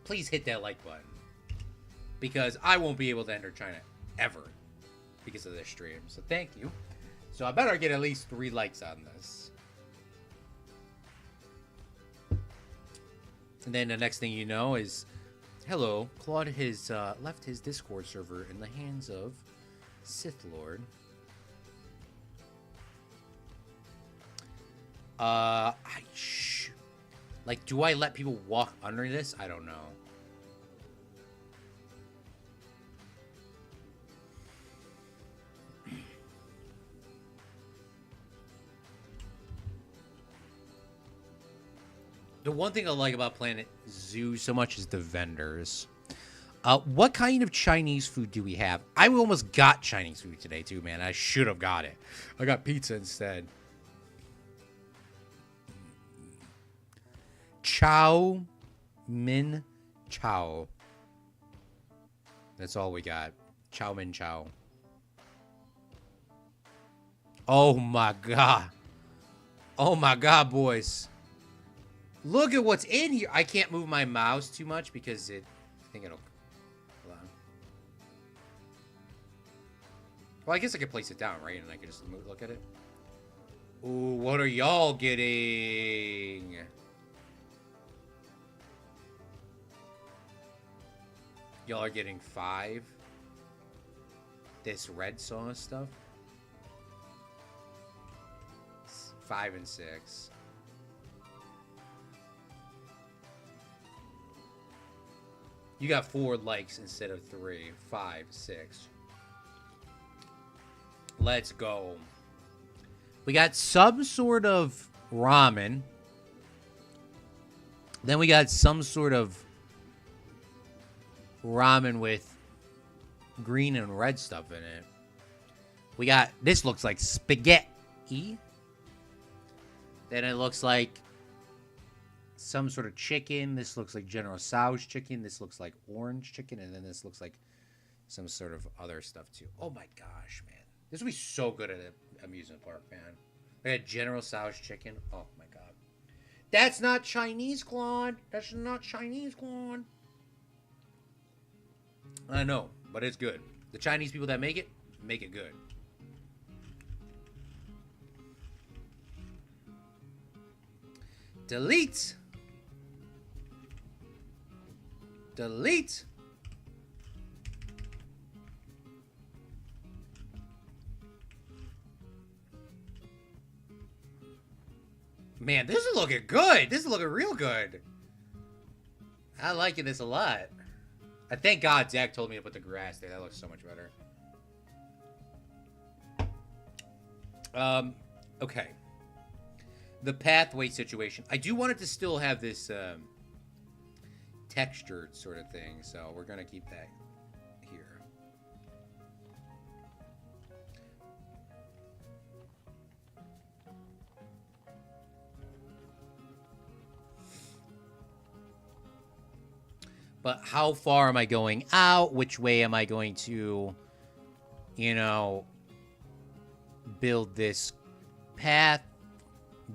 please hit that like button. Because I won't be able to enter China ever because of this stream. So thank you. So I better get at least 3 likes on this. And then the next thing you know is, hello, Claude has left his Discord server in the hands of Sith Lord. Like, do I let people walk under this? I don't know. The one thing I like about Planet Zoo so much is the vendors. What kind of Chinese food do we have? I almost got Chinese food today, too, man. I should have got it. I got pizza instead. Chow Min Chow. That's all we got. Chow Min Chow. Oh, my God. Oh, my God, boys. Look at what's in here. I can't move my mouse too much because I think it'll... Hold on. Well, I guess I could place it down, right? And I could just look at it. Ooh, what are y'all getting? Y'all are getting 5. This red sauce stuff. 5 and 6. You got 4 likes instead of 3. 5, 6. Let's go. We got some sort of ramen. Then we got some sort of ramen with green and red stuff in it. We got, this looks like spaghetti. Then it looks like some sort of chicken. This looks like General Tso's chicken. This looks like orange chicken. And then this looks like some sort of other stuff too. Oh my gosh, man. This would be so good at an amusement park, man. We had General Tso's chicken. Oh my God. That's not Chinese, Claude. That's not Chinese, Claude. I know, but it's good. The Chinese people that make it good. Delete. Delete. Man, this is looking good. This is looking real good. I like this a lot. I thank God Zach told me to put the grass there. That looks so much better. Okay. The pathway situation. I do want it to still have this textured sort of thing, so we're going to keep that here. But how far am I going out? Which way am I going to, you know, build this path?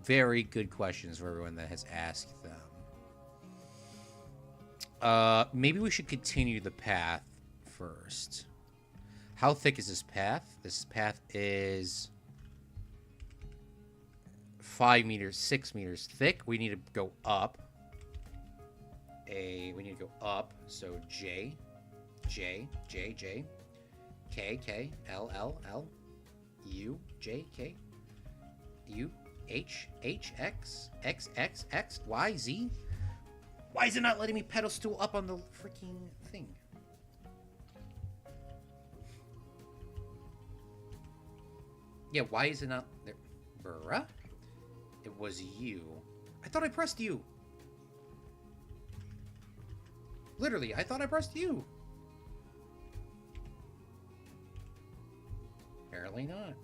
Very good questions for everyone that has asked them. Maybe we should continue the path first. How thick is this path? This path is 5 meters, 6 meters thick. We need to go up. We need to go up. So J, J, J, J, K, K, L, L, L, U, J, K, U, H, H, X, X, X, X, Y, Z, Why is it not letting me pedestal up on the freaking thing? Yeah, why is it not there? Bruh? It was you. I thought I pressed you. Literally, I thought I pressed you. Apparently not.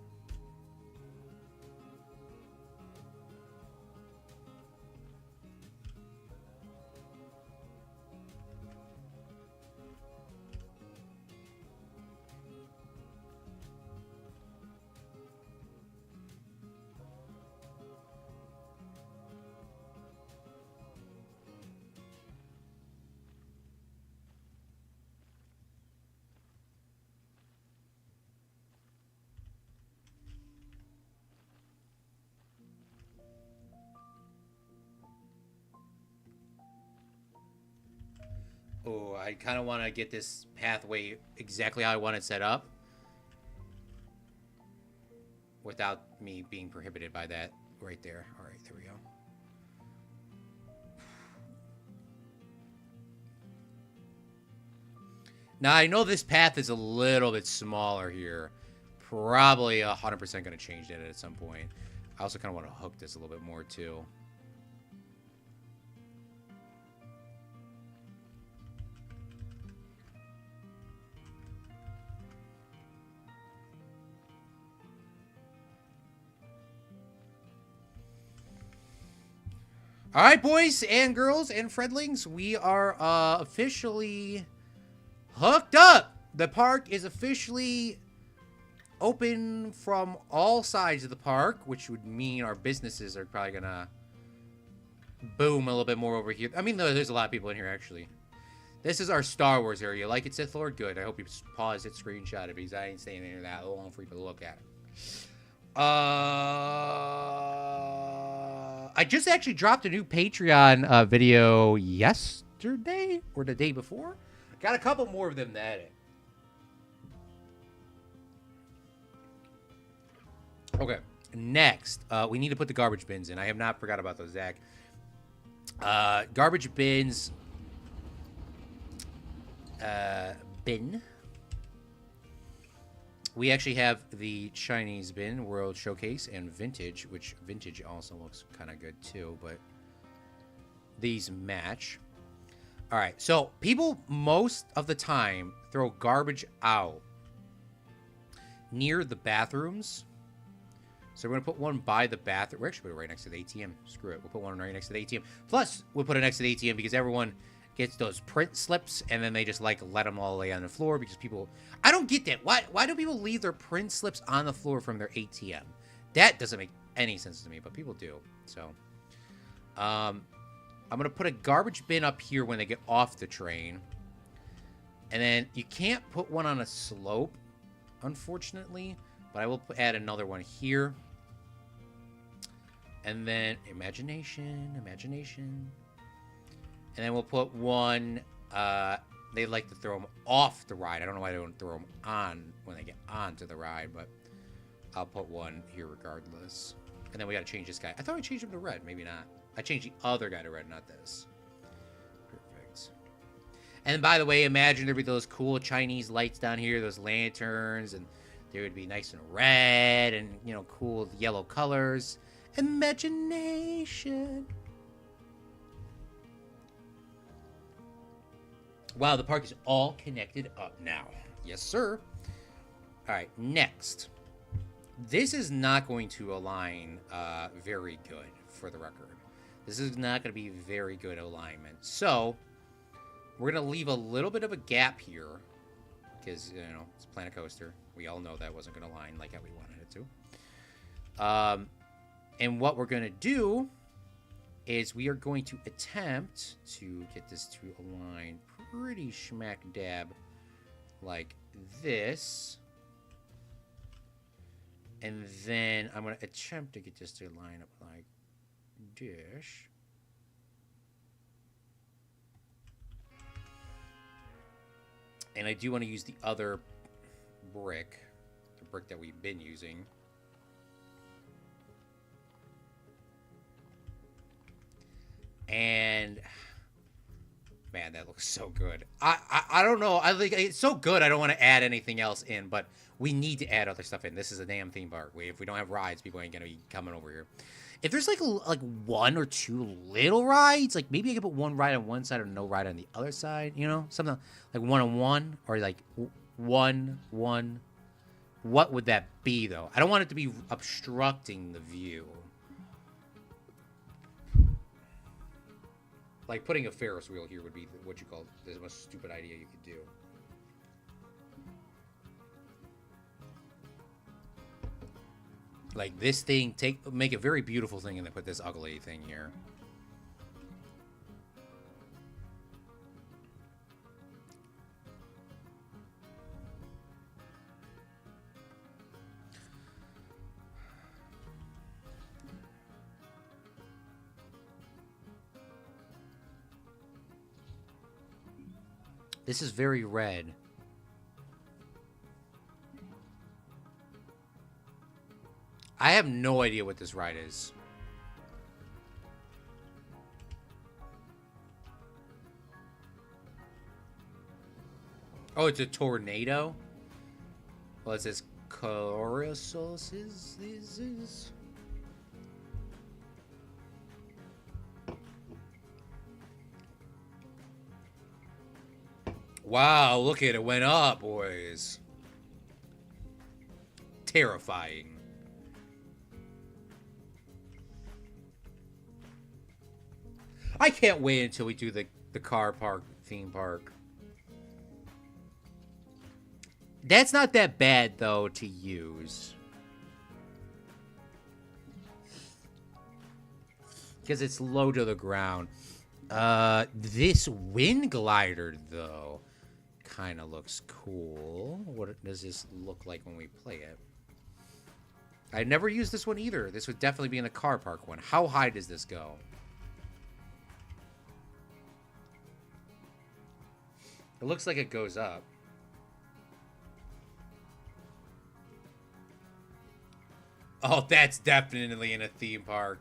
Oh, I kind of want to get this pathway exactly how I want it set up without me being prohibited by that right there. All right, there we go. Now, I know this path is a little bit smaller here. Probably 100% going to change that at some point. I also kind of want to hook this a little bit more, too. All right, boys and girls and Fredlings, we are officially hooked up. The park is officially open from all sides of the park, which would mean our businesses are probably going to boom a little bit more over here. I mean, there's a lot of people in here, actually. This is our Star Wars area. Like it, Sith Lord? Good. I hope you pause it, screenshot it, because I ain't staying in that long for you to look at. I just actually dropped a new Patreon video yesterday or the day before. Got a couple more of them to edit. Okay, next, we need to put the garbage bins in. I have not forgot about those, Zach. Garbage bins. Bin. We actually have the Chinese bin, World Showcase, and Vintage, which Vintage also looks kind of good too, but these match. All right, so people most of the time throw garbage out near the bathrooms. So we're going to put one by the bathroom. We're actually put it right next to the ATM. Screw it. We'll put one right next to the ATM. Plus, we'll put it next to the ATM because everyone gets those print slips, and then they just, like, let them all lay on the floor because people... I don't get that. Why do people leave their print slips on the floor from their ATM? That doesn't make any sense to me, but people do. So, I'm going to put a garbage bin up here when they get off the train. And then you can't put one on a slope, unfortunately, but I will add another one here. And then imagination. And then we'll put one, they like to throw them off the ride. I don't know why they don't throw them on when they get onto the ride, but I'll put one here regardless. And then we got to change this guy. I thought we changed him to red. Maybe not. I changed the other guy to red, not this. Perfect. And by the way, imagine there'd be those cool Chinese lights down here, those lanterns, and they would be nice and red and, you know, cool yellow colors. Imagination. Wow, the park is all connected up now. Yes, sir. All right, next. This is not going to align very good, for the record. This is not going to be very good alignment. So, we're going to leave a little bit of a gap here. Because, you know, it's Planet Coaster. We all know that wasn't going to align like how we wanted it to. And what we're going to do is we are going to attempt to get this to align pretty smack dab like this. And then I'm going to attempt to get this to line up like this. And I do want to use the other brick, the brick that we've been using. And Man, that looks so good. I don't know. I think it's so good. I don't want to add anything else in, but we need to add other stuff in. This is a damn theme park. If we don't have rides, people ain't gonna be coming over here. If there's like one or two little rides, like maybe I could put one ride on one side or no ride on the other side. You know, something like one on one or like one. What would that be though? I don't want it to be obstructing the view. Like putting a Ferris wheel here would be what you call the most stupid idea you could do. Like this thing, make a very beautiful thing and then put this ugly thing here. This is very red. I have no idea what this ride is. Oh, it's a tornado? Well, it says Carousels is. Wow, look at it, went up, boys. Terrifying. I can't wait until we do the car park theme park. That's not that bad, though, to use. Because it's low to the ground. This wind glider, though, kind of looks cool. What does this look like when we play it? I never used this one either. This would definitely be in the car park one. How high does this go? It looks like it goes up. Oh, that's definitely in a theme park.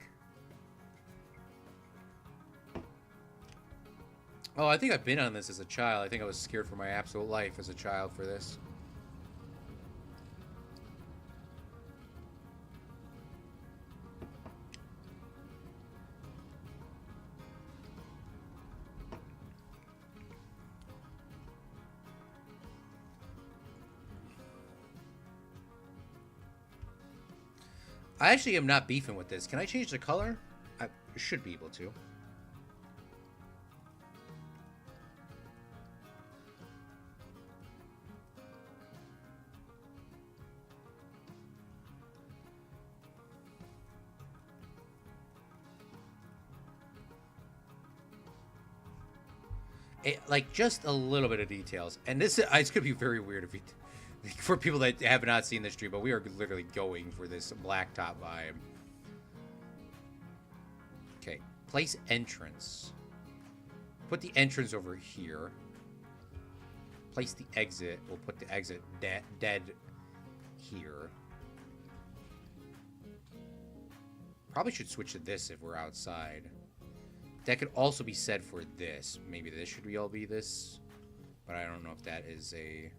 Oh, I think I've been on this as a child. I think I was scared for my absolute life as a child for this. I actually am not beefing with this. Can I change the color? I should be able to. Like just a little bit of details, and this it's gonna be very weird if you, for people that have not seen this stream, but we are literally going for this blacktop vibe. Okay, place entrance. Put the entrance over here. Place the exit. We'll put the exit dead here. Probably should switch to this if we're outside. That could also be said for this. Maybe this should all be this. But I don't know if that is a...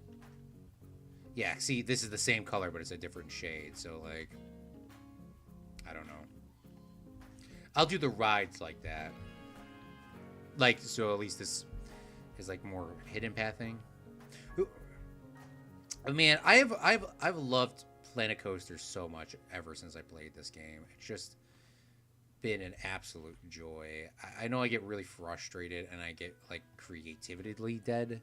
Yeah, see, this is the same color, but it's a different shade. So, like... I don't know. I'll do the rides like that. Like, so at least this is, like, more hidden pathing. Man, I've loved Planet Coaster so much ever since I played this game. It's just... been an absolute joy. I know I get really frustrated and I get like creatively dead,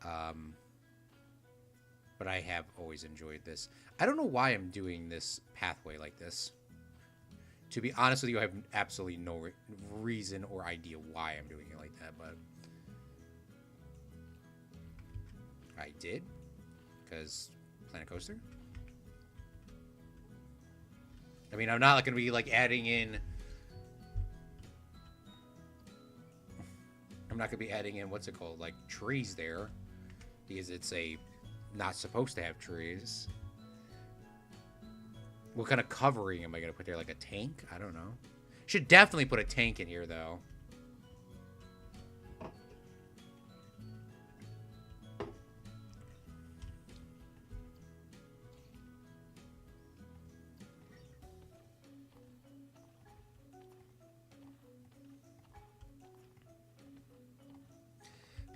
but I have always enjoyed this. I don't know why I'm doing this pathway like this. To be honest with you, I have absolutely no reason or idea why I'm doing it like that, but I did because Planet Coaster. I mean, I'm not going to be, like, adding in... I'm not going to be adding in, what's it called, like, trees there. Because it's not supposed to have trees. What kind of covering am I going to put there? Like a tank? I don't know. Should definitely put a tank in here, though.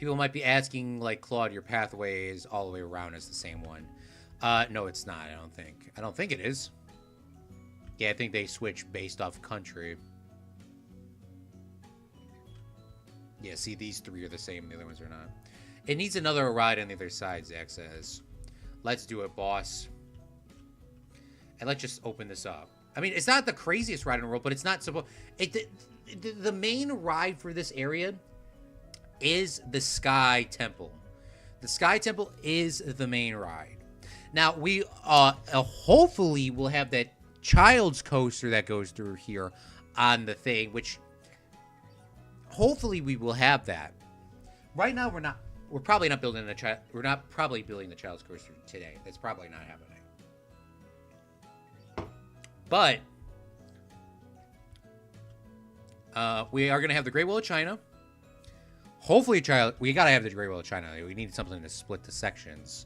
People might be asking, like, Claude, your pathway is all the way around as the same one. No, it's not, I don't think. I don't think it is. Yeah, I think they switch based off country. Yeah, see, these three are the same, the other ones are not. It needs another ride on the other side, Zach says. Let's do it, boss. And let's just open this up. I mean, it's not the craziest ride in the world, but it's not supposed... The main ride for this area is the Sky Temple. The Sky Temple is the main ride. Now, we hopefully will have that child's coaster that goes through here on the thing, which hopefully we will have that. Right now, we're probably not building we're not probably building the child's coaster today. That's probably not happening. But we are going to have the Great Wall of China. Hopefully, we got to have the Great Wall of China. We need something to split the sections.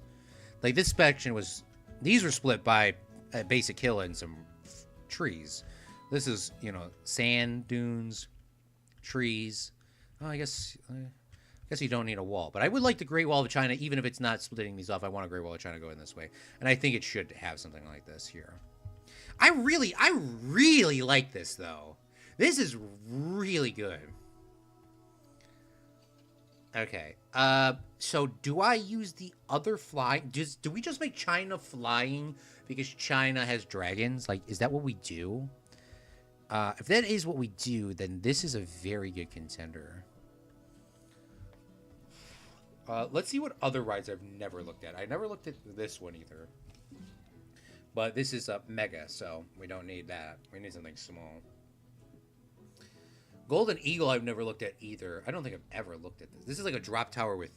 Like, this section was... These were split by a basic hill and some trees. This is, you know, sand dunes, trees. Oh, I guess you don't need a wall. But I would like the Great Wall of China, even if it's not splitting these off. I want a Great Wall of China going this way. And I think it should have something like this here. I really like this, though. This is really good. Okay. So do I use the other flying? Do we just make China flying because China has dragons? Like, is that what we do? If that is what we do, then this is a very good contender. Let's see what other rides I've never looked at. I never looked at this one either. But this is a mega, so we don't need that. We need something small. Golden Eagle I've never looked at either. I don't think I've ever looked at this. This is like a drop tower with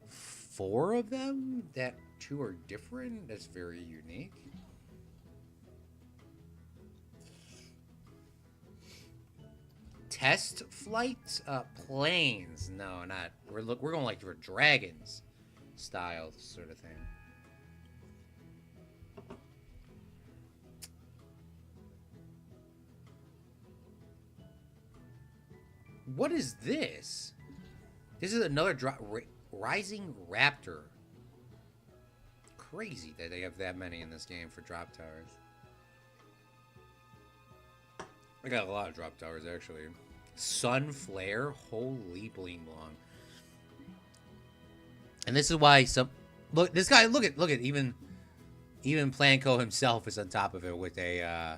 4 of them? That 2 are different? That's very unique. Test flight? Planes. No, not. We're going like for dragons style sort of thing. What is this? This is another Rising Raptor. Crazy that they have that many in this game for drop towers. I got a lot of drop towers, actually. Sun Flare? Holy bling blong. And this is why some... Look, this guy, look at, even Planco himself is on top of it with a,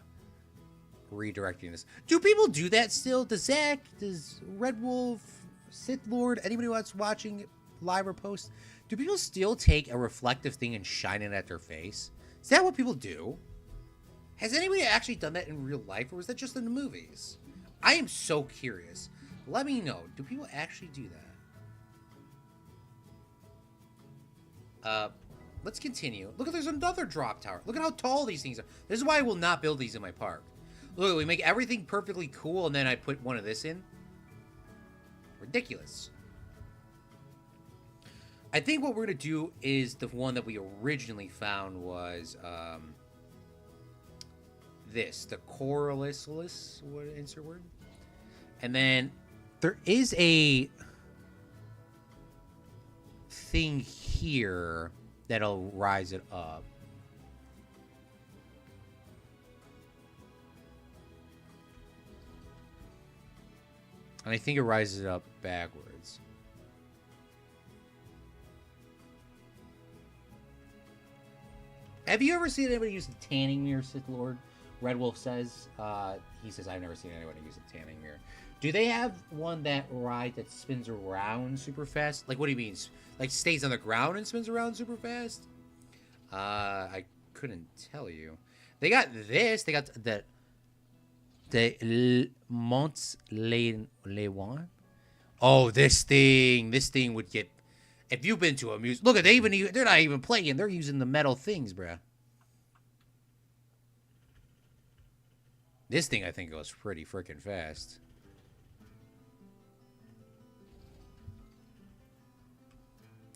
redirecting this. Do people do that still? Does Zach, does Red Wolf, Sith Lord, anybody that's watching live or post, do people still take a reflective thing and shine it at their face? Is that what people do? Has anybody actually done that in real life, or was that just in the movies? I am so curious. Let me know. Do people actually do that? Let's continue. Look, there's another drop tower. Look at how tall these things are. This is why I will not build these in my park. Look, we make everything perfectly cool, and then I put one of this in. Ridiculous. I think what we're going to do is the one that we originally found was this. The Coralisalis, what insert word? And then there is a thing here that'll rise it up. And I think it rises it up backwards. Have you ever seen anybody use the tanning mirror, Sith Lord? Red Wolf says. He says, I've never seen anyone use a tanning mirror. Do they have one that ride that spins around super fast? Like, what do you mean? Like, stays on the ground and spins around super fast? I couldn't tell you. They got this. They got the Monts Lewan. Oh, this thing would get... If you've been to a music... Look, they're not even playing. They're using the metal things, bruh. This thing, I think, goes pretty freaking fast.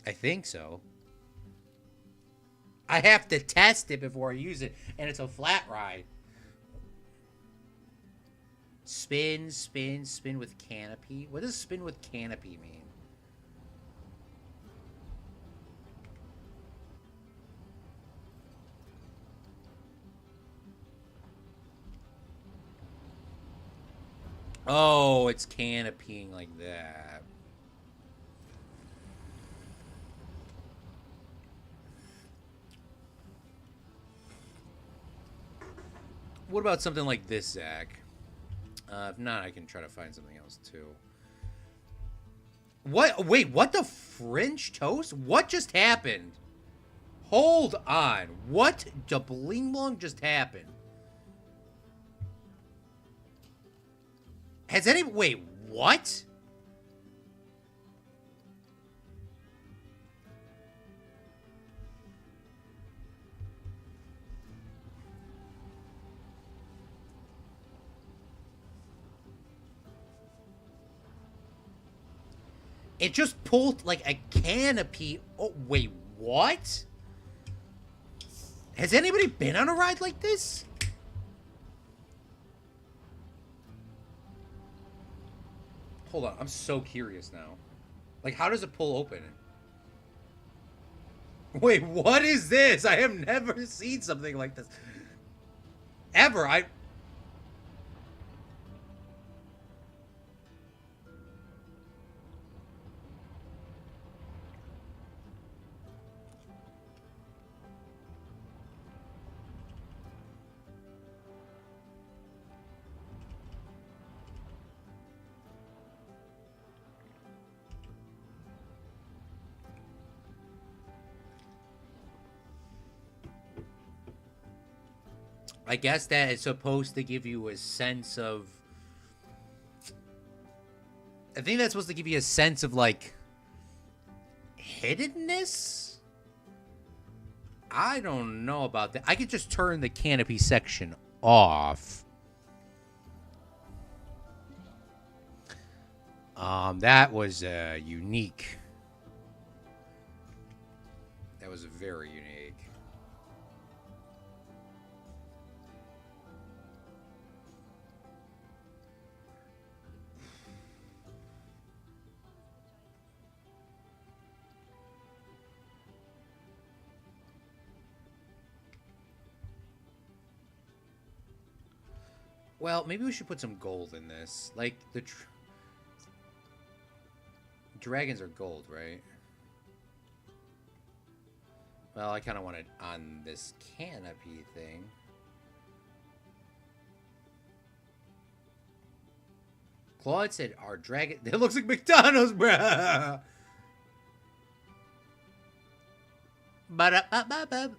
I think so. I have to test it before I use it, and it's a flat ride. Spin, spin, spin with canopy. What does spin with canopy mean? Oh, it's canopying like that. What about something like this, Zach? If not, I can try to find something else too. What? Wait, what the French toast? What just happened? Hold on. What the bling blong just happened? Has any... Wait, what? It just pulled like a canopy. Oh, wait, what? Has anybody been on a ride like this? Hold on, I'm so curious now. Like, how does it pull open? Wait, what is this? I have never seen something like this. Ever. I guess that is supposed to give you a sense of... I think that's supposed to give you a sense of, like, hiddenness? I don't know about that. I could just turn the canopy section off. That was unique. That was very unique. Well, maybe we should put some gold in this. Like, the dragons are gold, right? Well, I kind of want it on this canopy thing. Claude said, our dragon... It looks like McDonald's, bruh! Ba-da-ba-ba-ba.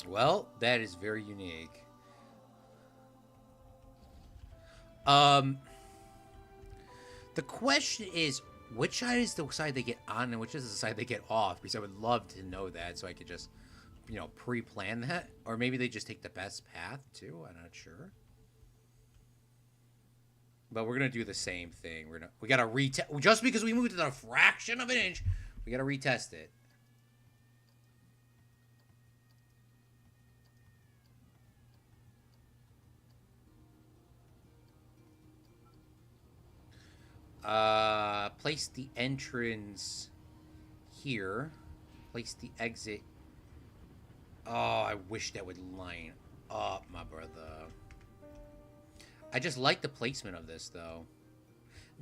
Well, that is very unique. The question is, which side is the side they get on and which is the side they get off? Because I would love to know that so I could just, you know, pre-plan that. Or maybe they just take the best path, too. I'm not sure. But we're going to do the same thing. We got to retest. Just because we moved it a fraction of an inch, we got to retest it. Place the entrance here. Place the exit. Oh, I wish that would line up, my brother. I just like the placement of this, though.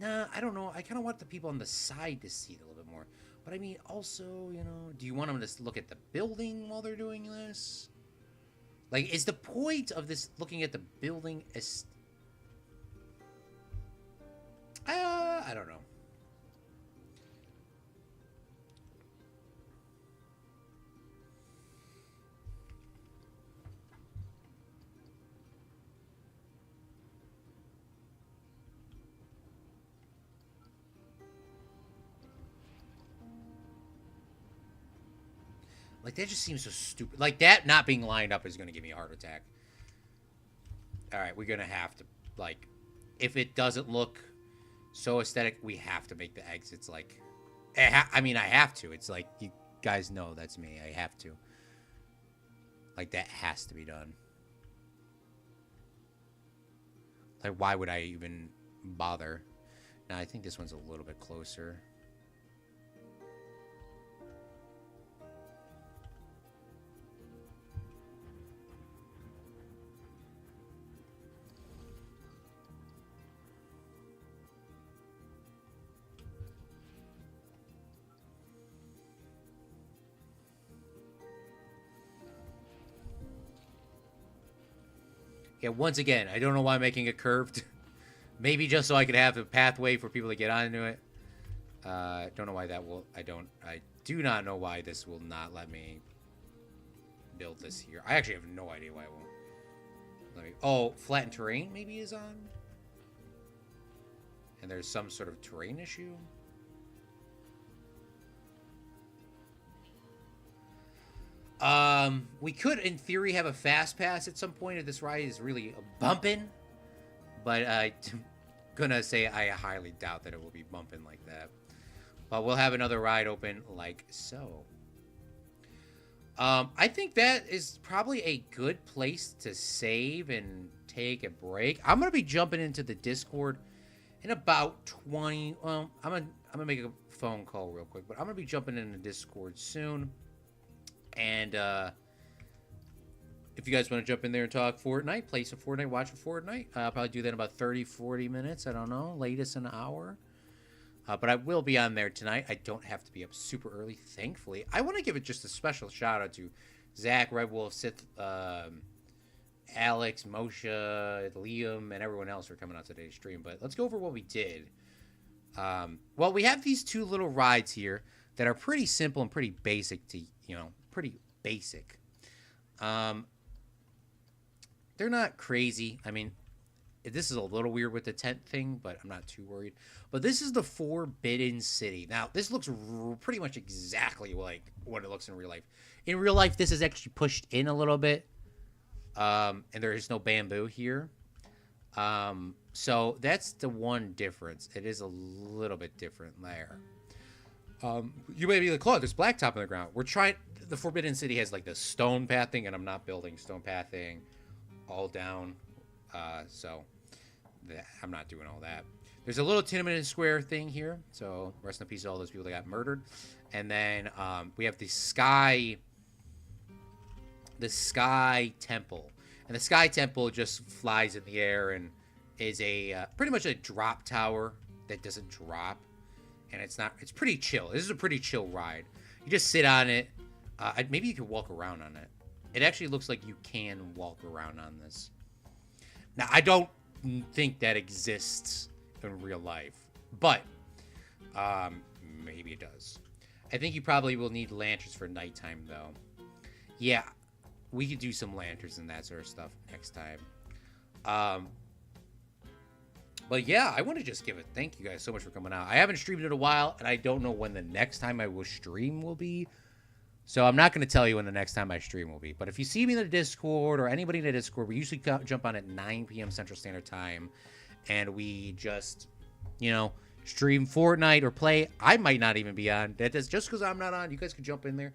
Nah, I don't know. I kind of want the people on the side to see it a little bit more. But I mean, also, you know, do you want them to look at the building while they're doing this? Like, is the point of this looking at the building as... I don't know. Like, that just seems so stupid. Like, that not being lined up is going to give me a heart attack. All right, we're going to have to, like, if it doesn't look so aesthetic, we have to make the exits, like, I mean, I have to. It's like, you guys know that's me. I have to. Like, that has to be done. Like, why would I even bother? Now, I think this one's a little bit closer. Yeah, once again, I don't know why I'm making it curved. Maybe just so I could have a pathway for people to get onto it. Don't know why that will... I do not know why this will not let me build this here. I actually have no idea why it won't. Let me... Oh, flattened terrain maybe is on? And there's some sort of terrain issue? We could, in theory, have a fast pass at some point if this ride is really bumping. But I'm gonna say I highly doubt that it will be bumping like that. But we'll have another ride open like so. I think that is probably a good place to save and take a break. I'm gonna be jumping into the Discord in about 20. Well, I'm gonna make a phone call real quick, but I'm gonna be jumping in the Discord soon. And if you guys want to jump in there and talk Fortnite, play some Fortnite, watch a Fortnite, I'll probably do that in about 30-40 minutes. I don't know, latest an hour. But I will be on there tonight. I don't have to be up super early, thankfully. I want to give it just a special shout out to Zach, Red Wolf, Sith, Alex, Moshe, Liam, and everyone else for coming out today's stream. But let's go over what we did. Well, we have these two little rides here that are pretty simple and pretty basic to, pretty basic. They're not crazy. I mean, this is a little weird with the tent thing, but I'm not too worried. But this is the Forbidden City. Now, this looks pretty much exactly like what it looks in real life. In real life, this is actually pushed in a little bit. And there is no bamboo here. So that's the one difference. It is a little bit different there. You may be like, Claude, there's blacktop on the ground. We're trying... The Forbidden City has like the stone pathing, and I'm not building stone pathing all down. So I'm not doing all that. There's a little Tiananmen Square thing here. So rest in peace to all those people that got murdered. And then we have the Sky Temple. And the Sky Temple just flies in the air and is a pretty much a drop tower that doesn't drop. And it's pretty chill. This is a pretty chill ride. You just sit on it. Maybe you can walk around on it. It actually looks like you can walk around on this. Now, I don't think that exists in real life, but maybe it does. I think you probably will need lanterns for nighttime, though. Yeah, we could do some lanterns and that sort of stuff next time. But yeah, I want to just give a thank you guys so much for coming out. I haven't streamed in a while, and I don't know when the next time I will stream will be. So I'm not going to tell you when the next time I stream will be. But if you see me in the Discord or anybody in the Discord, we usually jump on at 9 p.m. Central Standard Time. And we just, stream Fortnite or play. I might not even be on. That is just because I'm not on. You guys can jump in there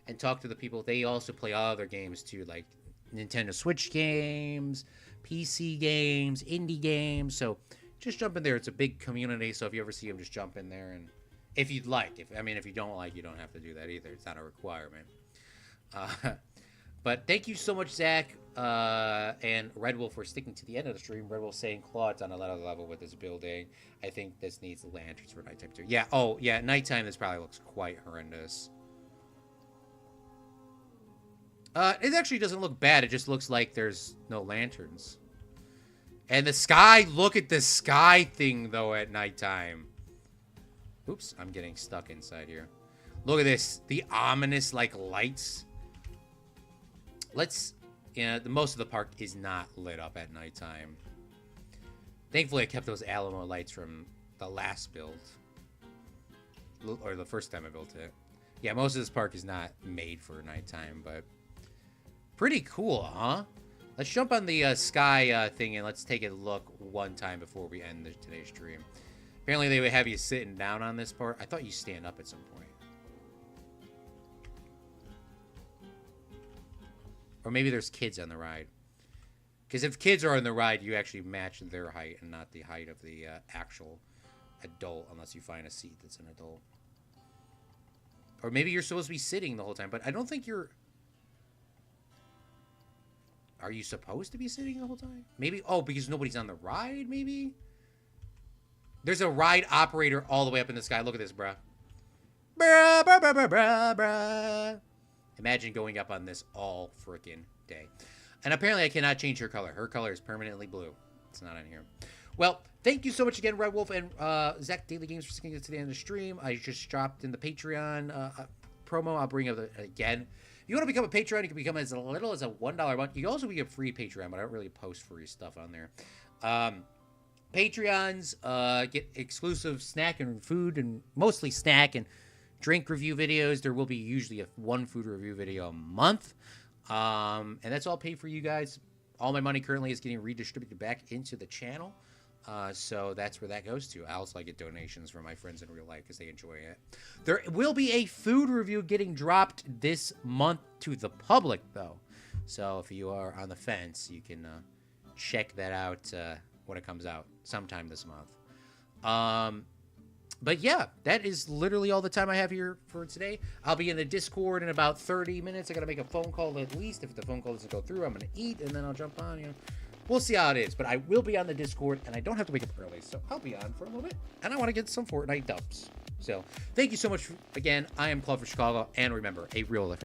and talk to the people. They also play other games too, like Nintendo Switch games, PC games, indie games. So just jump in there. It's a big community. So if you ever see them, just jump in there and... If you'd like. If you don't like, you don't have to do that either. It's not a requirement. But thank you so much, Zach and Red Wolf, for sticking to the end of the stream. Red Wolf saying Claude's on another level with this building. I think this needs lanterns for nighttime too. Yeah. Oh, yeah. Nighttime, this probably looks quite horrendous. It actually doesn't look bad. It just looks like there's no lanterns. And the sky. Look at the sky thing though at nighttime. Oops, I'm getting stuck inside here. Look at this. The ominous, lights. Most of the park is not lit up at nighttime. Thankfully, I kept those Alamo lights from the last build. Or the first time I built it. Yeah, most of this park is not made for nighttime, but pretty cool, huh? Let's jump on the sky thing and let's take a look one time before we end today's stream. Apparently they would have you sitting down on this part. I thought you stand up at some point. Or maybe there's kids on the ride. Because if kids are on the ride, you actually match their height and not the height of the actual adult, unless you find a seat that's an adult. Or maybe you're supposed to be sitting the whole time, but I don't think you're... Are you supposed to be sitting the whole time? Maybe, oh, because nobody's on the ride, maybe? There's a ride operator all the way up in the sky. Look at this, bruh. Bruh, bruh, bruh, bruh, bruh, bruh. Imagine going up on this all frickin' day. And apparently I cannot change her color. Her color is permanently blue. It's not on here. Well, thank you so much again, Red Wolf and Zach Daily Games, for sticking it to the end of the stream. I just dropped in the Patreon promo. I'll bring it again. If you want to become a Patreon, you can become as little as a $1 a month. You can also be a free Patreon, but I don't really post free stuff on there. Patreons get exclusive snack and food, and mostly snack and drink review videos. There will be usually one food review video a month. And that's all paid for you guys. All my money currently is getting redistributed back into the channel. So that's where that goes to. I also get donations from my friends in real life because they enjoy it. There will be a food review getting dropped this month to the public, though. So if you are on the fence, you can check that out when it comes out sometime this month. But yeah, that is literally all the time I have here for today. I'll be in the Discord in about 30 minutes. I got to make a phone call at least. If the phone call doesn't go through, I'm going to eat, and then I'll jump on, you know. We'll see how it is, but I will be on the Discord, and I don't have to wake up early, so I'll be on for a little bit, and I want to get some Fortnite dubs. So, thank you so much again. I am Claude from Chicago, and remember, a real life